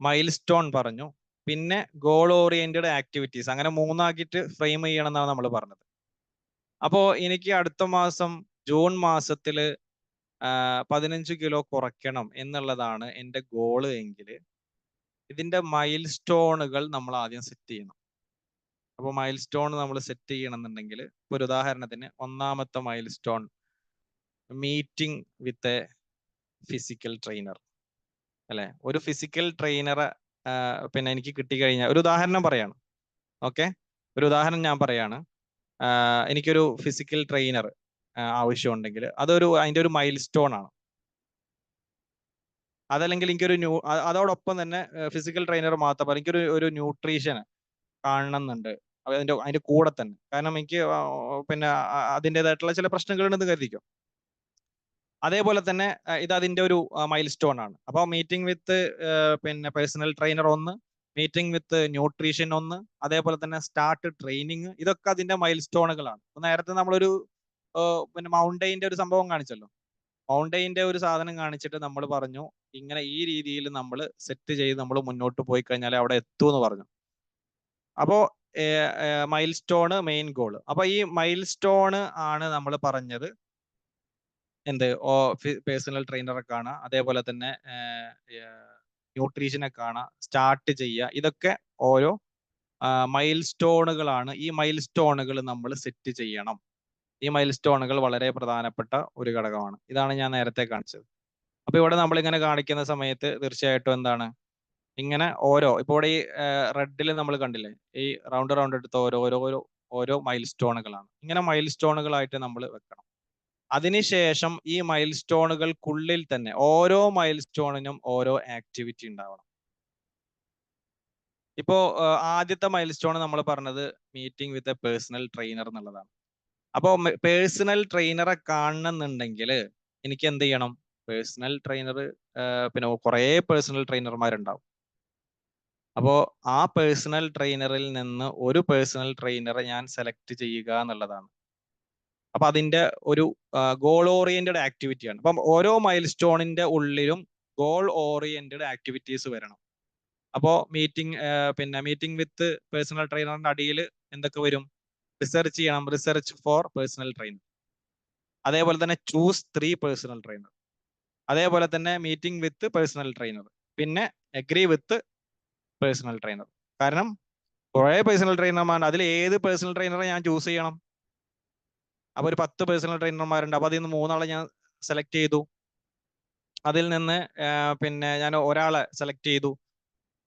മൈൽ സ്റ്റോൺ പറഞ്ഞു, പിന്നെ ഗോൾ ഓറിയന്റഡ് ആക്ടിവിറ്റീസ്. അങ്ങനെ മൂന്നാക്കിയിട്ട് ഫ്രെയിം ചെയ്യണം എന്നാണ് നമ്മൾ പറഞ്ഞത്. അപ്പോൾ എനിക്ക് അടുത്ത മാസം ജൂൺ മാസത്തില് 15 കിലോ കുറയ്ക്കണം എന്നുള്ളതാണ് എൻ്റെ ഗോള് എങ്കിൽ ഇതിന്റെ മൈൽ സ്റ്റോണുകൾ നമ്മൾ ആദ്യം സെറ്റ് ചെയ്യണം. അപ്പോൾ മൈൽ സ്റ്റോൺ നമ്മൾ സെറ്റ് ചെയ്യണമെന്നുണ്ടെങ്കിൽ ഒരു ഉദാഹരണത്തിന് ഒന്നാമത്തെ mile stone meeting with a physical trainer, അല്ലെ? ഒരു ഫിസിക്കൽ ട്രെയിനറെ പിന്നെ എനിക്ക് കിട്ടിക്കഴിഞ്ഞാൽ, ഒരു ഉദാഹരണം പറയാണ്, ഓക്കെ, ഒരു ഉദാഹരണം ഞാൻ പറയാണ്. എനിക്കൊരു ഫിസിക്കൽ ട്രെയിനർ ആവശ്യമുണ്ടെങ്കിൽ അതിന്റെ ഒരു മൈൽ സ്റ്റോൺ ആണ്. അതല്ലെങ്കിൽ എനിക്കൊരു അതോടൊപ്പം തന്നെ ഫിസിക്കൽ ട്രെയിനർ മാത്രം എനിക്കൊരു ന്യൂട്രീഷൻ കാണണമെന്നുണ്ട് അതിന്റെ കൂടെ തന്നെ. കാരണം എനിക്ക് പിന്നെ അതിൻ്റെതായിട്ടുള്ള ചില പ്രശ്നങ്ങളുണ്ടെന്ന് കരുതിക്കും. അതേപോലെ തന്നെ ഇത് അതിന്റെ ഒരു മൈൽ സ്റ്റോൺ ആണ്. അപ്പോൾ മീറ്റിംഗ് വിത്ത് പിന്നെ personal trainer 1, meeting with nutrition 1, അതേപോലെ തന്നെ സ്റ്റാർട്ട് ട്രെയിനിങ്, ഇതൊക്കെ അതിന്റെ മൈൽ സ്റ്റോണുകളാണ്. നേരത്തെ നമ്മളൊരു പിന്നെ മൗണ്ടെയിന്റെ ഒരു സംഭവം കാണിച്ചല്ലോ. മൗണ്ടെയിന്റെ ഒരു സാധനം കാണിച്ചിട്ട് നമ്മൾ പറഞ്ഞു ഇങ്ങനെ ഈ രീതിയിൽ നമ്മൾ സെറ്റ് ചെയ്ത് നമ്മൾ മുന്നോട്ട് പോയി കഴിഞ്ഞാൽ അവിടെ എത്തൂ എന്ന് പറഞ്ഞു. അപ്പോ മൈൽ സ്റ്റോണ് മെയിൻ ഗോൾ. അപ്പൊ ഈ മൈൽ സ്റ്റോണ് ആണ് നമ്മൾ പറഞ്ഞത് എന്ത് പേഴ്സണൽ ട്രെയിനറെ കാണുക, അതേപോലെ തന്നെ ന്യൂട്രീഷനെ കാണുക, സ്റ്റാർട്ട് ചെയ്യുക. ഇതൊക്കെ ഓരോ മൈൽ സ്റ്റോണുകളാണ്. ഈ മൈൽ സ്റ്റോണുകൾ നമ്മൾ സെറ്റ് ചെയ്യണം. ഈ മൈൽ സ്റ്റോണുകൾ വളരെ പ്രധാനപ്പെട്ട ഒരു ഘടകമാണ്. ഇതാണ് ഞാൻ നേരത്തെ കാണിച്ചത്. അപ്പൊ ഇവിടെ നമ്മൾ ഇങ്ങനെ കാണിക്കുന്ന സമയത്ത് തീർച്ചയായിട്ടും എന്താണ്, ഇങ്ങനെ ഇപ്പൊ ഇവിടെ ഈ റെഡിൽ നമ്മൾ കണ്ടില്ലേ, ഈ റൗണ്ട് എടുത്ത ഓരോ മൈൽ സ്റ്റോണുകളാണ്. ഇങ്ങനെ മൈൽ സ്റ്റോണുകളായിട്ട് നമ്മൾ വെക്കണം. അതിനുശേഷം ഈ മൈൽ സ്റ്റോണുകൾക്കുള്ളിൽ തന്നെ ഓരോ മൈൽ സ്റ്റോണിനും ഓരോ ആക്ടിവിറ്റി ഉണ്ടാവണം. ഇപ്പോ ആദ്യത്തെ മൈൽ സ്റ്റോൺ നമ്മൾ പറഞ്ഞത് meeting with a personal trainer എന്നുള്ളതാണ്. അപ്പോൾ പേഴ്സണൽ ട്രെയിനറെ കാണണമെന്നുണ്ടെങ്കിൽ എനിക്ക് എന്ത് ചെയ്യണം? പേഴ്സണൽ ട്രെയിനർ പിന്നെ കുറേ പേഴ്സണൽ ട്രെയിനർമാരുണ്ടാവും. അപ്പോൾ ആ പേഴ്സണൽ ട്രെയിനറിൽ നിന്ന് ഒരു പേഴ്സണൽ ട്രെയിനറെ ഞാൻ സെലക്ട് ചെയ്യുക എന്നുള്ളതാണ്. അപ്പൊ അതിന്റെ ഒരു ഗോൾ ഓറിയന്റഡ് ആക്ടിവിറ്റിയാണ്. അപ്പം ഓരോ മൈൽ സ്റ്റോണിന്റെ ഉള്ളിലും ഗോൾ ഓറിയന്റഡ് ആക്ടിവിറ്റീസ് വരണം. അപ്പോൾ മീറ്റിംഗ് വിത്ത് പേഴ്സണൽ ട്രെയിനറിന്റെ അടിയിൽ എന്തൊക്കെ വരും? റിസർച്ച് ചെയ്യണം, റിസർച്ച് ഫോർ പേഴ്സണൽ ട്രെയിനർ. അതേപോലെ തന്നെ ചൂസ് 3 പേഴ്സണൽ ട്രെയിനർ. അതേപോലെ തന്നെ മീറ്റിംഗ് വിത്ത് പേഴ്സണൽ ട്രെയിനർ, പിന്നെ അഗ്രി വിത്ത് പേഴ്സണൽ ട്രെയിനർ. കാരണം കുറേ പേഴ്സണൽ ട്രെയിനർമാർ, അതിൽ ഏത് പേഴ്സണൽ ട്രെയിനറെ ഞാൻ ചൂസ് ചെയ്യണം? അപ്പൊ ഒരു 10 പേഴ്സണൽ ട്രെയിനർമാരുണ്ട്. അപ്പൊ അതിൽ നിന്ന് 3 ആളെ ഞാൻ സെലക്ട് ചെയ്തു. അതിൽ നിന്ന് പിന്നെ ഞാൻ ഒരാളെ സെലക്ട് ചെയ്തു.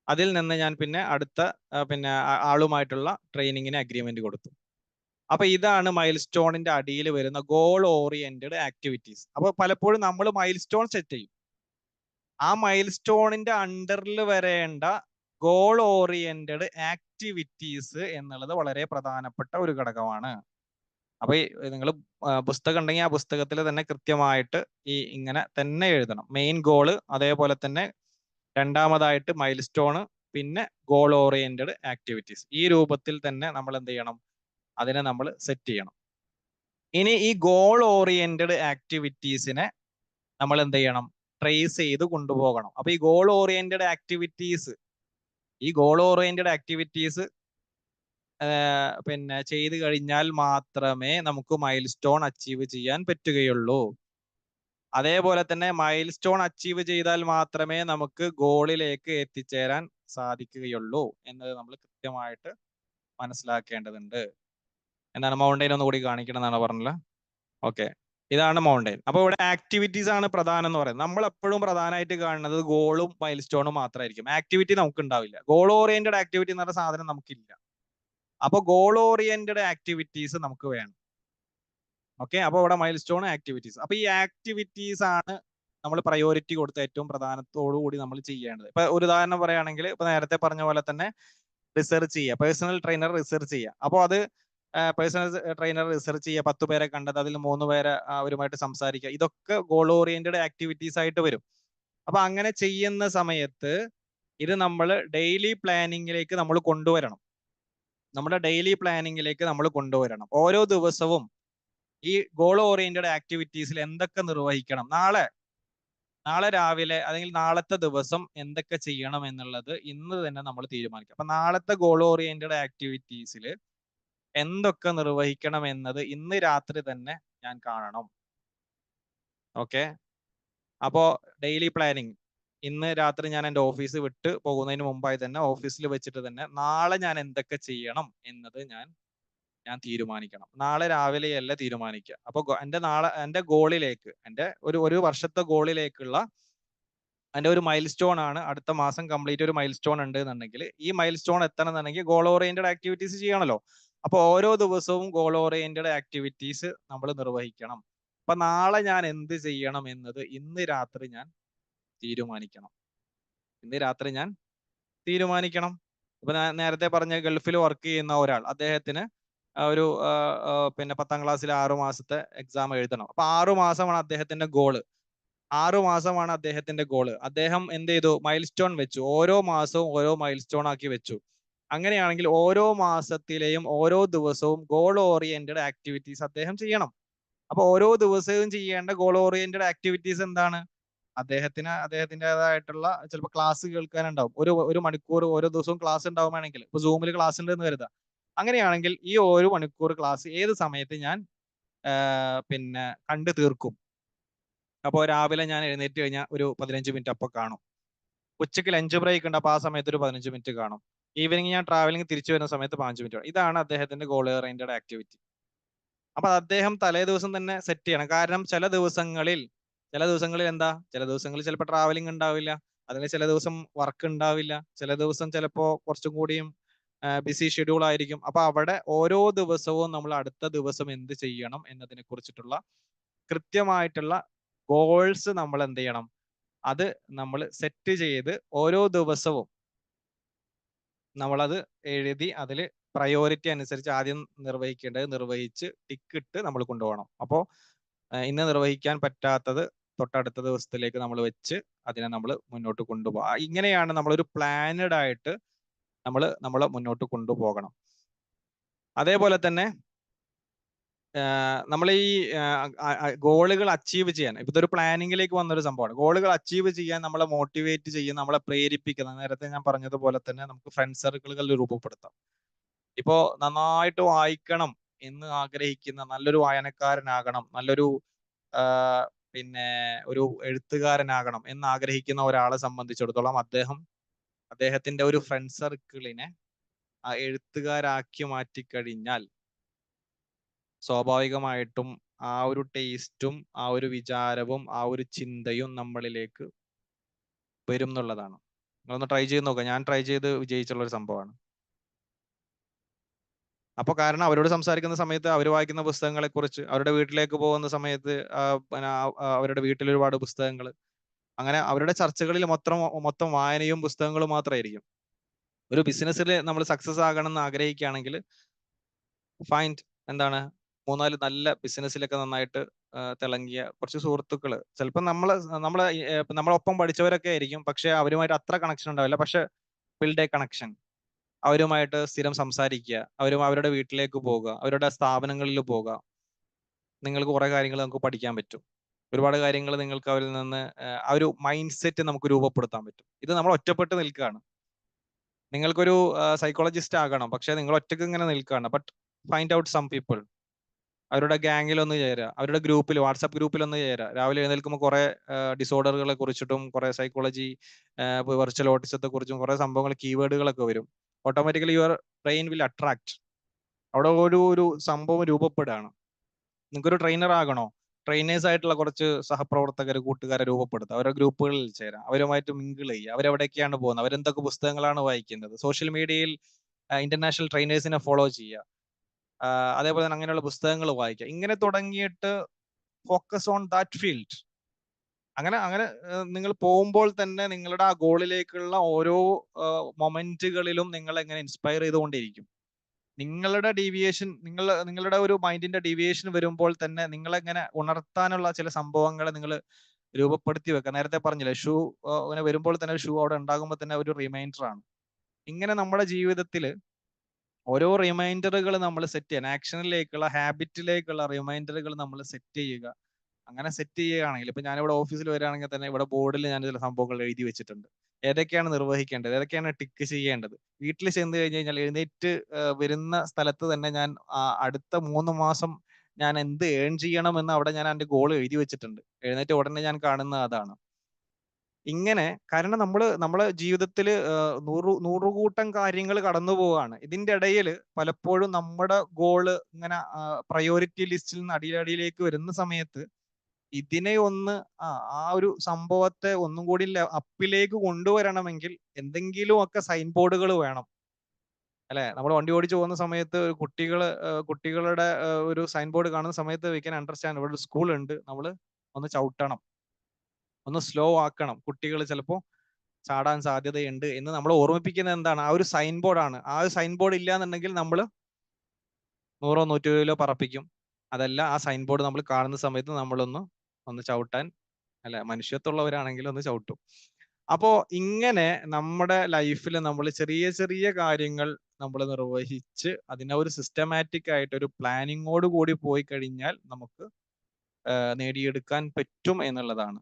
അതിൽ നിന്ന് ഞാൻ പിന്നെ അടുത്ത ആളുമായിട്ടുള്ള ട്രെയിനിങ്ങിന് അഗ്രിമെന്റ് കൊടുത്തു. അപ്പൊ ഇതാണ് മൈൽ സ്റ്റോണിന്റെ അടിയിൽ വരുന്ന ഗോൾ ഓറിയന്റഡ് ആക്ടിവിറ്റീസ്. അപ്പൊ പലപ്പോഴും നമ്മൾ മൈൽ സ്റ്റോൺ സെറ്റ് ചെയ്യും. ആ മൈൽ സ്റ്റോണിന്റെ അണ്ടറിൽ വരേണ്ട ഗോൾ ഓറിയന്റഡ് ആക്ടിവിറ്റീസ് എന്നുള്ളത് വളരെ പ്രധാനപ്പെട്ട ഒരു ഘടകമാണ്. അപ്പൊ നിങ്ങൾ പുസ്തകം ഉണ്ടെങ്കിൽ ആ പുസ്തകത്തിൽ തന്നെ കൃത്യമായിട്ട് ഇങ്ങനെ തന്നെ എഴുതണം. മെയിൻ ഗോള്, അതേപോലെ തന്നെ രണ്ടാമതായിട്ട് മൈൽ സ്റ്റോണ്, പിന്നെ ഗോൾ ഓറിയന്റഡ് ആക്ടിവിറ്റീസ്. ഈ രൂപത്തിൽ തന്നെ നമ്മൾ എന്ത് ചെയ്യണം? അതിനെ നമ്മൾ സെറ്റ് ചെയ്യണം. ഇനി ഈ ഗോൾ ഓറിയന്റഡ് ആക്ടിവിറ്റീസിനെ നമ്മൾ എന്ത് ചെയ്യണം? ട്രേസ് ചെയ്ത് കൊണ്ടുപോകണം. അപ്പൊ ഈ ഗോൾ ഓറിയന്റഡ് ആക്ടിവിറ്റീസ് പിന്നെ ചെയ്ത് കഴിഞ്ഞാൽ മാത്രമേ നമുക്ക് മൈൽ സ്റ്റോൺ അച്ചീവ് ചെയ്യാൻ പറ്റുകയുള്ളൂ. അതേപോലെ തന്നെ മൈൽ സ്റ്റോൺ അച്ചീവ് ചെയ്താൽ മാത്രമേ നമുക്ക് ഗോളിലേക്ക് എത്തിച്ചേരാൻ സാധിക്കുകയുള്ളൂ എന്നത് നമ്മൾ കൃത്യമായിട്ട് മനസ്സിലാക്കേണ്ടതുണ്ട്. എന്താണ് മൗണ്ടെയിൻ ഒന്നുകൂടി കാണിക്കണം എന്നാണ് പറഞ്ഞത്. ഓക്കെ, ഇതാണ് മൗണ്ടെയിൻ. അപ്പൊ ഇവിടെ ആക്ടിവിറ്റീസ് ആണ് പ്രധാനം എന്ന് പറയുന്നത്. നമ്മൾ എപ്പോഴും പ്രധാനമായിട്ട് കാണുന്നത് ഗോളും മൈൽ സ്റ്റോണും മാത്രമായിരിക്കും. ആക്ടിവിറ്റി നമുക്ക് ഉണ്ടാവില്ല. ഗോൾ ഓറിയന്റഡ് ആക്ടിവിറ്റി എന്ന് പറഞ്ഞ സാധനം നമുക്കില്ല. അപ്പൊ ഗോൾ ഓറിയന്റഡ് ആക്ടിവിറ്റീസ് നമുക്ക് വേണം. ഓക്കെ, അപ്പൊ ഇവിടെ മൈൽ സ്റ്റോൺ, ആക്ടിവിറ്റീസ്. അപ്പൊ ഈ ആക്ടിവിറ്റീസ് ആണ് നമ്മൾ പ്രയോറിറ്റി കൊടുത്ത് ഏറ്റവും പ്രധാനത്തോടു കൂടി നമ്മൾ ചെയ്യേണ്ടത്. ഇപ്പൊ ഒരു ഉദാഹരണം പറയുകയാണെങ്കിൽ, ഇപ്പൊ നേരത്തെ പറഞ്ഞ പോലെ തന്നെ റിസർച്ച് ചെയ്യുക, പേഴ്സണൽ ട്രെയിനർ റിസർച്ച് ചെയ്യുക. അപ്പോൾ അത് പേഴ്സണൽ ട്രെയിനർ റിസർച്ച് ചെയ്യുക, 10 പേരെ കണ്ടത്, അതിൽ 3 പേരെ അവരുമായിട്ട് സംസാരിക്കുക, ഇതൊക്കെ ഗോൾ ഓറിയന്റഡ് ആക്ടിവിറ്റീസ് ആയിട്ട് വരും. അപ്പൊ അങ്ങനെ ചെയ്യുന്ന സമയത്ത് ഇത് നമ്മൾ ഡെയിലി പ്ലാനിങ്ങിലേക്ക് നമ്മൾ കൊണ്ടുവരണം. നമ്മുടെ ഡെയിലി പ്ലാനിങ്ങിലേക്ക് നമ്മൾ കൊണ്ടുവരണം. ഓരോ ദിവസവും ഈ ഗോൾ ഓറിയന്റഡ് ആക്ടിവിറ്റീസിൽ എന്തൊക്കെ നിർവഹിക്കണം. നാളെ നാളെ രാവിലെ അല്ലെങ്കിൽ നാളത്തെ ദിവസം എന്തൊക്കെ ചെയ്യണം എന്നുള്ളത് ഇന്ന് തന്നെ നമ്മൾ തീരുമാനിക്കാം. അപ്പൊ നാളത്തെ ഗോൾ ഓറിയന്റഡ് ആക്ടിവിറ്റീസിൽ എന്തൊക്കെ നിർവഹിക്കണം എന്നത് ഇന്ന് രാത്രി തന്നെ ഞാൻ കാണണം. ഓക്കെ, അപ്പോ ഡെയിലി പ്ലാനിങ് ഇന്ന് രാത്രി ഞാൻ എൻ്റെ ഓഫീസ് വിട്ട് പോകുന്നതിന് മുമ്പായി തന്നെ ഓഫീസിൽ വെച്ചിട്ട് തന്നെ നാളെ ഞാൻ എന്തൊക്കെ ചെയ്യണം എന്നത് ഞാൻ തീരുമാനിക്കണം. നാളെ രാവിലെയല്ല തീരുമാനിക്കുക. അപ്പൊ എൻ്റെ ഗോളിലേക്ക്, എൻ്റെ ഒരു വർഷത്തെ ഗോളിലേക്കുള്ള എൻ്റെ ഒരു മൈൽ സ്റ്റോൺ ആണ്. അടുത്ത മാസം കംപ്ലീറ്റ് ഒരു മൈൽ സ്റ്റോൺ ഉണ്ട് എന്നുണ്ടെങ്കിൽ ഈ മൈൽ സ്റ്റോൺ എത്തണം എന്നുണ്ടെങ്കിൽ ഗോൾ ഓറിയന്റഡ് ആക്ടിവിറ്റീസ് ചെയ്യണമല്ലോ. അപ്പൊ ഓരോ ദിവസവും ഗോൾ ഓറിയന്റഡ് ആക്ടിവിറ്റീസ് നമ്മൾ നിർവഹിക്കണം. അപ്പൊ നാളെ ഞാൻ എന്ത് ചെയ്യണം എന്നത് ഇന്ന് രാത്രി ഞാൻ തീരുമാനിക്കണം. ഇപ്പൊ ഞാൻ നേരത്തെ പറഞ്ഞ ഗൾഫിൽ വർക്ക് ചെയ്യുന്ന ഒരാൾ, അദ്ദേഹത്തിന് ഒരു പിന്നെ 10ാം ക്ലാസ്സിൽ 6 മാസത്തെ എക്സാം എഴുതണം. അപ്പൊ 6 മാസമാണ് അദ്ദേഹത്തിന്റെ ഗോള്. 6 മാസമാണ് അദ്ദേഹത്തിന്റെ ഗോള്. അദ്ദേഹം എന്ത് ചെയ്തു? മൈൽ സ്റ്റോൺ വെച്ചു. ഓരോ മാസവും ഓരോ മൈൽ സ്റ്റോൺ ആക്കി വെച്ചു. അങ്ങനെയാണെങ്കിൽ ഓരോ മാസത്തിലെയും ഓരോ ദിവസവും ഗോൾ ഓറിയന്റഡ് ആക്ടിവിറ്റീസ് അദ്ദേഹം ചെയ്യണം. അപ്പൊ ഓരോ ദിവസവും ചെയ്യേണ്ട ഗോൾ ഓറിയന്റഡ് ആക്ടിവിറ്റീസ് എന്താണ്? അദ്ദേഹത്തിൻ്റെതായിട്ടുള്ള ചിലപ്പോൾ ക്ലാസ് കേൾക്കാനുണ്ടാവും. ഒരു മണിക്കൂർ ഓരോ ദിവസവും ക്ലാസ് ഉണ്ടാവുകയാണെങ്കിൽ, ഇപ്പൊ സൂമിൽ ക്ലാസ് ഉണ്ട് എന്ന് കരുതാം. അങ്ങനെയാണെങ്കിൽ ഈ 1 മണിക്കൂർ ക്ലാസ് ഏത് സമയത്ത് ഞാൻ പിന്നെ കണ്ടു തീർക്കും? അപ്പോൾ രാവിലെ ഞാൻ എഴുന്നേറ്റ് കഴിഞ്ഞാൽ ഒരു 15 മിനിറ്റ് അപ്പോൾ കാണും. ഉച്ചയ്ക്ക് ലഞ്ച് ബ്രേക്ക് ഉണ്ട്, അപ്പോൾ ആ സമയത്ത് ഒരു 15 മിനിറ്റ് കാണും. ഈവനിങ് ഞാൻ ട്രാവലിംഗ് തിരിച്ചു വരുന്ന സമയത്ത് 5 മിനിറ്റ് കാണും. ഇതാണ് അദ്ദേഹത്തിന്റെ ഗോൾ ഓറിയന്റഡ് ആക്ടിവിറ്റി. അപ്പൊ അദ്ദേഹം തലേ ദിവസം തന്നെ സെറ്റ് ചെയ്യണം. കാരണം ചില ദിവസങ്ങളിൽ എന്താ, ചില ദിവസങ്ങളിൽ ചിലപ്പോൾ ട്രാവലിംഗ് ഉണ്ടാവില്ല, അല്ലെങ്കിൽ ചില ദിവസം വർക്ക് ഉണ്ടാവില്ല, ചില ദിവസം ചിലപ്പോൾ കുറച്ചും കൂടിയും ബിസി ഷെഡ്യൂൾ ആയിരിക്കും. അപ്പൊ അവിടെ ഓരോ ദിവസവും നമ്മൾ അടുത്ത ദിവസം എന്ത് ചെയ്യണം എന്നതിനെ കുറിച്ചിട്ടുള്ള കൃത്യമായിട്ടുള്ള ഗോൾസ് നമ്മൾ എന്ത് ചെയ്യണം? അത് നമ്മൾ സെറ്റ് ചെയ്ത് ഓരോ ദിവസവും നമ്മളത് എഴുതി അതിൽ പ്രയോറിറ്റി അനുസരിച്ച് ആദ്യം നിർവഹിക്കേണ്ടത് നിർവഹിച്ച് ടിക്കിട്ട് നമ്മൾ കൊണ്ടുപോകണം. അപ്പോൾ ഇന്ന് നിർവഹിക്കാൻ പറ്റാത്തത് തൊട്ടടുത്ത ദിവസത്തിലേക്ക് നമ്മൾ വെച്ച് അതിനെ നമ്മൾ മുന്നോട്ട് കൊണ്ടുപോകാം. ഇങ്ങനെയാണ് നമ്മളൊരു പ്ലാനഡ് ആയിട്ട് നമ്മൾ മുന്നോട്ട് കൊണ്ടുപോകണം. അതേപോലെ തന്നെ നമ്മൾ ഈ ഗോളുകൾ അച്ചീവ് ചെയ്യാൻ, ഇപ്പൊ ഇതൊരു പ്ലാനിങ്ങിലേക്ക് വന്നൊരു സംഭവമാണ്. ഗോളുകൾ അച്ചീവ് ചെയ്യാൻ നമ്മളെ മോട്ടിവേറ്റ് ചെയ്യുന്ന, നമ്മളെ പ്രേരിപ്പിക്കുന്ന, നേരത്തെ ഞാൻ പറഞ്ഞതുപോലെ തന്നെ നമുക്ക് ഫ്രണ്ട് സർക്കിളുകൾ രൂപപ്പെടുത്താം. ഇപ്പോ നന്നായിട്ട് വായിക്കണം എന്ന് ആഗ്രഹിക്കുന്ന, നല്ലൊരു വായനക്കാരനാകണം, നല്ലൊരു പിന്നെ ഒരു എഴുത്തുകാരനാകണം എന്ന് ആഗ്രഹിക്കുന്ന ഒരാളെ സംബന്ധിച്ചിടത്തോളം അദ്ദേഹത്തിന്റെ ഒരു ഫ്രണ്ട് സർക്കിളിനെ ആ എഴുത്തുകാരാക്കി മാറ്റിക്കഴിഞ്ഞാൽ സ്വാഭാവികമായിട്ടും ആ ഒരു ടേസ്റ്റും ആ ഒരു വിചാരവും ആ ഒരു ചിന്തയും നമ്മളിലേക്ക് വരും എന്നുള്ളതാണ്. നിങ്ങളൊന്ന് ട്രൈ ചെയ്ത് നോക്കുക. ഞാൻ ട്രൈ ചെയ്ത് വിജയിച്ചുള്ള ഒരു സംഭവമാണ്. അപ്പൊ കാരണം അവരോട് സംസാരിക്കുന്ന സമയത്ത്, അവർ വായിക്കുന്ന പുസ്തകങ്ങളെ കുറിച്ച്, അവരുടെ വീട്ടിലേക്ക് പോകുന്ന സമയത്ത് അവരുടെ വീട്ടിൽ ഒരുപാട് പുസ്തകങ്ങൾ, അങ്ങനെ അവരുടെ ചർച്ചകളിൽ മൊത്തം വായനയും പുസ്തകങ്ങളും മാത്രമായിരിക്കും. ഒരു ബിസിനസ്സിൽ നമ്മൾ സക്സസ് ആകണം എന്ന് ആഗ്രഹിക്കുകയാണെങ്കിൽ ഫൈൻഡ് എന്താണ് 3-4 നല്ല ബിസിനസ്സിലൊക്കെ നന്നായിട്ട് തിളങ്ങിയ കുറച്ച് സുഹൃത്തുക്കൾ, ചിലപ്പോൾ നമ്മളൊപ്പം പഠിച്ചവരൊക്കെ ആയിരിക്കും, പക്ഷെ അവരുമായിട്ട് അത്ര കണക്ഷൻ ഉണ്ടാവില്ല. പക്ഷെ ബിൽഡ് എ കണക്ഷൻ, അവരുമായിട്ട് സ്ഥിരം സംസാരിക്കുക, അവരുടെ വീട്ടിലേക്ക് പോകുക, അവരുടെ സ്ഥാപനങ്ങളിൽ പോകുക. നിങ്ങൾക്ക് കുറെ കാര്യങ്ങൾ നമുക്ക് പഠിക്കാൻ പറ്റും. ഒരുപാട് കാര്യങ്ങൾ നിങ്ങൾക്ക് അവരിൽ നിന്ന് ആ ഒരു മൈൻഡ് സെറ്റ് നമുക്ക് രൂപപ്പെടുത്താൻ പറ്റും. ഇത് നമ്മൾ ഒറ്റപ്പെട്ട് നിൽക്കുകയാണ്. നിങ്ങൾക്കൊരു സൈക്കോളജിസ്റ്റ് ആകണം, പക്ഷെ നിങ്ങൾ ഒറ്റക്ക് ഇങ്ങനെ നിൽക്കുകയാണ്. But find out some people, അവരുടെ ഗാങ്ങിലൊന്ന് ചേരുക, അവരുടെ ഗ്രൂപ്പിൽ, വാട്സാപ്പ് ഗ്രൂപ്പിലൊന്ന് ചേരുക. രാവിലെ എഴുന്നേൽക്കുമ്പോൾ കുറെ ഡിസോർഡറുകളെ കുറിച്ചിട്ടും കുറെ സൈക്കോളജി, വെർച്വൽ ഓട്ടിസത്തെ കുറിച്ചും കുറെ സംഭവങ്ങൾ, കീവേഡുകളൊക്കെ വരും. Automatically your brain will attract. അവിടെ ഒരു സംഭവം രൂപപ്പെടുകയാണ്. നിങ്ങൾക്കൊരു ട്രെയിനർ ആകണോ? ട്രെയിനേഴ്സ് ആയിട്ടുള്ള കുറച്ച് സഹപ്രവർത്തകർ, കൂട്ടുകാരെ രൂപപ്പെടുത്തുക, അവരുടെ ഗ്രൂപ്പുകളിൽ ചേരാം, അവരുമായിട്ട് മിങ്കിൾ ചെയ്യുക, അവരെവിടേക്കാണ് പോകുന്നത്, അവരെന്തൊക്കെ പുസ്തകങ്ങളാണ് വായിക്കുന്നത്, സോഷ്യൽ മീഡിയയിൽ ഇന്റർനാഷണൽ ട്രെയിനേഴ്സിനെ ഫോളോ ചെയ്യുക, അതേപോലെ തന്നെ അങ്ങനെയുള്ള പുസ്തകങ്ങൾ വായിക്കുക. ഇങ്ങനെ തുടങ്ങിയിട്ട് ഫോക്കസ് ഓൺ ദാറ്റ് ഫീൽഡ്. അങ്ങനെ നിങ്ങൾ പോകുമ്പോൾ തന്നെ നിങ്ങളുടെ ആ ഗോളിലേക്കുള്ള ഓരോ മൊമെന്റുകളിലും നിങ്ങൾ എങ്ങനെ ഇൻസ്പയർ ചെയ്തുകൊണ്ടിരിക്കും. നിങ്ങളുടെ ഡീവിയേഷൻ, നിങ്ങളുടെ ഒരു മൈൻഡിന്റെ ഡീവിയേഷൻ വരുമ്പോൾ തന്നെ നിങ്ങളെങ്ങനെ ഉണർത്താനുള്ള ചില സംഭവങ്ങൾ നിങ്ങൾ രൂപപ്പെടുത്തി വെക്കുക. നേരത്തെ പറഞ്ഞില്ലേ, ഷൂ അങ്ങനെ വരുമ്പോൾ തന്നെ ഷൂ അവിടെ ഉണ്ടാകുമ്പോൾ തന്നെ ഒരു റിമൈൻഡർ ആണ്. ഇങ്ങനെ നമ്മുടെ ജീവിതത്തിൽ ഓരോ റിമൈൻഡറുകൾ നമ്മൾ സെറ്റ് ചെയ്യാൻ, ആക്ഷനിലേക്കുള്ള, ഹാബിറ്റിലേക്കുള്ള റിമൈൻഡറുകൾ നമ്മൾ സെറ്റ് ചെയ്യുക. അങ്ങനെ സെറ്റ് ചെയ്യുകയാണെങ്കിൽ, ഇപ്പൊ ഞാനിവിടെ ഓഫീസിൽ വരികയാണെങ്കിൽ തന്നെ ഇവിടെ ബോർഡിൽ ഞാൻ ചില സംഭവങ്ങൾ എഴുതി വെച്ചിട്ടുണ്ട്. ഏതൊക്കെയാണ് നിർവഹിക്കേണ്ടത്, ഏതൊക്കെയാണ് ടിക്ക് ചെയ്യേണ്ടത്. വീട്ടിൽ ചെന്ന് കഴിഞ്ഞ് കഴിഞ്ഞാൽ എഴുന്നേറ്റ് വരുന്ന സ്ഥലത്ത് തന്നെ ഞാൻ അടുത്ത 3 മാസം ഞാൻ എന്ത് ഏൺ ചെയ്യണമെന്ന് അവിടെ ഞാൻ എൻ്റെ ഗോൾ എഴുതി വെച്ചിട്ടുണ്ട്. എഴുന്നേറ്റ് ഉടനെ ഞാൻ കാണുന്ന അതാണ്. ഇങ്ങനെ, കാരണം നമ്മളെ ജീവിതത്തിൽ നൂറുകൂട്ടം കാര്യങ്ങൾ കടന്നു പോവാണ്. ഇതിന്റെ ഇടയിൽ പലപ്പോഴും നമ്മുടെ ഗോള് ഇങ്ങനെ പ്രയോറിറ്റി ലിസ്റ്റിൽ നിന്ന് അടിയിലേക്ക് വരുന്ന സമയത്ത് ഇതിനെ ഒന്ന് ആ ഒരു സംഭവത്തെ ഒന്നും കൂടി അപ്പിലേക്ക് കൊണ്ടുവരണമെങ്കിൽ എന്തെങ്കിലും ഒക്കെ സൈൻ ബോർഡുകൾ വേണം, അല്ലെ? നമ്മൾ വണ്ടി ഓടിച്ചു പോകുന്ന സമയത്ത് കുട്ടികളുടെ ഒരു സൈൻ ബോർഡ് കാണുന്ന സമയത്ത് വി ക്യാൻ അണ്ടർസ്റ്റാൻഡ് ഇവിടെ സ്കൂൾ ഉണ്ട്, നമ്മൾ ഒന്ന് ചവിട്ടണം, ഒന്ന് സ്ലോ ആക്കണം, കുട്ടികൾ ചിലപ്പോൾ ചാടാൻ സാധ്യതയുണ്ട് എന്ന് നമ്മൾ ഓർമ്മിപ്പിക്കുന്നത് എന്താണ്? ആ ഒരു സൈൻ ബോർഡാണ്. ആ ഒരു സൈൻ ബോർഡ് ഇല്ല എന്നുണ്ടെങ്കിൽ നമ്മൾ 100 120 പറപ്പിക്കും. അതല്ല, ആ സൈൻ ബോർഡ് നമ്മൾ കാണുന്ന സമയത്ത് നമ്മളൊന്ന് ചവിട്ടാൻ, അല്ല, മനുഷ്യത്വമുള്ളവരാണെങ്കിൽ ഒന്ന് ചവിട്ടും. അപ്പോ ഇങ്ങനെ നമ്മുടെ ലൈഫിൽ നമ്മൾ ചെറിയ ചെറിയ കാര്യങ്ങൾ നമ്മൾ നിർവഹിച്ച് അതിനെ ഒരു സിസ്റ്റമാറ്റിക് ആയിട്ട് ഒരു പ്ലാനിങ്ങോട് കൂടി പോയി കഴിഞ്ഞാൽ നമുക്ക് നേടിയെടുക്കാൻ പറ്റും എന്നുള്ളതാണ്.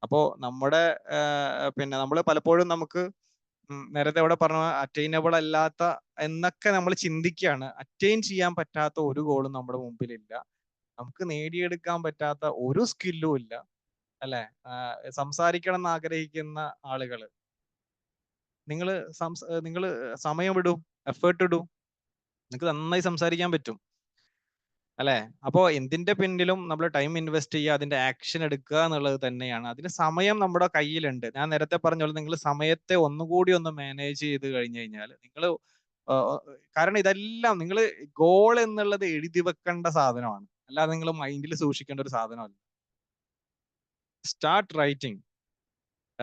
അപ്പോ നമ്മുടെ പിന്നെ നമ്മൾ പലപ്പോഴും നമുക്ക് നേരത്തെ ഇവിടെ പറഞ്ഞ അറ്റൈനബിൾ അല്ലാത്ത എന്നൊക്കെ നമ്മൾ ചിന്തിക്കുകയാണ്. അറ്റൈൻ ചെയ്യാൻ പറ്റാത്ത ഒരു ഗോളും നമ്മുടെ മുമ്പിലില്ല. നമുക്ക് നേടിയെടുക്കാൻ പറ്റാത്ത ഒരു സ്കില്ലും ഇല്ല, അല്ലെ? സംസാരിക്കണം എന്ന് ആഗ്രഹിക്കുന്ന ആളുകൾ, നിങ്ങൾ സമയം എഫേർട്ട് ഇടൂ, നിങ്ങൾക്ക് നന്നായി സംസാരിക്കാൻ പറ്റും, അല്ലെ? അപ്പോൾ എന്തിന്റെ പിന്നിലും നമ്മൾ ടൈം ഇൻവെസ്റ്റ് ചെയ്യുക, അതിന്റെ ആക്ഷൻ എടുക്കുക എന്നുള്ളത് തന്നെയാണ്. അതിന് സമയം നമ്മുടെ കയ്യിലുണ്ട്. ഞാൻ നേരത്തെ പറഞ്ഞ പോലെ നിങ്ങൾ സമയത്തെ ഒന്നുകൂടി ഒന്ന് മാനേജ് ചെയ്ത് കഴിഞ്ഞു കഴിഞ്ഞാൽ നിങ്ങൾ, കാരണം ഇതെല്ലാം നിങ്ങൾ ഗോൾ എന്നുള്ളത് എഴുതി വെക്കേണ്ട സാധനമാണ്, അല്ലാതെ നിങ്ങൾ മൈൻഡിൽ സൂക്ഷിക്കേണ്ട ഒരു സാധനമല്ല. സ്റ്റാർട്ട്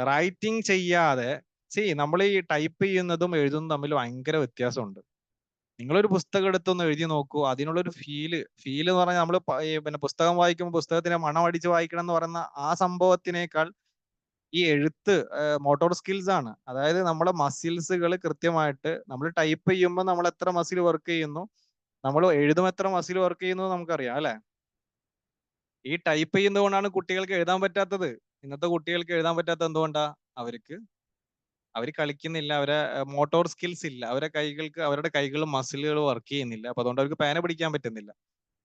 റൈറ്റിംഗ് ചെയ്യാതെ, നമ്മൾ ഈ ടൈപ്പ് ചെയ്യുന്നതും എഴുതുന്നതും തമ്മിൽ ഭയങ്കര വ്യത്യാസമുണ്ട്. നിങ്ങളൊരു പുസ്തകം എടുത്തൊന്ന് എഴുതി നോക്കൂ, അതിനുള്ളൊരു ഫീല് എന്ന് പറഞ്ഞാൽ നമ്മൾ പിന്നെ പുസ്തകം വായിക്കുമ്പോൾ പുസ്തകത്തിന്റെ മണം അടിച്ച് വായിക്കണം എന്ന് പറയുന്ന ആ സംഭവത്തിനേക്കാൾ ഈ എഴുത്ത് മോട്ടോർ സ്കിൽസ് ആണ്. അതായത് നമ്മുടെ മസിൽസുകൾ കൃത്യമായിട്ട്, നമ്മൾ ടൈപ്പ് ചെയ്യുമ്പോൾ നമ്മൾ എത്ര മസിൽ വർക്ക് ചെയ്യുന്നു, നമ്മൾ എഴുതുമ്പോൾ എത്ര മസിൽ വർക്ക് ചെയ്യുന്നു നമുക്കറിയാം, അല്ലെ? ഈ ടൈപ്പ് ചെയ്യുന്നതുകൊണ്ടാണ് കുട്ടികൾക്ക് എഴുതാൻ പറ്റാത്തത്. ഇന്നത്തെ കുട്ടികൾക്ക് എഴുതാൻ പറ്റാത്തത് എന്തുകൊണ്ടാ? അവർ കളിക്കുന്നില്ല, അവരെ മോട്ടോർ സ്കിൽസ് ഇല്ല, അവരുടെ കൈകൾ മസിലുകൾ വർക്ക് ചെയ്യുന്നില്ല. അപ്പൊ അതുകൊണ്ട് അവർക്ക് പേന പിടിക്കാൻ പറ്റുന്നില്ല.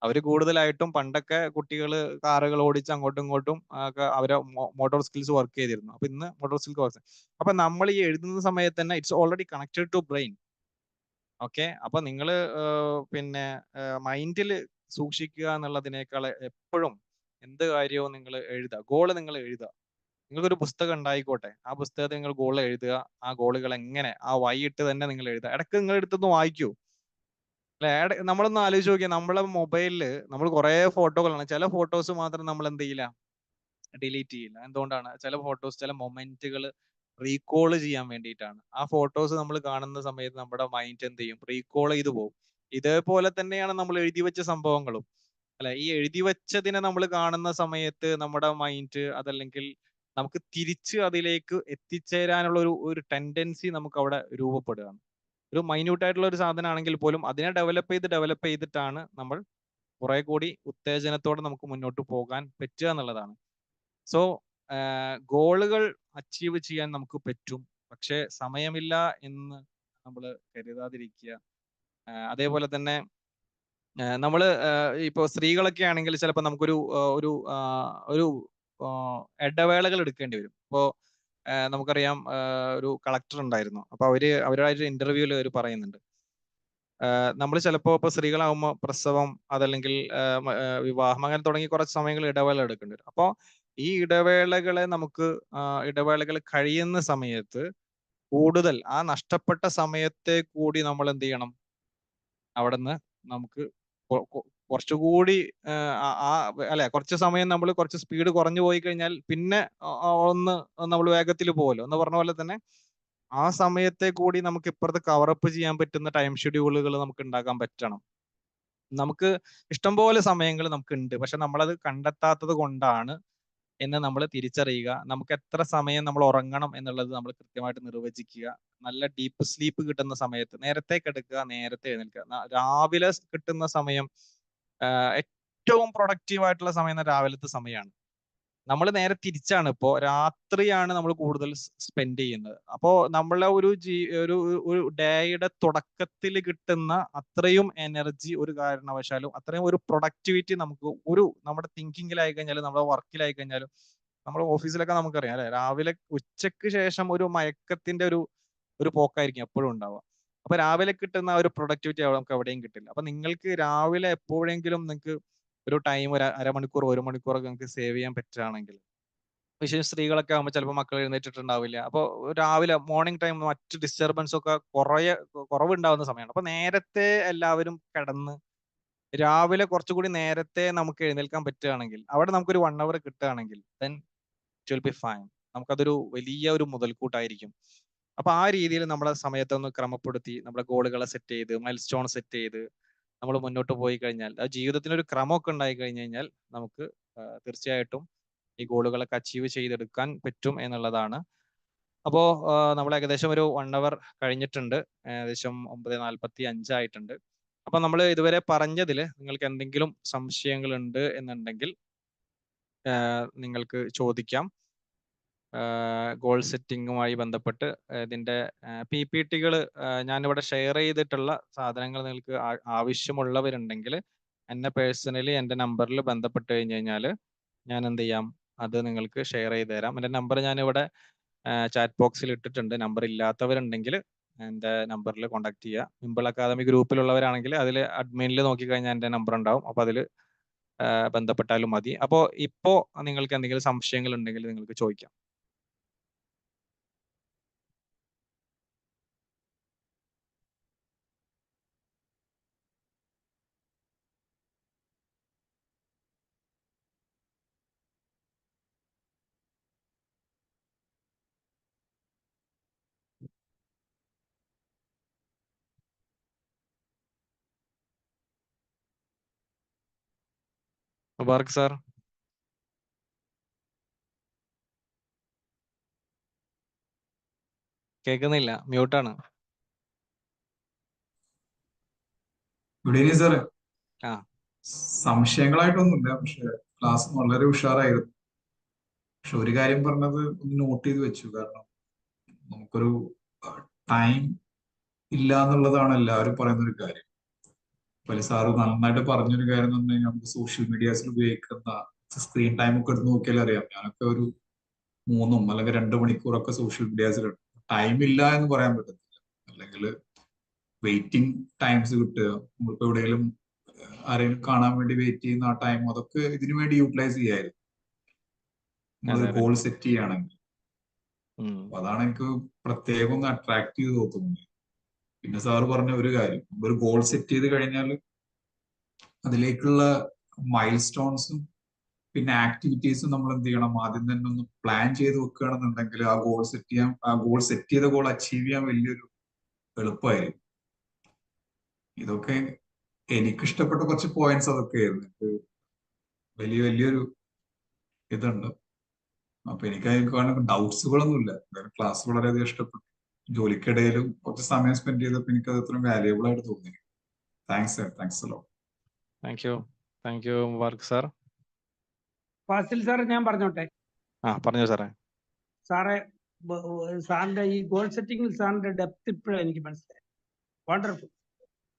അവർ കൂടുതലായിട്ടും പണ്ടൊക്കെ കുട്ടികൾ കാറുകൾ ഓടിച്ച് അങ്ങോട്ടും ഇങ്ങോട്ടും ഒക്കെ അവരെ മോട്ടോർ സ്കിൽസ് വർക്ക് ചെയ്തിരുന്നു. അപ്പൊ ഇന്ന് മോട്ടോർ സ്കിൽസ് വർക്ക്. അപ്പൊ നമ്മൾ ഈ എഴുതുന്ന സമയത്ത് തന്നെ it's already connected to brain. Okay, അപ്പൊ നിങ്ങൾ പിന്നെ മൈൻഡിൽ സൂക്ഷിക്കുക എന്നുള്ളതിനേക്കാൾ എപ്പോഴും എന്ത് കാര്യവും നിങ്ങൾ എഴുതുക, ഗോള് നിങ്ങൾ എഴുതുക. നിങ്ങൾക്കൊരു പുസ്തകം ഉണ്ടായിക്കോട്ടെ, ആ പുസ്തകത്തിൽ നിങ്ങൾ ഗോൾ എഴുതുക. ആ ഗോളുകൾ എങ്ങനെ ആ വൈകിട്ട് തന്നെ നിങ്ങൾ എഴുതുക. ഇടയ്ക്ക് നിങ്ങൾ എടുത്തൊന്ന് വായിക്കൂ, അല്ലെ? നമ്മളൊന്ന് ആലോചിച്ച് നോക്കിയാൽ നമ്മളെ മൊബൈലിൽ നമ്മൾ കുറെ ഫോട്ടോകളാണ്. ചില ഫോട്ടോസ് മാത്രം നമ്മൾ എന്ത് ചെയ്യില്ല, ഡിലീറ്റ് ചെയ്യില്ല. എന്തുകൊണ്ടാണ്? ചില ഫോട്ടോസ് ചില മൊമെന്റുകൾ റീകോൾ ചെയ്യാൻ വേണ്ടിയിട്ടാണ്. ആ ഫോട്ടോസ് നമ്മൾ കാണുന്ന സമയത്ത് നമ്മുടെ മൈൻഡ് എന്ത് ചെയ്യും, റീകോൾ ചെയ്ത് പോകും. ഇതേപോലെ തന്നെയാണ് നമ്മൾ എഴുതി വെച്ച സംഭവങ്ങളും, അല്ലെ? ഈ എഴുതി വെച്ചതിനെ നമ്മൾ കാണുന്ന സമയത്ത് നമ്മുടെ മൈൻഡ്, അതല്ലെങ്കിൽ നമുക്ക് തിരിച്ച് അതിലേക്ക് എത്തിച്ചേരാനുള്ള ഒരു ടെൻഡൻസി നമുക്ക് അവിടെ രൂപപ്പെടുകയാണ്. ഒരു മൈന്യൂട്ട് ആയിട്ടുള്ള ഒരു സാധനമാണെങ്കിൽ പോലും അതിനെ ഡെവലപ്പ് ചെയ്തിട്ടാണ് നമ്മൾ കുറെ കൂടി ഉത്തേജനത്തോടെ നമുക്ക് മുന്നോട്ട് പോകാൻ പറ്റുക എന്നുള്ളതാണ്. സോ ഗോളുകൾ അച്ചീവ് ചെയ്യാൻ നമുക്ക് പറ്റും, പക്ഷെ സമയമില്ല എന്ന് നമ്മൾ കരുതാതിരിക്കുക. അതേപോലെ തന്നെ നമ്മള് ഇപ്പോൾ സ്ത്രീകളൊക്കെ ആണെങ്കിൽ ചിലപ്പോൾ നമുക്കൊരു ഒരു ഇടവേളകൾ എടുക്കേണ്ടി വരും. ഇപ്പോൾ നമുക്കറിയാം, ഒരു കളക്ടർ ഉണ്ടായിരുന്നു. അപ്പൊ അവരുമായിട്ട് ഇന്റർവ്യൂവിൽ അവർ പറയുന്നുണ്ട്, നമ്മൾ ചിലപ്പോൾ ഇപ്പോൾ സ്ത്രീകളാകുമ്പോൾ പ്രസവം, അതല്ലെങ്കിൽ വിവാഹം, അങ്ങനെ തുടങ്ങി കുറച്ച് സമയങ്ങൾ ഇടവേള എടുക്കേണ്ടി വരും. അപ്പോൾ ഈ ഇടവേളകൾ കഴിയുന്ന സമയത്ത് കൂടുതൽ ആ നഷ്ടപ്പെട്ട സമയത്തെ കൂടി നമ്മൾ എന്ത് ചെയ്യണം, അവിടെ നിന്ന് നമുക്ക് കുറച്ചുകൂടി അല്ലെ, കുറച്ച് സമയം നമ്മൾ കുറച്ച് സ്പീഡ് കുറഞ്ഞു പോയി കഴിഞ്ഞാൽ പിന്നെ നമ്മൾ വേഗത്തിൽ പോകുമല്ലോ എന്ന് പറഞ്ഞ പോലെ തന്നെ ആ സമയത്തെ കൂടി നമുക്ക് ഇപ്പുറത്ത് കവറപ്പ് ചെയ്യാൻ പറ്റുന്ന ടൈം ഷെഡ്യൂളുകൾ നമുക്ക് ഉണ്ടാക്കാൻ പറ്റണം. നമുക്ക് ഇഷ്ടംപോലെ സമയങ്ങൾ നമുക്ക് ഉണ്ട്, പക്ഷെ നമ്മളത് കണ്ടെത്താത്തത് കൊണ്ടാണ് എന്ന് നമ്മൾ തിരിച്ചറിയുക. നമുക്ക് എത്ര സമയം നമ്മൾ ഉറങ്ങണം എന്നുള്ളത് നമ്മൾ കൃത്യമായിട്ട് നിർവചിക്കുക. നല്ല ഡീപ്പ് സ്ലീപ്പ് കിട്ടുന്ന സമയത്ത് നേരത്തെ കിടക്കുക, നേരത്തെ എഴുന്നേൽക്കുക. രാവിലെ കിട്ടുന്ന സമയം ഏറ്റവും പ്രൊഡക്റ്റീവ് ആയിട്ടുള്ള സമയം രാവിലത്തെ സമയമാണ്. നമ്മൾ നേരെ തിരിച്ചാണ്. ഇപ്പോ രാത്രിയാണ് നമ്മൾ കൂടുതൽ സ്പെൻഡ് ചെയ്യുന്നത്. അപ്പോ നമ്മളെ ഒരു ഡേയുടെ തുടക്കത്തിൽ കിട്ടുന്ന അത്രയും എനർജി ഒരു കാരണവശാലും, അത്രയും ഒരു പ്രൊഡക്ടിവിറ്റി നമുക്ക് നമ്മുടെ തിങ്കിങ്ങിലായി കഴിഞ്ഞാലും നമ്മുടെ വർക്കിലായി കഴിഞ്ഞാലും, നമ്മുടെ ഓഫീസിലൊക്കെ നമുക്കറിയാം അല്ലെ, രാവിലെ ഉച്ചക്ക് ശേഷം ഒരു മയക്കത്തിന്റെ ഒരു പോക്കായിരിക്കും എപ്പോഴും ഉണ്ടാവുക. അപ്പൊ രാവിലെ കിട്ടുന്ന ഒരു പ്രൊഡക്ടിവിറ്റി നമുക്ക് എവിടെയും കിട്ടില്ല. അപ്പൊ നിങ്ങൾക്ക് രാവിലെ എപ്പോഴെങ്കിലും നിങ്ങൾക്ക് ഒരു ടൈം, ഒരു അരമണിക്കൂർ 1 മണിക്കൂറൊക്കെ നിങ്ങൾക്ക് സേവ് ചെയ്യാൻ പറ്റുകയാണെങ്കിൽ, വിശേഷം സ്ത്രീകളൊക്കെ ആകുമ്പോൾ ചിലപ്പോൾ മക്കൾ എഴുന്നേറ്റിട്ടുണ്ടാവില്ല. അപ്പോൾ രാവിലെ മോർണിംഗ് ടൈം മറ്റ് ഡിസ്റ്റർബൻസ് ഒക്കെ കുറവുണ്ടാവുന്ന സമയമാണ്. അപ്പൊ നേരത്തെ എല്ലാവരും കിടന്ന് രാവിലെ കുറച്ചുകൂടി നേരത്തെ നമുക്ക് എഴുന്നേൽക്കാൻ പറ്റുകയാണെങ്കിൽ, അവിടെ നമുക്കൊരു 1 hour കിട്ടുകയാണെങ്കിൽ then it will be fine. നമുക്കതൊരു വലിയ ഒരു മുതൽക്കൂട്ടായിരിക്കും. അപ്പൊ ആ രീതിയിൽ നമ്മളെ സമയത്തെ ഒന്ന് ക്രമപ്പെടുത്തി നമ്മുടെ ഗോളുകളെ സെറ്റ് ചെയ്ത് മൈൽ സ്റ്റോൺ സെറ്റ് ചെയ്ത് നമ്മൾ മുന്നോട്ട് പോയി കഴിഞ്ഞാൽ, ആ ജീവിതത്തിനൊരു ക്രമമൊക്കെ ഉണ്ടായി കഴിഞ്ഞു കഴിഞ്ഞാൽ നമുക്ക് തീർച്ചയായിട്ടും ഈ ഗോളുകളൊക്കെ അച്ചീവ് ചെയ്തെടുക്കാൻ പറ്റും എന്നുള്ളതാണ്. അപ്പോൾ നമ്മൾ ഏകദേശം ഒരു 1 hour കഴിഞ്ഞിട്ടുണ്ട്. ഏകദേശം 9:45 ആയിട്ടുണ്ട്. അപ്പൊ നമ്മൾ ഇതുവരെ പറഞ്ഞതിൽ നിങ്ങൾക്ക് എന്തെങ്കിലും സംശയങ്ങൾ ഉണ്ട് എന്നുണ്ടെങ്കിൽ നിങ്ങൾക്ക് ചോദിക്കാം. ഗോൾ സെറ്റിങ്ങുമായി ബന്ധപ്പെട്ട് ഇതിന്റെ PPT-കൾ ഞാനിവിടെ ഷെയർ ചെയ്തിട്ടുള്ള സാധനങ്ങൾ നിങ്ങൾക്ക് ആവശ്യമുള്ളവരുണ്ടെങ്കിൽ എന്നെ പേഴ്സണലി എൻ്റെ നമ്പറിൽ ബന്ധപ്പെട്ട് കഴിഞ്ഞ് കഴിഞ്ഞാൽ ഞാൻ എന്ത് ചെയ്യാം, അത് നിങ്ങൾക്ക് ഷെയർ ചെയ്ത് തരാം. എൻ്റെ നമ്പർ ഞാനിവിടെ ചാറ്റ് ബോക്സിൽ ഇട്ടിട്ടുണ്ട്. നമ്പർ ഇല്ലാത്തവരുണ്ടെങ്കിൽ എൻ്റെ നമ്പറിൽ കോൺടാക്ട് ചെയ്യുക. മിമ്പിൾ അക്കാദമി ഗ്രൂപ്പിലുള്ളവരാണെങ്കിൽ അതിൽ അഡ്മിനിൽ നോക്കിക്കഴിഞ്ഞാൽ എൻ്റെ നമ്പർ ഉണ്ടാവും. അപ്പോൾ അതിൽ ബന്ധപ്പെട്ടാലും മതി. അപ്പോൾ ഇപ്പോൾ നിങ്ങൾക്ക് എന്തെങ്കിലും സംശയങ്ങൾ ഉണ്ടെങ്കിൽ നിങ്ങൾക്ക് ചോദിക്കാം. മുബാറക് സാർ, കേൾക്കുന്നില്ല, മ്യൂട്ടാണ്. ഗുഡ് ഈവനിങ് സാറേ. ആ. സംശയങ്ങളായിട്ടൊന്നുമില്ല, പക്ഷെ ക്ലാസ് വളരെ ഉഷാറായിരുന്നു. പക്ഷെ ഒരു കാര്യം പറഞ്ഞത് ഒന്ന് നോട്ട് ചെയ്ത് വെച്ചു. കാരണം നമുക്കൊരു ടൈം ഇല്ല എന്നുള്ളതാണ് എല്ലാവരും പറയുന്ന ഒരു കാര്യം. പല സാറ് നന്നായിട്ട് പറഞ്ഞൊരു കാര്യം എന്ന് പറഞ്ഞു കഴിഞ്ഞാൽ, നമുക്ക് സോഷ്യൽ മീഡിയാസിൽ ഉപയോഗിക്കുന്ന സ്ക്രീൻ ടൈം ഒക്കെ എടുത്ത് നോക്കിയാൽ അറിയാം. ഞാനൊക്കെ ഒരു 3 അല്ലെങ്കിൽ 2 മണിക്കൂറൊക്കെ സോഷ്യൽ മീഡിയാസിലുണ്ട്. ടൈം ഇല്ല എന്ന് പറയാൻ പറ്റത്തില്ല. അല്ലെങ്കിൽ വെയിറ്റിംഗ് ടൈംസ് കിട്ടുക, നമ്മളിപ്പോ എവിടെയെങ്കിലും ആരെങ്കിലും കാണാൻ വേണ്ടി വെയിറ്റ് ചെയ്യുന്ന ആ ടൈം, അതൊക്കെ ഇതിനു വേണ്ടി യൂട്ടിലൈസ് ചെയ്യായിരുന്നു നമ്മളൊരു ഗോൾ സെറ്റ് ചെയ്യുകയാണെങ്കിൽ. അപ്പൊ അതാണ് എനിക്ക് പ്രത്യേകം ഒന്ന് അട്രാക്ട് ചെയ്ത് തോന്നുന്നത്. പിന്നെ സാറ് പറഞ്ഞ ഒരു കാര്യം, ഒരു ഗോൾ സെറ്റ് ചെയ്ത് കഴിഞ്ഞാൽ അതിലേക്കുള്ള മൈൽ സ്റ്റോൺസും പിന്നെ ആക്ടിവിറ്റീസും നമ്മൾ എന്ത് ചെയ്യണം, ആദ്യം തന്നെ ഒന്ന് പ്ലാൻ ചെയ്ത് വെക്കുകയാണെന്നുണ്ടെങ്കിൽ ആ ഗോൾ സെറ്റ് ചെയ്ത ഗോൾ അച്ചീവ് ചെയ്യാൻ വലിയൊരു എളുപ്പമായിരിക്കും. ഇതൊക്കെ എനിക്കിഷ്ടപ്പെട്ട കുറച്ച് പോയിന്റ്സ് അതൊക്കെയായിരുന്നു. എനിക്ക് വലിയൊരു ഇതുണ്ട്. അപ്പൊ എനിക്ക് ഡൗട്ട്സുകളൊന്നുമില്ല. ക്ലാസ് വളരെയധികം ഇഷ്ടപ്പെട്ടു. ജോലിക്കിടയിലും കുറച്ച് സമയം സ്പെൻഡ് ചെയ്തപ്പോൾ എനിക്കത് അത്രയും വാല്യുബിൾ ആയിട്ട് തോന്നി. താങ്ക്സ് സാർ, താങ്ക്സ് അല്ലോ. Thank you Mubarak sir. Fasil sir, ഞാൻ പറഞ്ഞോട്ടെ? പറഞ്ഞു സാറേ. സാറിന്റെ ഈ ഗോൾ സെറ്റിംഗിൽ സാറിന്റെ ഡെപ്ത് ഇപ്പോഴും എനിക്ക് മനസ്സിലായി. വണ്ടർഫുൾ.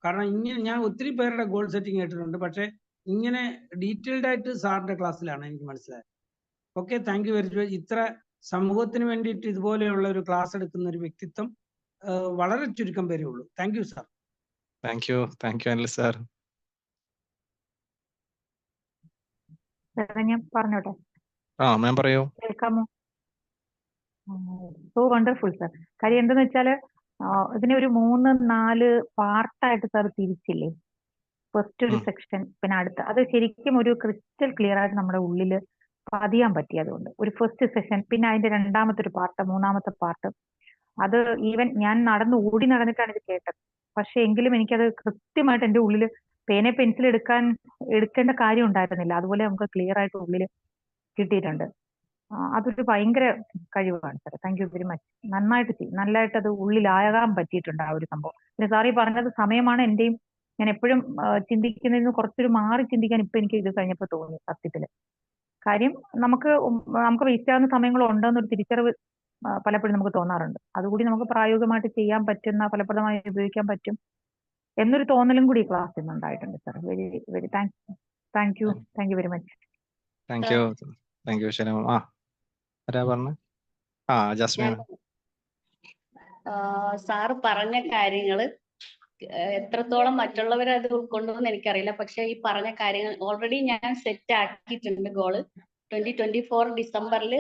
കാരണം ഇങ്ങനെ ഞാൻ ഒത്തിരി പേരുടെ ഗോൾ സെറ്റിംഗ് കേട്ടിട്ടുണ്ട്, പക്ഷെ ഇങ്ങനെ ഡീറ്റെയിൽഡ് ആയിട്ട് സാറിന്റെ ക്ലാസ്സിലാണ് എനിക്ക് മനസ്സിലായത്. Okay, thank you very much. ഇത്ര സമൂഹത്തിന് വേണ്ടിയിട്ട് ഇതുപോലെയുള്ള ഒരു ക്ലാസ് എടുക്കുന്ന ഒരു വ്യക്തിത്വം വളരെ ചുരുക്കം പേരേ ഉള്ളൂ. Thank you sir. Thank you Anil sir. ഞാൻ പറഞ്ഞോട്ടെ? മാം പറയൂ. കേൾക്കാമോ? So wonderful sir. കാര്യം എന്തെന്ന് വെച്ചാല് ഇതിനെ ഒരു 3-4 പാർട്ടായിട്ട് സാർ തിരിച്ചില്ലേ? ഫസ്റ്റ് ഒരു സെക്ഷൻ, പിന്നെ അടുത്ത, അത് ശരിക്കും ഒരു ക്രിസ്റ്റൽ ക്ലിയർ ആയിട്ട് നമ്മുടെ ഉള്ളിൽ പതിയാൻ പറ്റി. അതുകൊണ്ട് ഒരു ഫസ്റ്റ് സെഷൻ, പിന്നെ അതിന്റെ 2ാമത്തെ ഒരു പാർട്ട്, 3ാമത്തെ പാർട്ട്. അത് ഈവൻ ഞാൻ ഓടി നടന്നിട്ടാണ് ഇത് കേട്ടത്. പക്ഷെ എങ്കിലും എനിക്കത് കൃത്യമായിട്ട് എൻ്റെ ഉള്ളിൽ പെൻസിൽ എടുക്കേണ്ട കാര്യം ഉണ്ടായിരുന്നില്ല. അതുപോലെ നമുക്ക് ക്ലിയർ ആയിട്ട് ഉള്ളിൽ കിട്ടിയിട്ടുണ്ട്. അതൊരു ഭയങ്കര കഴിവാണ് sir. Thank you very much. നന്നായിട്ട് അത് ഉള്ളിലാകാൻ പറ്റിയിട്ടുണ്ട് ആ ഒരു സംഭവം. പിന്നെ സാറി പറഞ്ഞത് സമയമാണ് എന്റെയും ഞാൻ എപ്പോഴും ചിന്തിക്കുന്നതിൽ നിന്ന് കുറച്ചൊരു മാറി ചിന്തിക്കാൻ ഇപ്പൊ എനിക്ക് ഇത് കഴിഞ്ഞപ്പോൾ തോന്നി സത്യത്തില്. കാര്യം നമുക്ക് വേസ്റ്റ് ആവുന്ന സമയങ്ങളുണ്ടെന്നൊരു തിരിച്ചറിവ് പലപ്പോഴും നമുക്ക് തോന്നാറുണ്ട്. അതുകൂടി നമുക്ക് പ്രായോഗികമായിട്ട് ചെയ്യാൻ പറ്റുന്ന, ഫലപ്രദമായി ഉപയോഗിക്കാൻ പറ്റും എന്നൊരു തോന്നലും കൂടി ക്ലാസ്സിൽ നിന്ന് ഉണ്ടായിട്ടുണ്ട് sir. Very very thank you very much. Thank you ശരി. ആരാ പറഞ്ഞ? ജസ്മിൻ. സാറ് പറഞ്ഞ കാര്യങ്ങള് എത്രത്തോളം മറ്റുള്ളവർ അത് ഉൾക്കൊണ്ടുവെന്ന് എനിക്കറിയില്ല. പക്ഷെ ഈ പറഞ്ഞ കാര്യങ്ങൾ ഓൾറെഡി ഞാൻ സെറ്റ് ആക്കിയിട്ടുണ്ട്. ഗോള് 2024 ഡിസംബറിൽ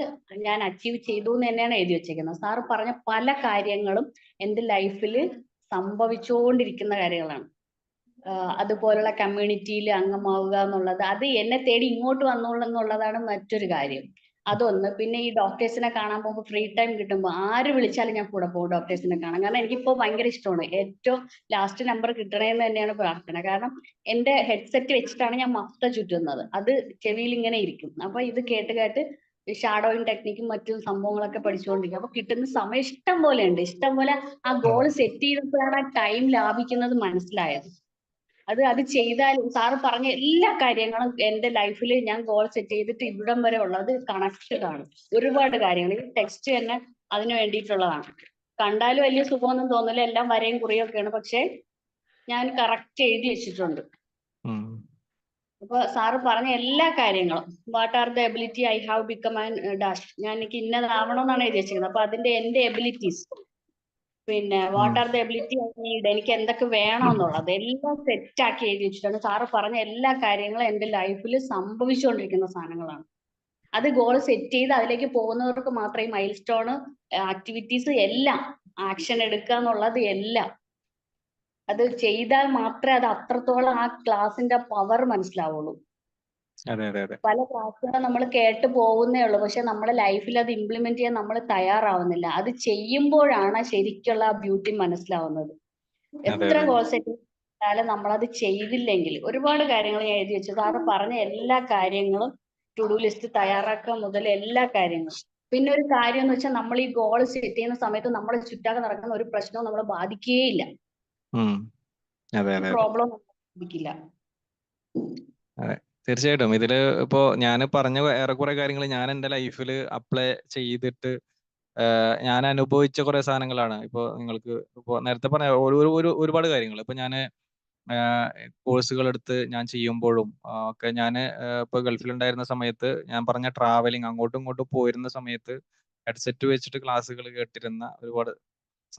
ഞാൻ അച്ചീവ് ചെയ്തു എന്ന് തന്നെയാണ് എഴുതി വെച്ചേക്കുന്നത്. സാറ് പറഞ്ഞ പല കാര്യങ്ങളും എൻ്റെ ലൈഫിൽ സംഭവിച്ചുകൊണ്ടിരിക്കുന്ന കാര്യങ്ങളാണ്. അതുപോലുള്ള കമ്മ്യൂണിറ്റിയിൽ അംഗമാവുക എന്നുള്ളത്, അത് എന്നെ തേടി ഇങ്ങോട്ട് വന്നോളൂ എന്നുള്ളതാണ് മറ്റൊരു കാര്യം. അതൊന്ന്. പിന്നെ ഈ ഡോക്ടേഴ്സിനെ കാണാൻ പോകുമ്പോൾ ഫ്രീ ടൈം കിട്ടുമ്പോൾ ആര് വിളിച്ചാലും ഞാൻ കൂടെ പോകും ഡോക്ടേഴ്സിനെ കാണാൻ. കാരണം എനിക്കിപ്പോൾ ഭയങ്കര ഇഷ്ടമാണ്. ഏറ്റവും ലാസ്റ്റ് നമ്പർ കിട്ടണേന്ന് തന്നെയാണ് പ്രാർത്ഥന. കാരണം എൻ്റെ ഹെഡ്സെറ്റ് വെച്ചിട്ടാണ് ഞാൻ മഫ്ത ചുറ്റുന്നത്. അത് ചെവിയിൽ ഇങ്ങനെ ഇരിക്കും. അപ്പൊ ഇത് കേട്ട് കേട്ട് ഷാഡോയിങ് ടെക്നിക്കും മറ്റും സംഭവങ്ങളൊക്കെ പഠിച്ചുകൊണ്ടിരിക്കും. അപ്പൊ കിട്ടുന്ന സമയം ഇഷ്ടം പോലെ ഉണ്ട്. ഇഷ്ടം പോലെ ആ ഗോൾ സെറ്റ് ചെയ്തപ്പോഴാണ് ആ ടൈം ലാഭിക്കുന്നത് മനസ്സിലായത്. അത് ചെയ്താൽ സാറ് പറഞ്ഞ എല്ലാ കാര്യങ്ങളും എൻ്റെ ലൈഫിൽ ഞാൻ ഗോൾ സെറ്റ് ചെയ്തിട്ട് ഇവിടം വരെ ഉള്ളത് കണക്റ്റഡ് ആണ്. ഒരുപാട് കാര്യങ്ങൾ ഈ ടെക്സ്റ്റ് തന്നെ അതിന് വേണ്ടിയിട്ടുള്ളതാണ്. കണ്ടാലും വലിയ സുഖമൊന്നും തോന്നില്ല, എല്ലാം വരെയും കുറിയൊക്കെയാണ്. പക്ഷെ ഞാൻ കറക്റ്റ് എഴുതി വെച്ചിട്ടുണ്ട്. അപ്പൊ സാറ് പറഞ്ഞ എല്ലാ കാര്യങ്ങളും, what are the ability I have become and dash, എനിക്ക് ഇന്നതാവണമെന്നാണ് എഴുതി വെച്ചിരിക്കുന്നത്. അപ്പൊ അതിന്റെ എന്റെ എബിലിറ്റീസ്, പിന്നെ what are the ability I need, എനിക്ക് എന്തൊക്കെ വേണമെന്നുള്ളത് എല്ലാം സെറ്റ് ആക്കി എഴുതി വെച്ചിട്ടാണ്. സാറ് പറഞ്ഞ എല്ലാ കാര്യങ്ങളും എൻ്റെ ലൈഫിൽ സംഭവിച്ചുകൊണ്ടിരിക്കുന്ന സാധനങ്ങളാണ്. അത് ഗോൾ സെറ്റ് ചെയ്ത് അതിലേക്ക് പോകുന്നവർക്ക് മാത്രമേ മൈൽ സ്റ്റോണ് ആക്ടിവിറ്റീസ് എല്ലാം ആക്ഷൻ എടുക്കുക എന്നുള്ളത് എല്ലാം അത് ചെയ്താൽ മാത്രമേ അത് അത്രത്തോളം ആ ക്ലാസിന്റെ പവർ മനസ്സിലാവുള്ളൂ. പല ക്ലാസ്സുകളും നമ്മൾ കേട്ട് പോകുന്നേ ഉള്ളൂ, പക്ഷെ നമ്മുടെ ലൈഫിൽ അത് ഇംപ്ലിമെന്റ് ചെയ്യാൻ നമ്മൾ തയ്യാറാവുന്നില്ല. അത് ചെയ്യുമ്പോഴാണ് ശരിക്കുള്ള ആ ബ്യൂട്ടി മനസ്സിലാവുന്നത്. എത്ര ഗോൾ സെറ്റ് ചെയ്താലും നമ്മളത് ചെയ്തില്ലെങ്കിൽ ഒരുപാട് കാര്യങ്ങൾ ഞാൻ എഴുതി വെച്ചു. സാറ് പറഞ്ഞ എല്ലാ കാര്യങ്ങളും ടു ഡു ലിസ്റ്റ് തയ്യാറാക്കുക മുതൽ എല്ലാ കാര്യങ്ങളും. പിന്നെ ഒരു കാര്യം എന്ന് വെച്ചാൽ, നമ്മൾ ഈ ഗോൾ സെറ്റ് ചെയ്യുന്ന സമയത്ത് നമ്മൾ ചുറ്റാകെ നടക്കുന്ന ഒരു പ്രശ്നവും നമ്മളെ ബാധിക്കുകയില്ല. പ്രോബ്ലം ബാധിക്കില്ല. തീർച്ചയായിട്ടും ഇതില് ഇപ്പോ ഞാൻ പറഞ്ഞ ഏറെക്കുറെ കാര്യങ്ങൾ ഞാൻ എൻ്റെ ലൈഫിൽ അപ്ലൈ ചെയ്തിട്ട് ഞാൻ അനുഭവിച്ച കുറെ സാധനങ്ങളാണ്. ഇപ്പൊ നിങ്ങൾക്ക് ഇപ്പൊ നേരത്തെ പറഞ്ഞ ഒരുപാട് കാര്യങ്ങൾ ഇപ്പൊ ഞാൻ കോഴ്സുകൾ എടുത്ത് ഞാൻ ചെയ്യുമ്പോഴും ഒക്കെ ഞാൻ ഇപ്പൊ ഗൾഫിലുണ്ടായിരുന്ന സമയത്ത് ഞാൻ പറഞ്ഞ ട്രാവലിംഗ് അങ്ങോട്ടും ഇങ്ങോട്ടും പോയിരുന്ന സമയത്ത് ഹെഡ്സെറ്റ് വെച്ചിട്ട് ക്ലാസ്സുകൾ കേട്ടിരുന്ന ഒരുപാട്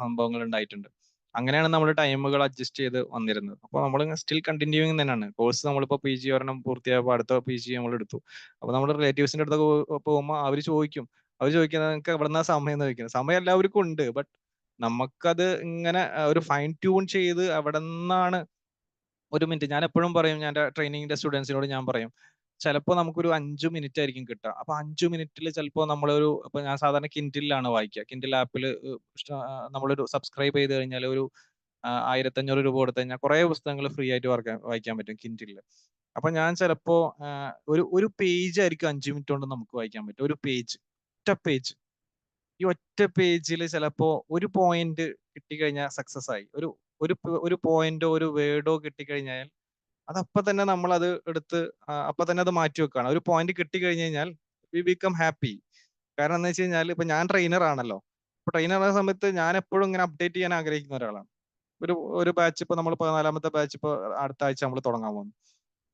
സംഭവങ്ങൾ ഉണ്ടായിട്ടുണ്ട്. അങ്ങനെയാണ് നമ്മൾ ടൈമുകൾ അഡ്ജസ്റ്റ് ചെയ്ത് വന്നിരുന്നത്. അപ്പോൾ നമ്മൾ സ്റ്റിൽ കണ്ടിന്യൂയിങ് തന്നെയാണ് കോഴ്സ്. നമ്മളിപ്പോൾ PG ഒരെണ്ണം പൂർത്തിയായപ്പോൾ അടുത്ത PG നമ്മൾ എടുത്തു. അപ്പോൾ നമ്മൾ റിലേറ്റീവ്സിന്റെ അടുത്തൊക്കെ പോകുമ്പോൾ അവർ ചോദിക്കുന്നത് നിങ്ങൾക്ക് എവിടെന്നാ സമയം എന്ന് ചോദിക്കുന്നത്. സമയം എല്ലാവർക്കും ഉണ്ട്, ബട്ട് നമുക്കത് ഇങ്ങനെ ഒരു ഫൈൻ ട്യൂൺ ചെയ്ത് എവിടെ നിന്നാണ്. ഒരു മിനിറ്റ് ഞാൻ എപ്പോഴും പറയും, ഞാൻ ട്രെയിനിങ്ങിന്റെ സ്റ്റുഡൻസിനോട് ഞാൻ പറയും, ചിലപ്പോൾ നമുക്കൊരു 5 മിനിറ്റ് ആയിരിക്കും കിട്ടുക. അപ്പൊ 5 മിനിറ്റിൽ ചിലപ്പോൾ നമ്മളൊരു, ഇപ്പൊ ഞാൻ സാധാരണ കിൻഡിലാണ് വായിക്കുക. കിൻഡിൽ ആപ്പിൽ നമ്മളൊരു സബ്സ്ക്രൈബ് ചെയ്ത് കഴിഞ്ഞാൽ ഒരു 1500 രൂപ കൊടുത്തു കഴിഞ്ഞാൽ കുറെ പുസ്തകങ്ങൾ ഫ്രീ ആയിട്ട് വായിക്കാൻ പറ്റും കിൻഡിലിൽ. അപ്പൊ ഞാൻ ചിലപ്പോ ഒരു പേജ് ആയിരിക്കും 5 മിനിറ്റ് കൊണ്ട് നമുക്ക് വായിക്കാൻ പറ്റും. ഒരു പേജ്, ഒറ്റ പേജ്. ഈ ഒറ്റ പേജിൽ ചിലപ്പോ ഒരു പോയിന്റ് കിട്ടിക്കഴിഞ്ഞാൽ സക്സസ് ആയി. ഒരു പോയിന്റോ ഒരു വേർഡോ കിട്ടിക്കഴിഞ്ഞാൽ അത് അപ്പൊ തന്നെ നമ്മൾ അത് എടുത്ത് അപ്പൊ തന്നെ അത് മാറ്റി വെക്കുകയാണ്. ഒരു പോയിന്റ് കിട്ടിക്കഴിഞ്ഞു കഴിഞ്ഞാൽ വി ബിക്കം ഹാപ്പി. കാരണം എന്താ വെച്ച് കഴിഞ്ഞാൽ ഇപ്പൊ ഞാൻ ട്രെയിനർ ആണല്ലോ. അപ്പൊ ട്രെയിനർ ആയ സമയത്ത് ഞാൻ എപ്പോഴും ഇങ്ങനെ അപ്ഡേറ്റ് ചെയ്യാൻ ആഗ്രഹിക്കുന്ന ഒരാളാണ്. ഒരു ബാച്ച് ഇപ്പൊ നമ്മൾ 14ാമത്തെ ബാച്ച് ഇപ്പൊ അടുത്ത ആഴ്ച നമ്മൾ തുടങ്ങാൻ പോകുന്നു.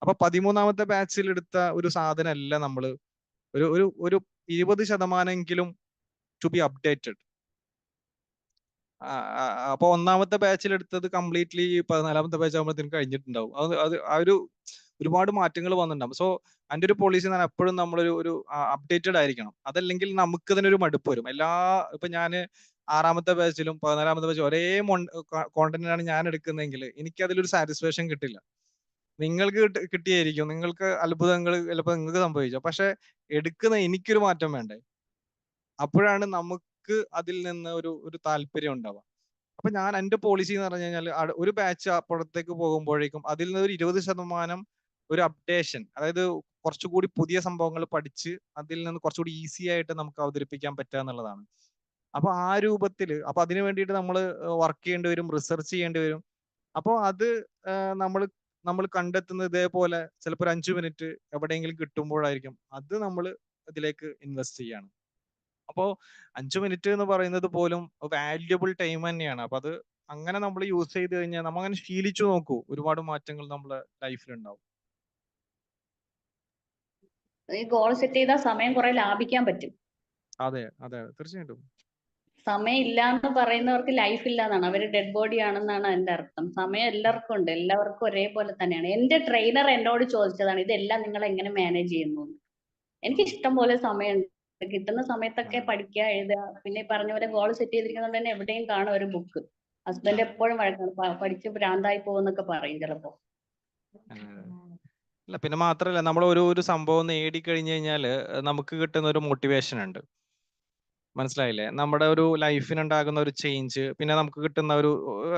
അപ്പൊ 13ാമത്തെ ബാച്ചിൽ എടുത്ത ഒരു സാധനമല്ല നമ്മൾ ഒരു 20% ടു ബി അപ്ഡേറ്റഡ്. അപ്പൊ 1ാമത്തെ ബാച്ചിൽ എടുത്തത് കംപ്ലീറ്റ്ലി 14ാമത്തെ ബാച്ച് ആകുമ്പോഴത്തേക്കും കഴിഞ്ഞിട്ടുണ്ടാവും. അത് ഒരുപാട് മാറ്റങ്ങൾ വന്നിട്ടുണ്ടാവും. സോ അതിന്റെ ഒരു പോളിസി എന്ന് പറഞ്ഞാൽ എപ്പോഴും നമ്മളൊരു അപ്ഡേറ്റഡ് ആയിരിക്കണം. അതല്ലെങ്കിൽ നമുക്ക് തന്നെ ഒരു മടുപ്പ് വരും. ഇപ്പൊ ഞാൻ 6ാമത്തെ ബാച്ചിലും 14ാമത്തെ ബാച്ചിലും ഒരേ കോണ്ടന്റാണ് ഞാൻ എടുക്കുന്നതെങ്കിൽ എനിക്ക് അതിലൊരു സാറ്റിസ്ഫാക്ഷൻ കിട്ടില്ല. നിങ്ങൾക്ക് കിട്ടിയായിരിക്കും, നിങ്ങൾക്ക് അത്ഭുതങ്ങൾ ചിലപ്പോൾ നിങ്ങൾക്ക് സംഭവിച്ചു. പക്ഷെ എടുക്കുന്ന എനിക്കൊരു മാറ്റം വേണ്ടേ? അപ്പോഴാണ് നമുക്ക് അതിൽ നിന്ന് ഒരു താല്പര്യം ഉണ്ടാവുക. അപ്പൊ ഞാൻ എന്റെ പോളിസി എന്ന് പറഞ്ഞു കഴിഞ്ഞാൽ ഒരു ബാച്ച് അപ്പുറത്തേക്ക് പോകുമ്പോഴേക്കും അതിൽ നിന്ന് ഒരു 20% ഒരു അപ്ഡേഷൻ, അതായത് കുറച്ചുകൂടി പുതിയ സംഭവങ്ങൾ പഠിച്ച് അതിൽ നിന്ന് കുറച്ചുകൂടി ഈസി ആയിട്ട് നമുക്ക് അവതരിപ്പിക്കാൻ പറ്റുക എന്നുള്ളതാണ്. അപ്പൊ ആ രൂപത്തിൽ അപ്പൊ അതിനു വേണ്ടിയിട്ട് നമ്മൾ വർക്ക് ചെയ്യേണ്ടി വരും, റിസർച്ച് ചെയ്യേണ്ടി വരും. അപ്പോൾ അത് നമ്മൾ നമ്മൾ കണ്ടെത്തുന്നത് ഇതേപോലെ ചിലപ്പോൾ ഒരു 5 മിനിറ്റ് എവിടെയെങ്കിലും കിട്ടുമ്പോഴായിരിക്കും അത് നമ്മൾ ഇതിലേക്ക് ഇൻവെസ്റ്റ് ചെയ്യാണ്. അപ്പോൾ 5 മിനിറ്റ് എന്ന് പറയുന്നത് പോലും വാല്യുബിൾ ടൈം തന്നെയാണ്. അപ്പൊ അത് അങ്ങനെ നമ്മൾ യൂസ് ചെയ്ത് കഴിഞ്ഞാൽ നമ്മ അങ്ങനെ ശീലിച്ചു നോക്കൂ, ഒരുപാട് മാറ്റങ്ങൾ നമ്മുടെ ലൈഫിൽ ഉണ്ടാവും. ഈ ഗോൾ സെറ്റ് ചെയ്താൽ സമയം കുറെ ലാഭിക്കാൻ പറ്റും. അതെ അതെ തീർച്ചയായിട്ടും. സമയം ഇല്ല എന്ന് പറയുന്നവർക്ക് ലൈഫ് ഇല്ല എന്നാണ്, അവര് ഡെഡ് ബോഡി ആണെന്നാണ് അതിന്റെ അർത്ഥം. സമയം എല്ലാവർക്കും ഉണ്ട്, എല്ലാവർക്കും ഒരേപോലെ തന്നെയാണ്. എന്റെ ട്രെയിനർ എന്നോട് ചോദിച്ചതാണ് ഇതെല്ലാം നിങ്ങൾ എങ്ങനെ മാനേജ് ചെയ്യുന്നു. എനിക്ക് ഇഷ്ടം പോലെ സമയമുണ്ട്, കിട്ടുന്ന സമയത്തൊക്കെ പഠിക്കുക, എഴുതുക. പിന്നെ ഈ പറഞ്ഞ പോലെ ഗോൾ സെറ്റ് ചെയ്തിരിക്കുന്നതുകൊണ്ട് തന്നെ എവിടെയും കാണും ഒരു ബുക്ക്. ഹസ്ബൻഡ് എപ്പോഴും വഴക്കാണ്, പഠിച്ച് ഭ്രാന്തായി പോകുന്നൊക്കെ പറയും ചിലപ്പോ. അല്ല പിന്നെ മാത്രല്ല നമ്മൾ ഒരു സംഭവം നേടിക്കഴിഞ്ഞു കഴിഞ്ഞാല് നമുക്ക് കിട്ടുന്ന ഒരു മോട്ടിവേഷൻ ഉണ്ട്, മനസ്സിലായില്ലേ? നമ്മുടെ ഒരു ലൈഫിനുണ്ടാകുന്ന ഒരു ചേഞ്ച്, പിന്നെ നമുക്ക് കിട്ടുന്ന ഒരു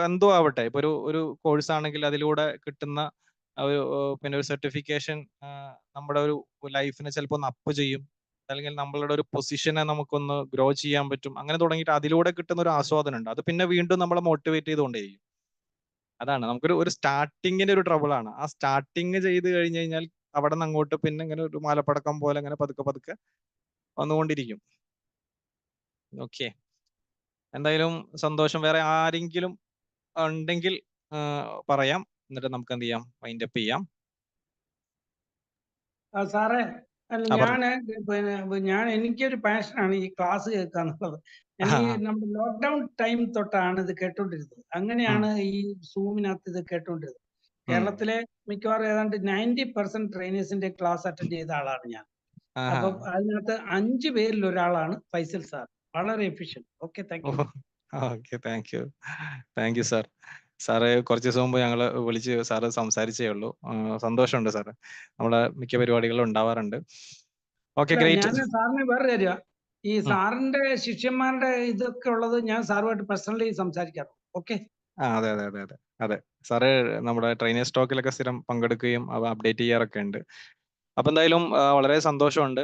എന്തോ ആവട്ടെ, ഇപ്പൊ ഒരു കോഴ്സ് ആണെങ്കിൽ അതിലൂടെ കിട്ടുന്ന ഒരു പിന്നെ ഒരു സർട്ടിഫിക്കേഷൻ നമ്മുടെ ഒരു ലൈഫിനെ ചിലപ്പോൾ ഒന്ന് അപ്പ് ചെയ്യും, അല്ലെങ്കിൽ നമ്മളുടെ ഒരു പൊസിഷനെ നമുക്കൊന്ന് ഗ്രോ ചെയ്യാൻ പറ്റും. അങ്ങനെ തുടങ്ങിയിട്ട് അതിലൂടെ കിട്ടുന്ന ഒരു ആസ്വാദനം ഉണ്ട്, അത് പിന്നെ വീണ്ടും നമ്മളെ മോട്ടിവേറ്റ് ചെയ്തുകൊണ്ടേയിരിക്കും. അതാണ് നമുക്കൊരു സ്റ്റാർട്ടിങ്ങിന്റെ ഒരു ട്രബിൾ ആണ്. ആ സ്റ്റാർട്ടിങ് ചെയ്ത് കഴിഞ്ഞു കഴിഞ്ഞാൽ അവിടെ നിന്ന് അങ്ങോട്ട് പിന്നെ ഇങ്ങനെ ഒരു മാലപ്പടക്കം പോലെ ഇങ്ങനെ പതുക്കെ പതുക്കെ വന്നുകൊണ്ടിരിക്കും. ഓക്കെ, എന്തായാലും സന്തോഷം. വേറെ ആരെങ്കിലും ഉണ്ടെങ്കിൽ പറയാം, എന്നിട്ട് നമുക്ക് എന്ത് ചെയ്യാം, വൈൻഡ് അപ്പ് ചെയ്യാം. സാറേ, അല്ല ആ, പറഞ്ഞു. ഞാൻ എനിക്കൊരു പാഷനാണ് ഈ ക്ലാസ് കേൾക്കുക എന്നുള്ളത്. എനിക്ക് നമ്മുടെ ലോക്ക്ഡൌൺ ടൈം തൊട്ടാണ് ഇത് കേട്ടോണ്ടിരുന്നത്. അങ്ങനെയാണ് ഈ സൂമിനകത്ത് ഇത് കേട്ടോണ്ടിരുന്നത്. കേരളത്തിലെ മിക്കവാറും ഏതാണ്ട് 90% ട്രെയിനേഴ്സിന്റെ ക്ലാസ് അറ്റൻഡ് ചെയ്ത ആളാണ് ഞാൻ. അപ്പൊ അതിനകത്ത് 5 പേരിൽ ഒരാളാണ് ഫൈസൽ സാർ. വളരെ efficient. Okay, thank you. Okay, thank you sir. Sir കുറച്ച് ദിവസം മുമ്പ് ഞങ്ങള് വിളിച്ച് സാറ് സംസാരിച്ചേ ഉള്ളൂ. സന്തോഷമുണ്ട് സാറ്, നമ്മളെ മിക്ക പരിപാടികളും ഉണ്ടാവാറുണ്ട്. Okay, great. ഞാൻ സാറിന് വേറെ കാര്യ, ഈ സാറിന്റെ ശിഷ്യന്മാരുടെ ഇതൊക്കെ ഉള്ളത് ഞാൻ സാറുമായിട്ട് പേഴ്സണലി സംസാരിക്കാറുണ്ട്. ഓക്കെ. അതെ അതെ അതെ അതെ അതെ സാറ് നമ്മുടെ ട്രെയിനേഴ്സ് ടോക്കിലൊക്കെ സ്ഥിരം പങ്കെടുക്കുകയും അവ അപ്ഡേറ്റ് ചെയ്യാറൊക്കെ ഉണ്ട്. അപ്പൊ എന്തായാലും വളരെ സന്തോഷമുണ്ട്.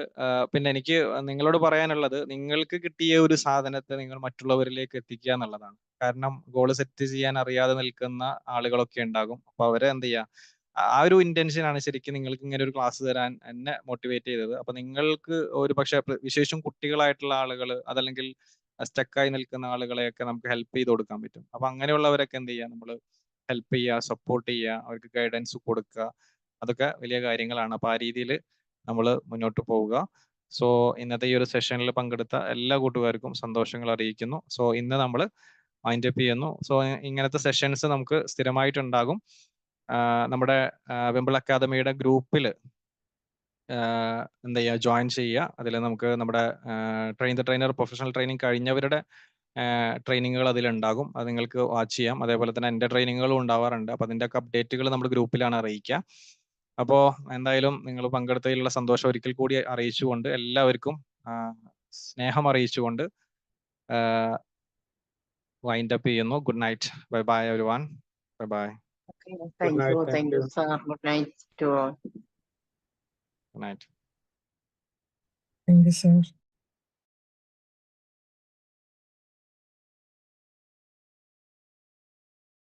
പിന്നെ എനിക്ക് നിങ്ങളോട് പറയാനുള്ളത്, നിങ്ങൾക്ക് കിട്ടിയ ഒരു സാധനത്തെ നിങ്ങൾ മറ്റുള്ളവരിലേക്ക് എത്തിക്കുക എന്നുള്ളതാണ്. കാരണം ഗോൾ സെറ്റ് ചെയ്യാൻ അറിയാതെ നിൽക്കുന്ന ആളുകളൊക്കെ ഉണ്ടാകും. അപ്പൊ അവരെ എന്ത് ചെയ്യുക, ആ ഒരു ഇന്റൻഷൻ ആണ് ശരിക്കും നിങ്ങൾക്ക് ഇങ്ങനെ ഒരു ക്ലാസ് തരാൻ എന്നെ മോട്ടിവേറ്റ് ചെയ്തത്. അപ്പൊ നിങ്ങൾക്ക് ഒരു പക്ഷെ വിശേഷം കുട്ടികളായിട്ടുള്ള ആളുകൾ, അതല്ലെങ്കിൽ സ്റ്റക്കായി നിൽക്കുന്ന ആളുകളെയൊക്കെ നമുക്ക് ഹെൽപ്പ് ചെയ്ത് കൊടുക്കാൻ പറ്റും. അപ്പൊ അങ്ങനെയുള്ളവരൊക്കെ എന്ത് ചെയ്യുക, നമ്മൾ ഹെൽപ്പ് ചെയ്യുക, സപ്പോർട്ട് ചെയ്യുക, അവർക്ക് ഗൈഡൻസ് കൊടുക്കുക, അതൊക്കെ വലിയ കാര്യങ്ങളാണ്. അപ്പൊ ആ രീതിയിൽ നമ്മൾ മുന്നോട്ട് പോവുക. സോ ഇന്നത്തെ ഈ ഒരു സെഷനിൽ പങ്കെടുത്ത എല്ലാ കൂട്ടുകാർക്കും സന്തോഷങ്ങൾ അറിയിക്കുന്നു. സോ ഇന്ന് നമ്മൾ വൈൻഡ് അപ്പ് ചെയ്യുന്നു. സോ ഇങ്ങനത്തെ സെഷൻസ് നമുക്ക് സ്ഥിരമായിട്ടുണ്ടാകും. നമ്മുടെ വിംബിൾ അക്കാദമിയുടെ ഗ്രൂപ്പിൽ എന്താ ചെയ്യുക, ജോയിൻ ചെയ്യുക. അതിൽ നമുക്ക് നമ്മുടെ ട്രെയിനർ പ്രൊഫഷണൽ ട്രെയിനിങ് കഴിഞ്ഞവരുടെ ട്രെയിനിങ്ങുകൾ അതിലുണ്ടാകും, അത് നിങ്ങൾക്ക് വാച്ച് ചെയ്യാം. അതേപോലെ തന്നെ എൻ്റെ ട്രെയിനിങ്ങുകളും ഉണ്ടാവാറുണ്ട്. അപ്പോൾ അതിൻ്റെയൊക്കെ അപ്ഡേറ്റുകൾ നമ്മുടെ ഗ്രൂപ്പിലാണ് അറിയിക്കുക. അപ്പോൾ എന്തായാലും നിങ്ങൾ പങ്കെടുത്തതിലുള്ള സന്തോഷം ഒരിക്കൽ കൂടി അറിയിച്ചുകൊണ്ട്, എല്ലാവർക്കും സ്നേഹം അറിയിച്ചുകൊണ്ട് വൈൻഡ് അപ്പ് ചെയ്യുന്നു. Good night, bye bye everyone, bye bye. Thank you, sir. Good night to all. Good night. Thank you, sir.